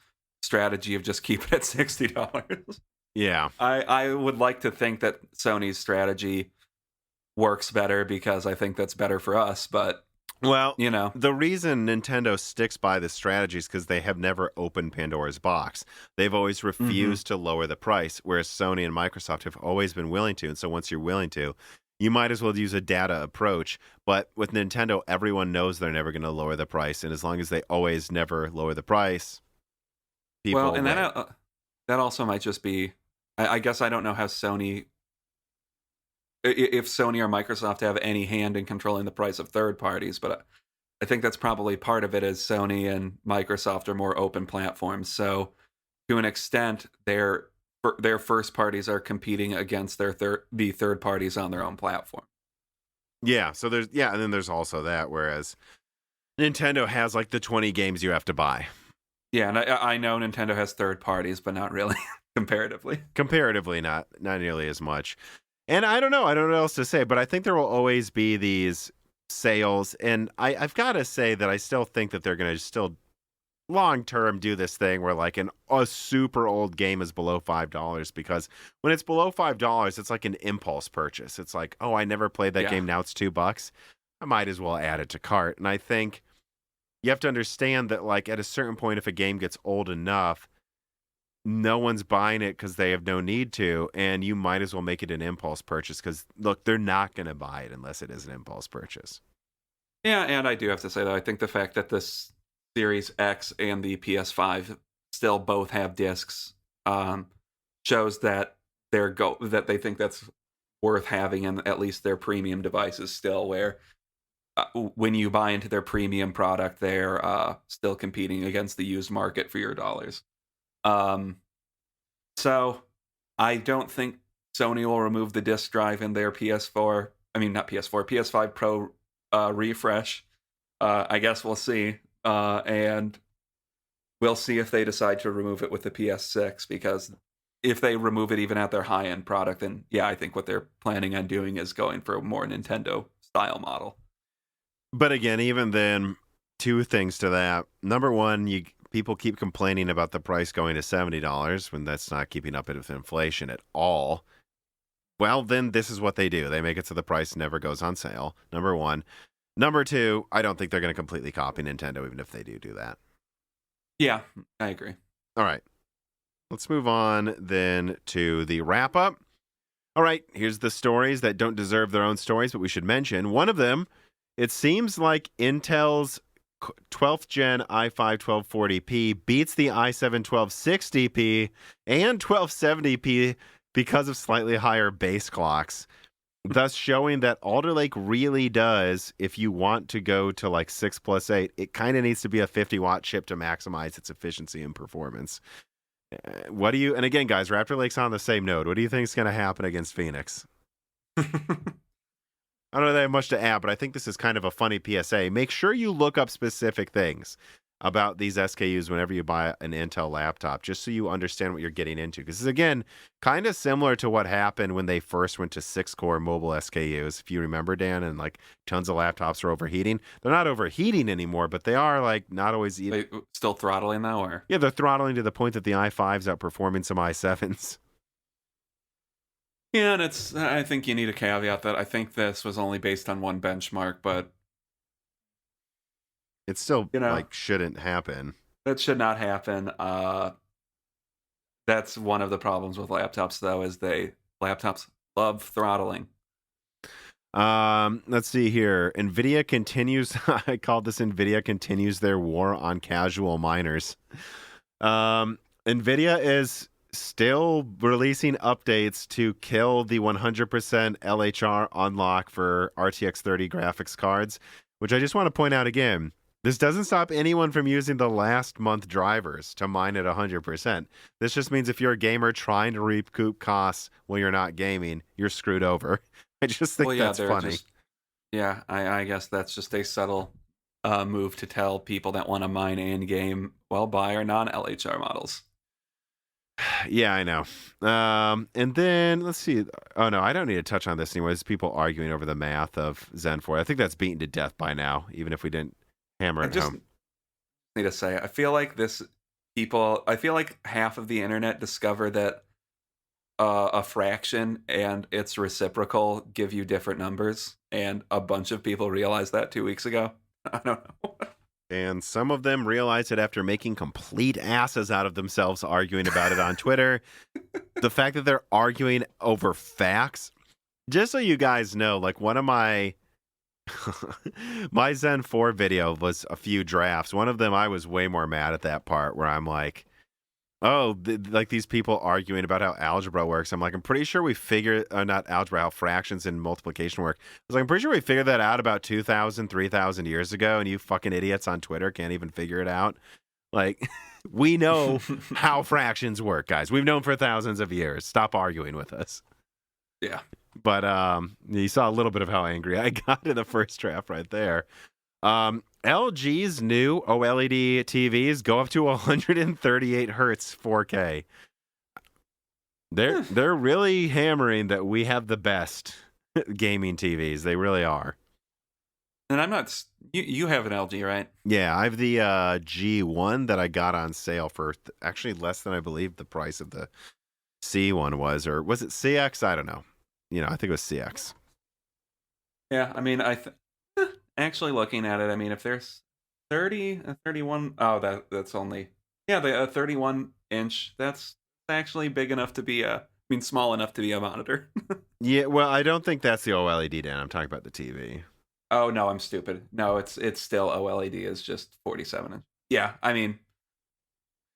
strategy of just keep it at $60. Yeah. I would like to think that Sony's strategy works better because I think that's better for us, but Well, you know, the reason Nintendo sticks by this strategy is because they have never opened Pandora's box. They've always refused to lower the price, whereas Sony and Microsoft have always been willing to. And so once you're willing to, you might as well use a data approach. But with Nintendo, everyone knows they're never going to lower the price. And as long as they always never lower the price, people well, and wait. that also might just be, I guess I don't know how Sony, if Sony or Microsoft have any hand in controlling the price of third parties, but I think that's probably part of it, is Sony and Microsoft are more open platforms. So to an extent, their first parties are competing against the third parties on their own platform. Yeah. So and then there's also that, whereas Nintendo has like the 20 games you have to buy. Yeah, and I know Nintendo has third parties, but not really comparatively. Comparatively, not nearly as much. And I don't know what else to say, but I think there will always be these sales. And I've got to say that I still think that they're going to still long term do this thing where like a super old game is below $5, because when it's below $5, it's like an impulse purchase. It's like, oh, I never played that game. Now it's $2. I might as well add it to cart. And I think you have to understand that like at a certain point, if a game gets old enough, no one's buying it because they have no need to, and you might as well make it an impulse purchase, because look, they're not going to buy it unless it is an impulse purchase. Yeah, and I do have to say that I think the fact that this Series X and the PS5 still both have discs shows that that they think that's worth having in at least their premium devices still, where when you buy into their premium product, they're still competing against the used market for your dollars. So I don't think Sony will remove the disc drive in their PS4. I mean, not PS4, PS5 Pro refresh. I guess we'll see. And we'll see if they decide to remove it with the PS6, because if they remove it even at their high-end product, then yeah, I think what they're planning on doing is going for a more Nintendo style model. But again, even then, Two things to that. Number one, people keep complaining about the price going to $70 when that's not keeping up with inflation at all. Well, then this is what they do. They make it so the price never goes on sale. Number one. Number two, I don't think they're going to completely copy Nintendo, even if they do that. Yeah, I agree. All right. Let's move on then to the wrap up. All right, here's the stories that don't deserve their own stories, but we should mention. One of them, it seems like Intel's 12th gen i5 1240p beats the i7 1260p and 1270p because of slightly higher base clocks, thus showing that Alder Lake really does, if you want to go to like 6+8, it kind of needs to be a 50-watt chip to maximize its efficiency and performance. What do you, and again, guys, Raptor Lake's on the same node. What do you think is going to happen against Phoenix? I don't know that I have much to add, but I think this is kind of a funny PSA. Make sure you look up specific things about these SKUs whenever you buy an Intel laptop, just so you understand what you're getting into. Because this is, again, kind of similar to what happened when they first went to 6-core mobile SKUs. If you remember, Dan, and like tons of laptops are overheating. They're not overheating anymore, but they are like not always... They still throttling now, or? Yeah, they're throttling to the point that the i5's outperforming some i7s. Yeah, and I think you need a caveat that I think this was only based on one benchmark, but it still like shouldn't happen. That should not happen. That's one of the problems with laptops, though, is laptops love throttling. Let's see here. Nvidia continues. I called this Nvidia continues their war on casual miners. Nvidia is still releasing updates to kill the 100% LHR unlock for RTX 30 graphics cards, which I just want to point out again. This doesn't stop anyone from using the last month drivers to mine at 100%. This just means if you're a gamer trying to recoup costs when you're not gaming, you're screwed over. I just think that's funny. I guess that's just a subtle move to tell people that want to mine and game, well, buy our non-LHR models. Yeah, I know. And then, let's see. Oh, no, I don't need to touch on this anymore. There's people arguing over the math of Zen 4. I think that's beaten to death by now, even if we didn't hammer it home. Need to say, I feel like half of the internet discovered that a fraction and its reciprocal give you different numbers, and a bunch of people realized that 2 weeks ago. I don't know. And some of them realized it after making complete asses out of themselves arguing about it on Twitter. The fact that they're arguing over facts, just so you guys know, like one of my Zen 4 video was a few drafts. One of them, I was way more mad at that part where I'm like, like these people arguing about how algebra works. I'm like, I'm pretty sure we figured, not algebra, how fractions and multiplication work. I was like, I'm pretty sure we figured that out about 2,000, 3,000 years ago, and you fucking idiots on Twitter can't even figure it out. Like, we know how fractions work, guys. We've known for thousands of years. Stop arguing with us. Yeah. But you saw a little bit of how angry I got in the first draft right there. LG's new OLED TVs go up to 138 hertz 4K. They're really hammering that we have the best gaming TVs. They really are. And I'm not. You have an LG, right? Yeah, I have the G1 that I got on sale for actually less than I believe the price of the C1 was, or was it CX? I don't know. I think it was CX. Yeah, I mean, actually looking at it, I mean, if there's 31, that's only, the 31 inch, that's actually big enough to be small enough to be a monitor. Yeah, well, I don't think that's the OLED, Dan. I'm talking about the TV. Oh, no, I'm stupid. No, it's still OLED is just 47 inch. Yeah, I mean,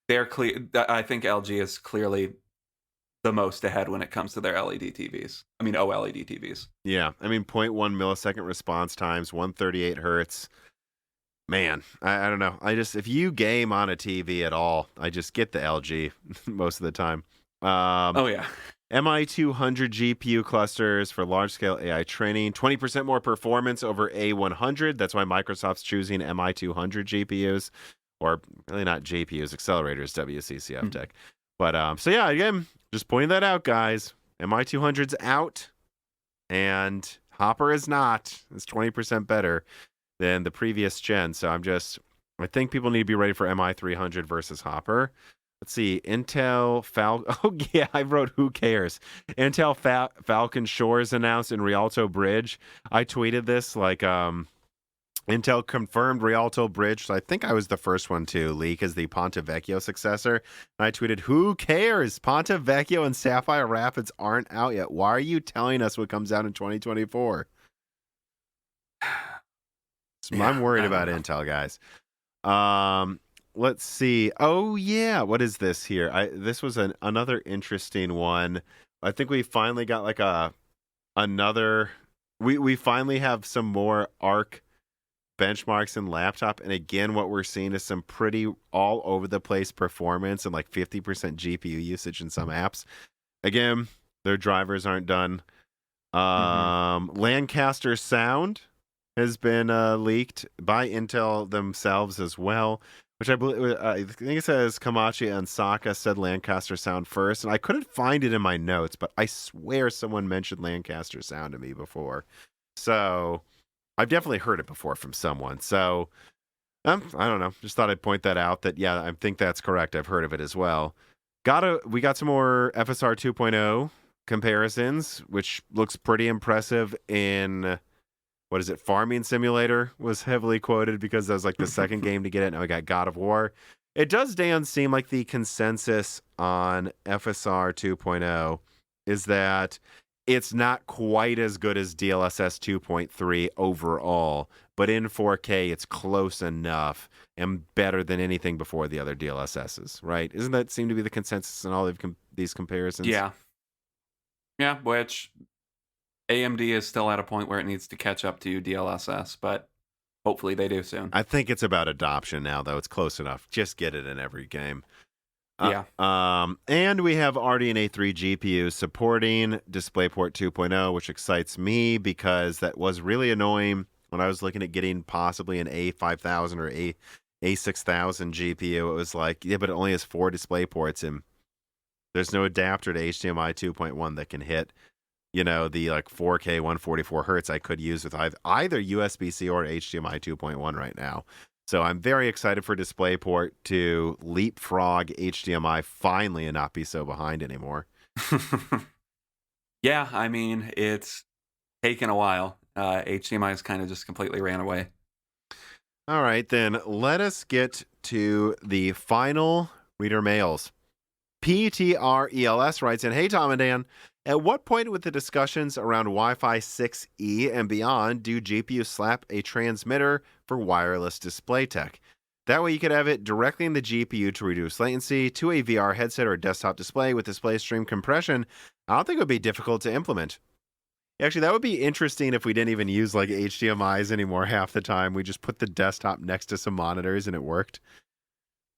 they're clear. I think LG is clearly the most ahead when it comes to their OLED TVs. Yeah, I mean, 0.1 millisecond response times, 138 hertz. Man, I don't know. If you game on a TV at all, I just get the LG most of the time. MI200 GPU clusters for large-scale AI training, 20% more performance over A100. That's why Microsoft's choosing MI200 GPUs, or really not GPUs, accelerators, WCCF tech. But, again, just pointing that out, guys. MI200's out, and Hopper is not. It's 20% better. than the previous gen. So I think people need to be ready for MI300 versus Hopper. Let's see, Intel Oh yeah, I wrote who cares. Intel Falcon Shores announced in Rialto Bridge. I tweeted this like Intel confirmed Rialto Bridge. So I think I was the first one to leak as the Ponte Vecchio successor. And I tweeted, who cares? Ponte Vecchio and Sapphire Rapids aren't out yet. Why are you telling us what comes out in 2024? Yeah, I'm worried I don't about know. Intel, guys. Let's see. Oh yeah, what is this here? This was another interesting one. I think we finally got like another. We finally have some more ARC benchmarks in laptop, and again, what we're seeing is some pretty all over the place performance and like 50% GPU usage in some apps. Again, their drivers aren't done. Lancaster Sound has been leaked by Intel themselves as well, which I think it says Kamachi and Saka said Lancaster Sound first, and I couldn't find it in my notes, but I swear someone mentioned Lancaster Sound to me before. So I've definitely heard it before from someone. So I don't know. Just thought I'd point that out. That yeah, I think that's correct. I've heard of it as well. We got some more FSR 2.0 comparisons, which looks pretty impressive in. What is it? Farming Simulator was heavily quoted because that was like the second game to get it. Now we got God of War. It does, Dan, seem like the consensus on FSR 2.0 is that it's not quite as good as DLSS 2.3 overall, but in 4K, it's close enough and better than anything before the other DLSSs, right? Isn't that seem to be the consensus in all of these comparisons? Yeah. Yeah, which AMD is still at a point where it needs to catch up to DLSS, but hopefully they do soon. I think it's about adoption now, though. It's close enough. Just get it in every game. Yeah. And we have RDNA 3 GPUs supporting DisplayPort 2.0, which excites me because that was really annoying when I was looking at getting possibly an A5000 or A6000 GPU. It was like, yeah, but it only has 4 DisplayPorts, and there's no adapter to HDMI 2.1 that can hit, the like 4K 144 hertz I could use with either USB-C or HDMI 2.1 right now. So I'm very excited for DisplayPort to leapfrog HDMI finally and not be so behind anymore. Yeah, I mean, it's taken a while. HDMI has kind of just completely ran away. All right, then let us get to the final reader mails. PTRELS writes in, hey, Tom and Dan, at what point with the discussions around Wi-Fi 6E and beyond do GPUs slap a transmitter for wireless display tech? That way you could have it directly in the GPU to reduce latency to a VR headset or desktop display with display stream compression. I don't think it would be difficult to implement. Actually, that would be interesting if we didn't even use like HDMIs anymore half the time. We just put the desktop next to some monitors and it worked.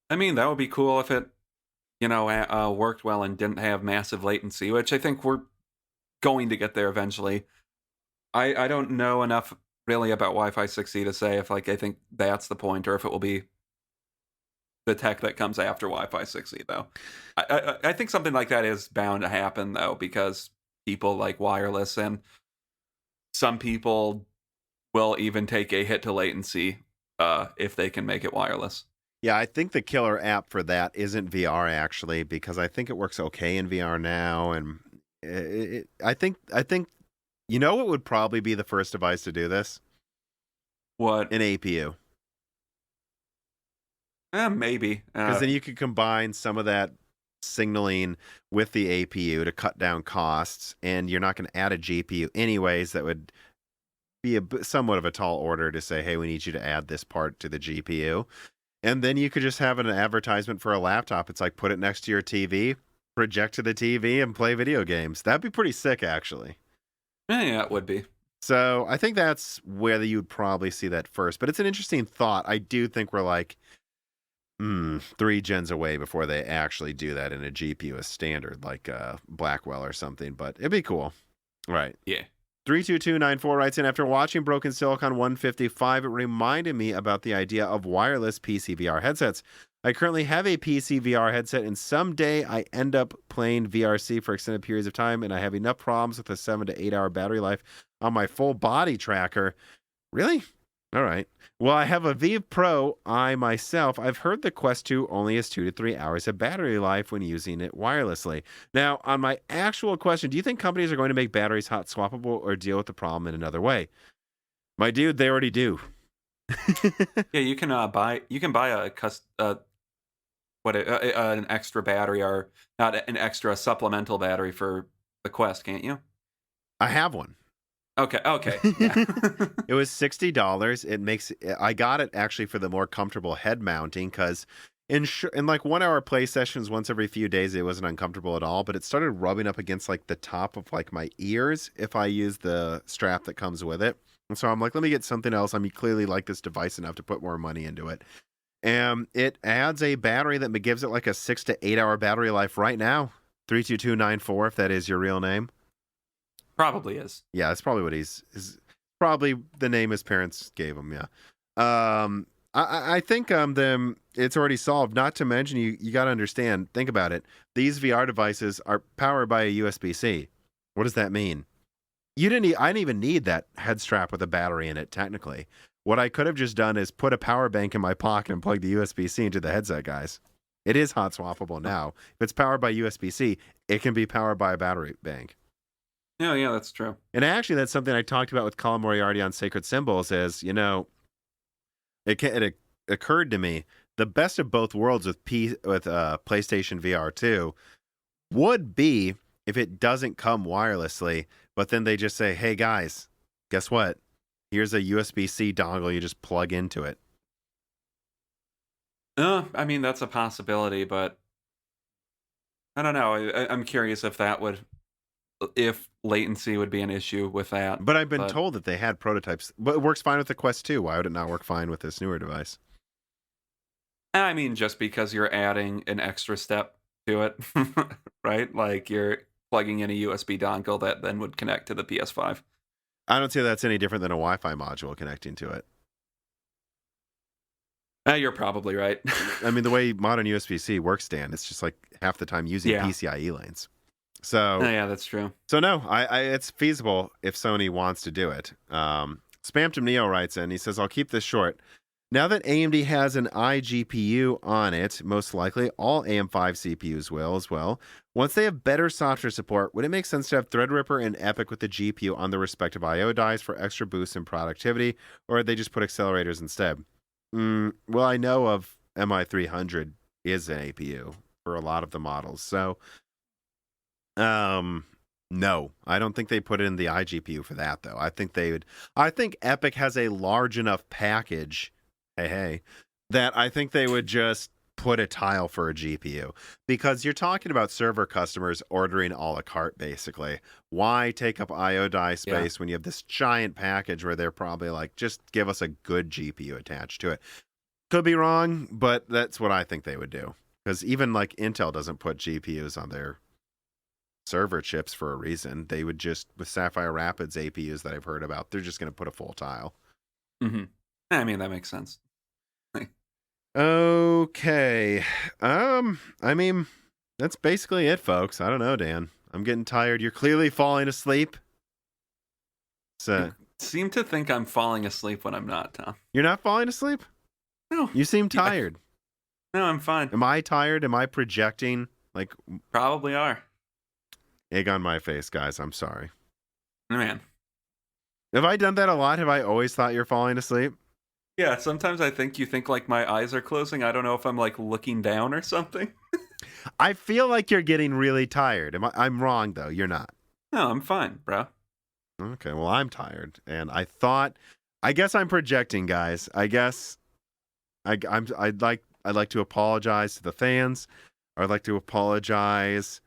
I mean, that would be cool if it worked well and didn't have massive latency, which I think we're going to get there eventually. I don't know enough really about Wi-Fi 6E to say if I think that's the point or if it will be the tech that comes after Wi-Fi 6E, though. I think something like that is bound to happen, though, because people like wireless, and some people will even take a hit to latency if they can make it wireless. Yeah, I think the killer app for that isn't VR, actually, because I think it works okay in VR now. And I think what would probably be the first device to do this? What? An APU. Maybe. Because then you could combine some of that signaling with the APU to cut down costs, and you're not going to add a GPU anyways. That would be somewhat of a tall order to say, hey, we need you to add this part to the GPU. And then you could just have an advertisement for a laptop. It's like, put it next to your TV, project to the TV, and play video games. That'd be pretty sick, actually. Yeah, it would be. So I think that's where you'd probably see that first. But it's an interesting thought. I do think we're like 3 gens away before they actually do that in a GPU as standard, like Blackwell or something. But it'd be cool. Right. Yeah. 32294 writes in, after watching Broken Silicon 155, it reminded me about the idea of wireless PC VR headsets. I currently have a PC VR headset, and someday I end up playing VRC for extended periods of time, and I have enough problems with a 7 to 8 hour battery life on my full body tracker. Really? All right. Well, I have a Vive Pro. I've heard the Quest 2 only has 2 to 3 hours of battery life when using it wirelessly. Now, on my actual question, do you think companies are going to make batteries hot swappable or deal with the problem in another way? My dude, they already do. Yeah, you can buy an extra battery, or not an extra supplemental battery for the Quest, can't you? I have one. Okay, yeah. It was $60. I got it actually for the more comfortable head mounting because in like 1 hour play sessions once every few days, it wasn't uncomfortable at all. But it started rubbing up against like the top of like my ears if I use the strap that comes with it. And so I'm like, let me get something else. I mean, clearly like this device enough to put more money into it. And it adds a battery that gives it like a 6 to 8 hour battery life right now. 32294, if that is your real name. Probably is. Yeah, that's probably what he's probably the name his parents gave him. Yeah. I think it's already solved. Not to mention, you got to understand. Think about it. These VR devices are powered by a USB-C. What does that mean? I didn't even need that head strap with a battery in it. Technically, what I could have just done is put a power bank in my pocket and plug the USB-C into the headset, guys. It is hot swappable now. If it's powered by USB-C, it can be powered by a battery bank. Yeah, that's true. And actually, that's something I talked about with Colin Moriarty on Sacred Symbols. Is it occurred to me the best of both worlds with PlayStation VR 2 would be if it doesn't come wirelessly, but then they just say, "Hey guys, guess what? Here's a USB-C dongle. You just plug into it." I mean, that's a possibility, but I don't know. I'm curious if latency would be an issue with that. But I've been told that they had prototypes. But it works fine with the Quest 2. Why would it not work fine with this newer device? I mean, just because you're adding an extra step to it, right? Like you're plugging in a USB dongle that then would connect to the PS5. I don't see that's any different than a Wi-Fi module connecting to it. You're probably right. I mean, the way modern USB-C works, Dan, it's just like half the time using PCIe lanes. So yeah, that's true. So no, it's feasible if Sony wants to do it. Spamton Neo writes in, he says, I'll keep this short. Now that AMD has an iGPU on it, most likely all AM5 CPUs will as well. Once they have better software support, would it make sense to have Threadripper and EPYC with the GPU on the respective I/O dies for extra boosts in productivity, or would they just put accelerators instead? Well, I know of MI300 is an APU for a lot of the models, so no, I don't think they put it in the iGPU for that though. I think EPYC has a large enough package, that I think they would just put a tile for a GPU, because you're talking about server customers ordering a la carte basically. Why take up IO die space when you have this giant package where they're probably like, just give us a good GPU attached to it. Could be wrong, but that's what I think they would do, because even like Intel doesn't put GPUs on their server chips for a reason. They would just, with Sapphire Rapids APUs that I've heard about, they're just going to put a full tile. Mm-hmm. I mean, that makes sense. Okay. I mean, that's basically it, folks. I don't know, Dan. I'm getting tired. You're clearly falling asleep. So, you seem to think I'm falling asleep when I'm not, Tom. You're not falling asleep? No. You seem tired. No, I'm fine. Am I tired? Am I projecting? Like, probably are. Egg on my face, guys. I'm sorry. Man. Have I done that a lot? Have I always thought you're falling asleep? Yeah, sometimes I think you think like my eyes are closing. I don't know if I'm like looking down or something. I feel like you're getting really tired. I'm wrong though. You're not. No, I'm fine, bro. Okay, well, I'm tired, and I guess I'm projecting, guys. I guess I'd like to apologize to the fans. I'd like to apologize to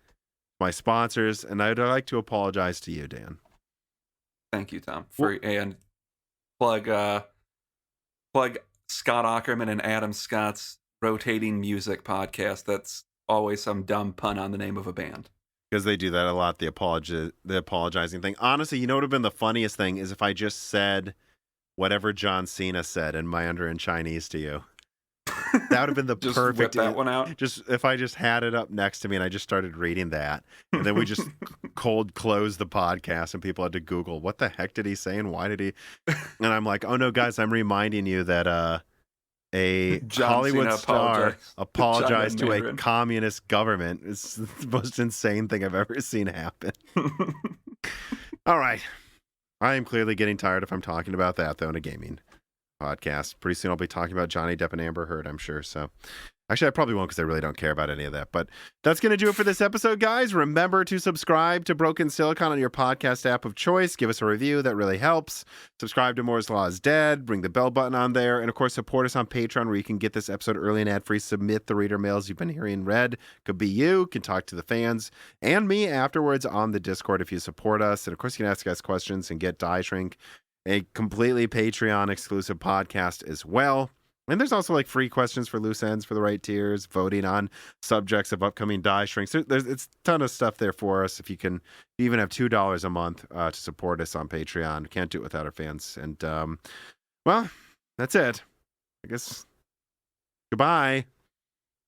my sponsors, and I'd like to apologize to you, Dan. Thank you, Tom. And plug Scott Ackerman and Adam Scott's Rotating Music podcast. That's always some dumb pun on the name of a band. Because they do that a lot, the apologizing thing. Honestly, you know what would have been the funniest thing is if I just said whatever John Cena said in Mandarin Chinese to you. That would have been the Just perfect. whip that one out. Just if I just had it up next to me and I just started reading that, and then we just cold closed the podcast, and people had to Google what the heck did he say and why did he? And I'm like, oh no, guys, I'm reminding you that a John Hollywood Cena star apologized to a Mandarin. communist government. It's the most insane thing I've ever seen happen. All right. I am clearly getting tired if I'm talking about that, though, in a gaming podcast. Pretty soon I'll be talking about Johnny Depp and Amber Heard, I'm sure. So, actually, I probably won't because I really don't care about any of that. But that's going to do it for this episode, guys. Remember to subscribe to Broken Silicon on your podcast app of choice. Give us a review. That really helps. Subscribe to Moore's Law is Dead. Bring the bell button on there. And, of course, support us on Patreon where you can get this episode early and ad-free. Submit the reader mails you've been hearing read. Could be you. Can talk to the fans and me afterwards on the Discord if you support us. And, of course, you can ask us questions and get Die Shrink, a completely Patreon-exclusive podcast as well. And there's also like free questions for loose ends for the right tiers, voting on subjects of upcoming Die Shrinks. It's a ton of stuff there for us. If you can even have $2 a month to support us on Patreon, we can't do it without our fans. And well, that's it. I guess goodbye.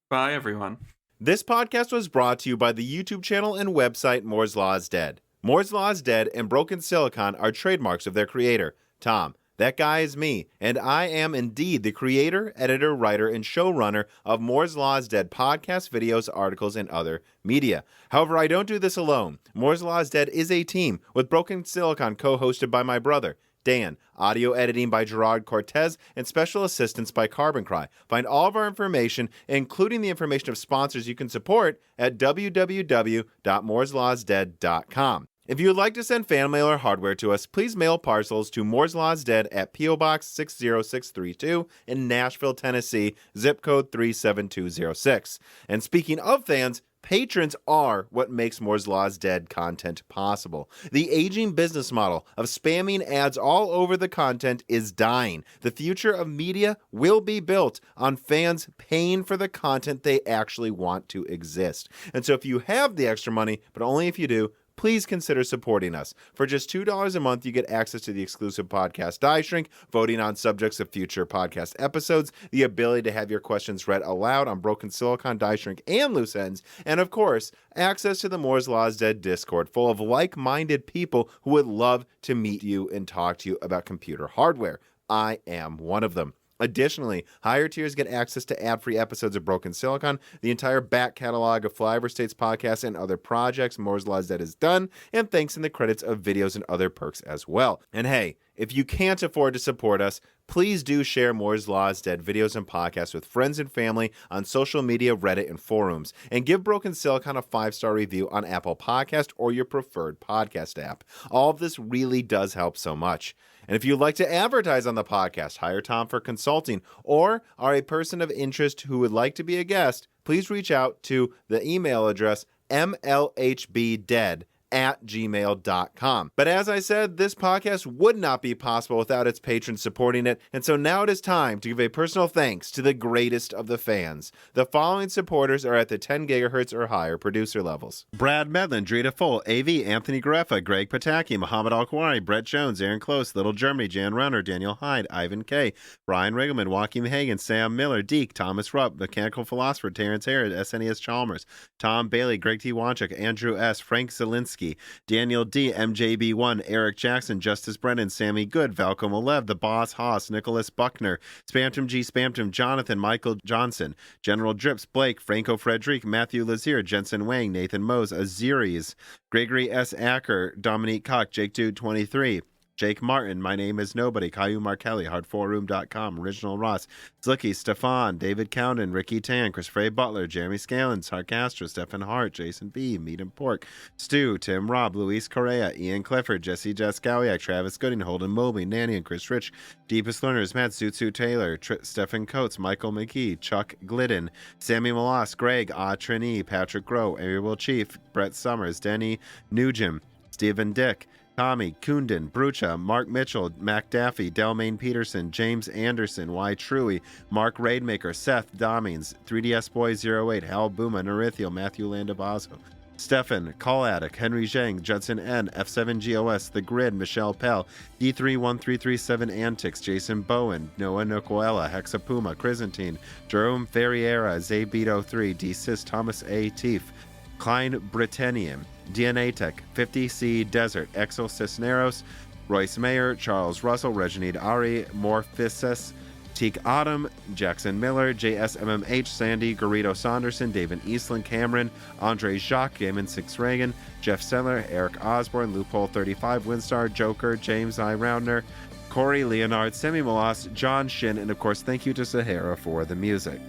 Bye, everyone. This podcast was brought to you by the YouTube channel and website Moore's Law is Dead. Moore's Law is Dead and Broken Silicon are trademarks of their creator, Tom. That guy is me, and I am indeed the creator, editor, writer, and showrunner of Moore's Law is Dead podcasts, videos, articles, and other media. However, I don't do this alone. Moore's Law is Dead is a team, with Broken Silicon co-hosted by my brother, Dan, audio editing by Gerard Cortez, and special assistance by Carbon Cry. Find all of our information, including the information of sponsors you can support, at www.mooreslawsdead.com. If you would like to send fan mail or hardware to us, please mail parcels to Moore's Law is Dead at P.O. Box 60632 in Nashville, Tennessee, zip code 37206. And speaking of fans, patrons are what makes Moore's Law is Dead content possible. The aging business model of spamming ads all over the content is dying. The future of media will be built on fans paying for the content they actually want to exist. And so if you have the extra money, but only if you do, please consider supporting us. For just $2 a month, you get access to the exclusive podcast Die Shrink, voting on subjects of future podcast episodes, the ability to have your questions read aloud on Broken Silicon, Die Shrink, and Loose Ends, and of course, access to the Moore's Law is Dead Discord, full of like-minded people who would love to meet you and talk to you about computer hardware. I am one of them. Additionally, higher tiers get access to ad-free episodes of Broken Silicon, the entire back catalog of Flyover States podcasts and other projects Moore's Law is Dead has done, and thanks in the credits of videos and other perks as well. And hey, if you can't afford to support us, please do share Moore's Law is Dead videos and podcasts with friends and family on social media, Reddit, and forums. And give Broken Silicon a 5-star review on Apple Podcast or your preferred podcast app. All of this really does help so much. And if you'd like to advertise on the podcast, hire Tom for consulting, or are a person of interest who would like to be a guest, please reach out to the email address mlhbdead@gmail.com. But as I said, this podcast would not be possible without its patrons supporting it, and so now it is time to give a personal thanks to the greatest of the fans. The following supporters are at the 10 gigahertz or higher producer levels: Brad Medlin, Drita Full, AV, Anthony Greffa, Greg Pataki, Muhammad Al-Kwari, Brett Jones, Aaron Close, Little Germany, Jan Runner, Daniel Hyde, Ivan K., Brian Riggleman, Joaquin Hagan, Sam Miller, Deke, Thomas Rupp, Mechanical Philosopher, Terrence Harris, SNES Chalmers, Tom Bailey, Greg T. Wanchuk, Andrew S., Frank Zielinski, Daniel D., MJB1, Eric Jackson, Justice Brennan, Sammy Good, Valco Malev, The Boss Haas, Nicholas Buckner, Spamtum G. Spamtum, Jonathan, Michael Johnson, General Drips, Blake, Franco Frederic, Matthew Lazier, Jensen Wang, Nathan Mose, Aziris, Gregory S. Acker, Dominique Koch, Jake Dude 23, Jake Martin, My Name is Nobody, Caillou Markelli, Hard4Room.com, Original Ross, Slicky, Stefan, David Cowden, Ricky Tan, Christopher Butler, Jeremy Scallon, Sarcastra, Stephen Hart, Jason B., Meat and Pork, Stu, Tim Robb, Luis Correa, Ian Clifford, Jesse Jaskowiak, Travis Gooding, Holden Mobley, Nanny and Chris Rich, Deepest Learners, Matt Sutsu Taylor, Stephen Coates, Michael McKee, Chuck Glidden, Sammy Malas, Greg, Trini, Patrick Groh, Ariel Chief, Brett Summers, Denny Nugent, Stephen Dick, Tommy, Kunden, Brucha, Mark Mitchell, Mac Daffy, Delmaine Peterson, James Anderson, Y. Truey, Mark Raidmaker, Seth Domings, 3DS Boy 08, Hal Booma, Nerithiel, Matthew Landavazo, Stefan, Call Addict, Henry Zhang, Judson N, F7GOS, The Grid, Michelle Pell, D31337 Antics, Jason Bowen, Noah Nocoella, Hexapuma, Chrysantine, Jerome Ferriera, Zabeto3, D-Sis, Thomas A. Teef, Klein Britannium, DNA Tech, 50C Desert, Exo Cisneros, Royce Mayer, Charles Russell, Reginald Ari, Morphisis, Teak Autumn, Jackson Miller, JSMMH, Sandy, Garrido Saunderson, David Eastland, Cameron, Andre Jacques, Damon Six Reagan, Jeff Seller, Eric Osborne, Loophole 35, Windstar, Joker, James I. Roundner, Corey Leonard, Semi Molas, John Shin, and of course, thank you to Sahara for the music.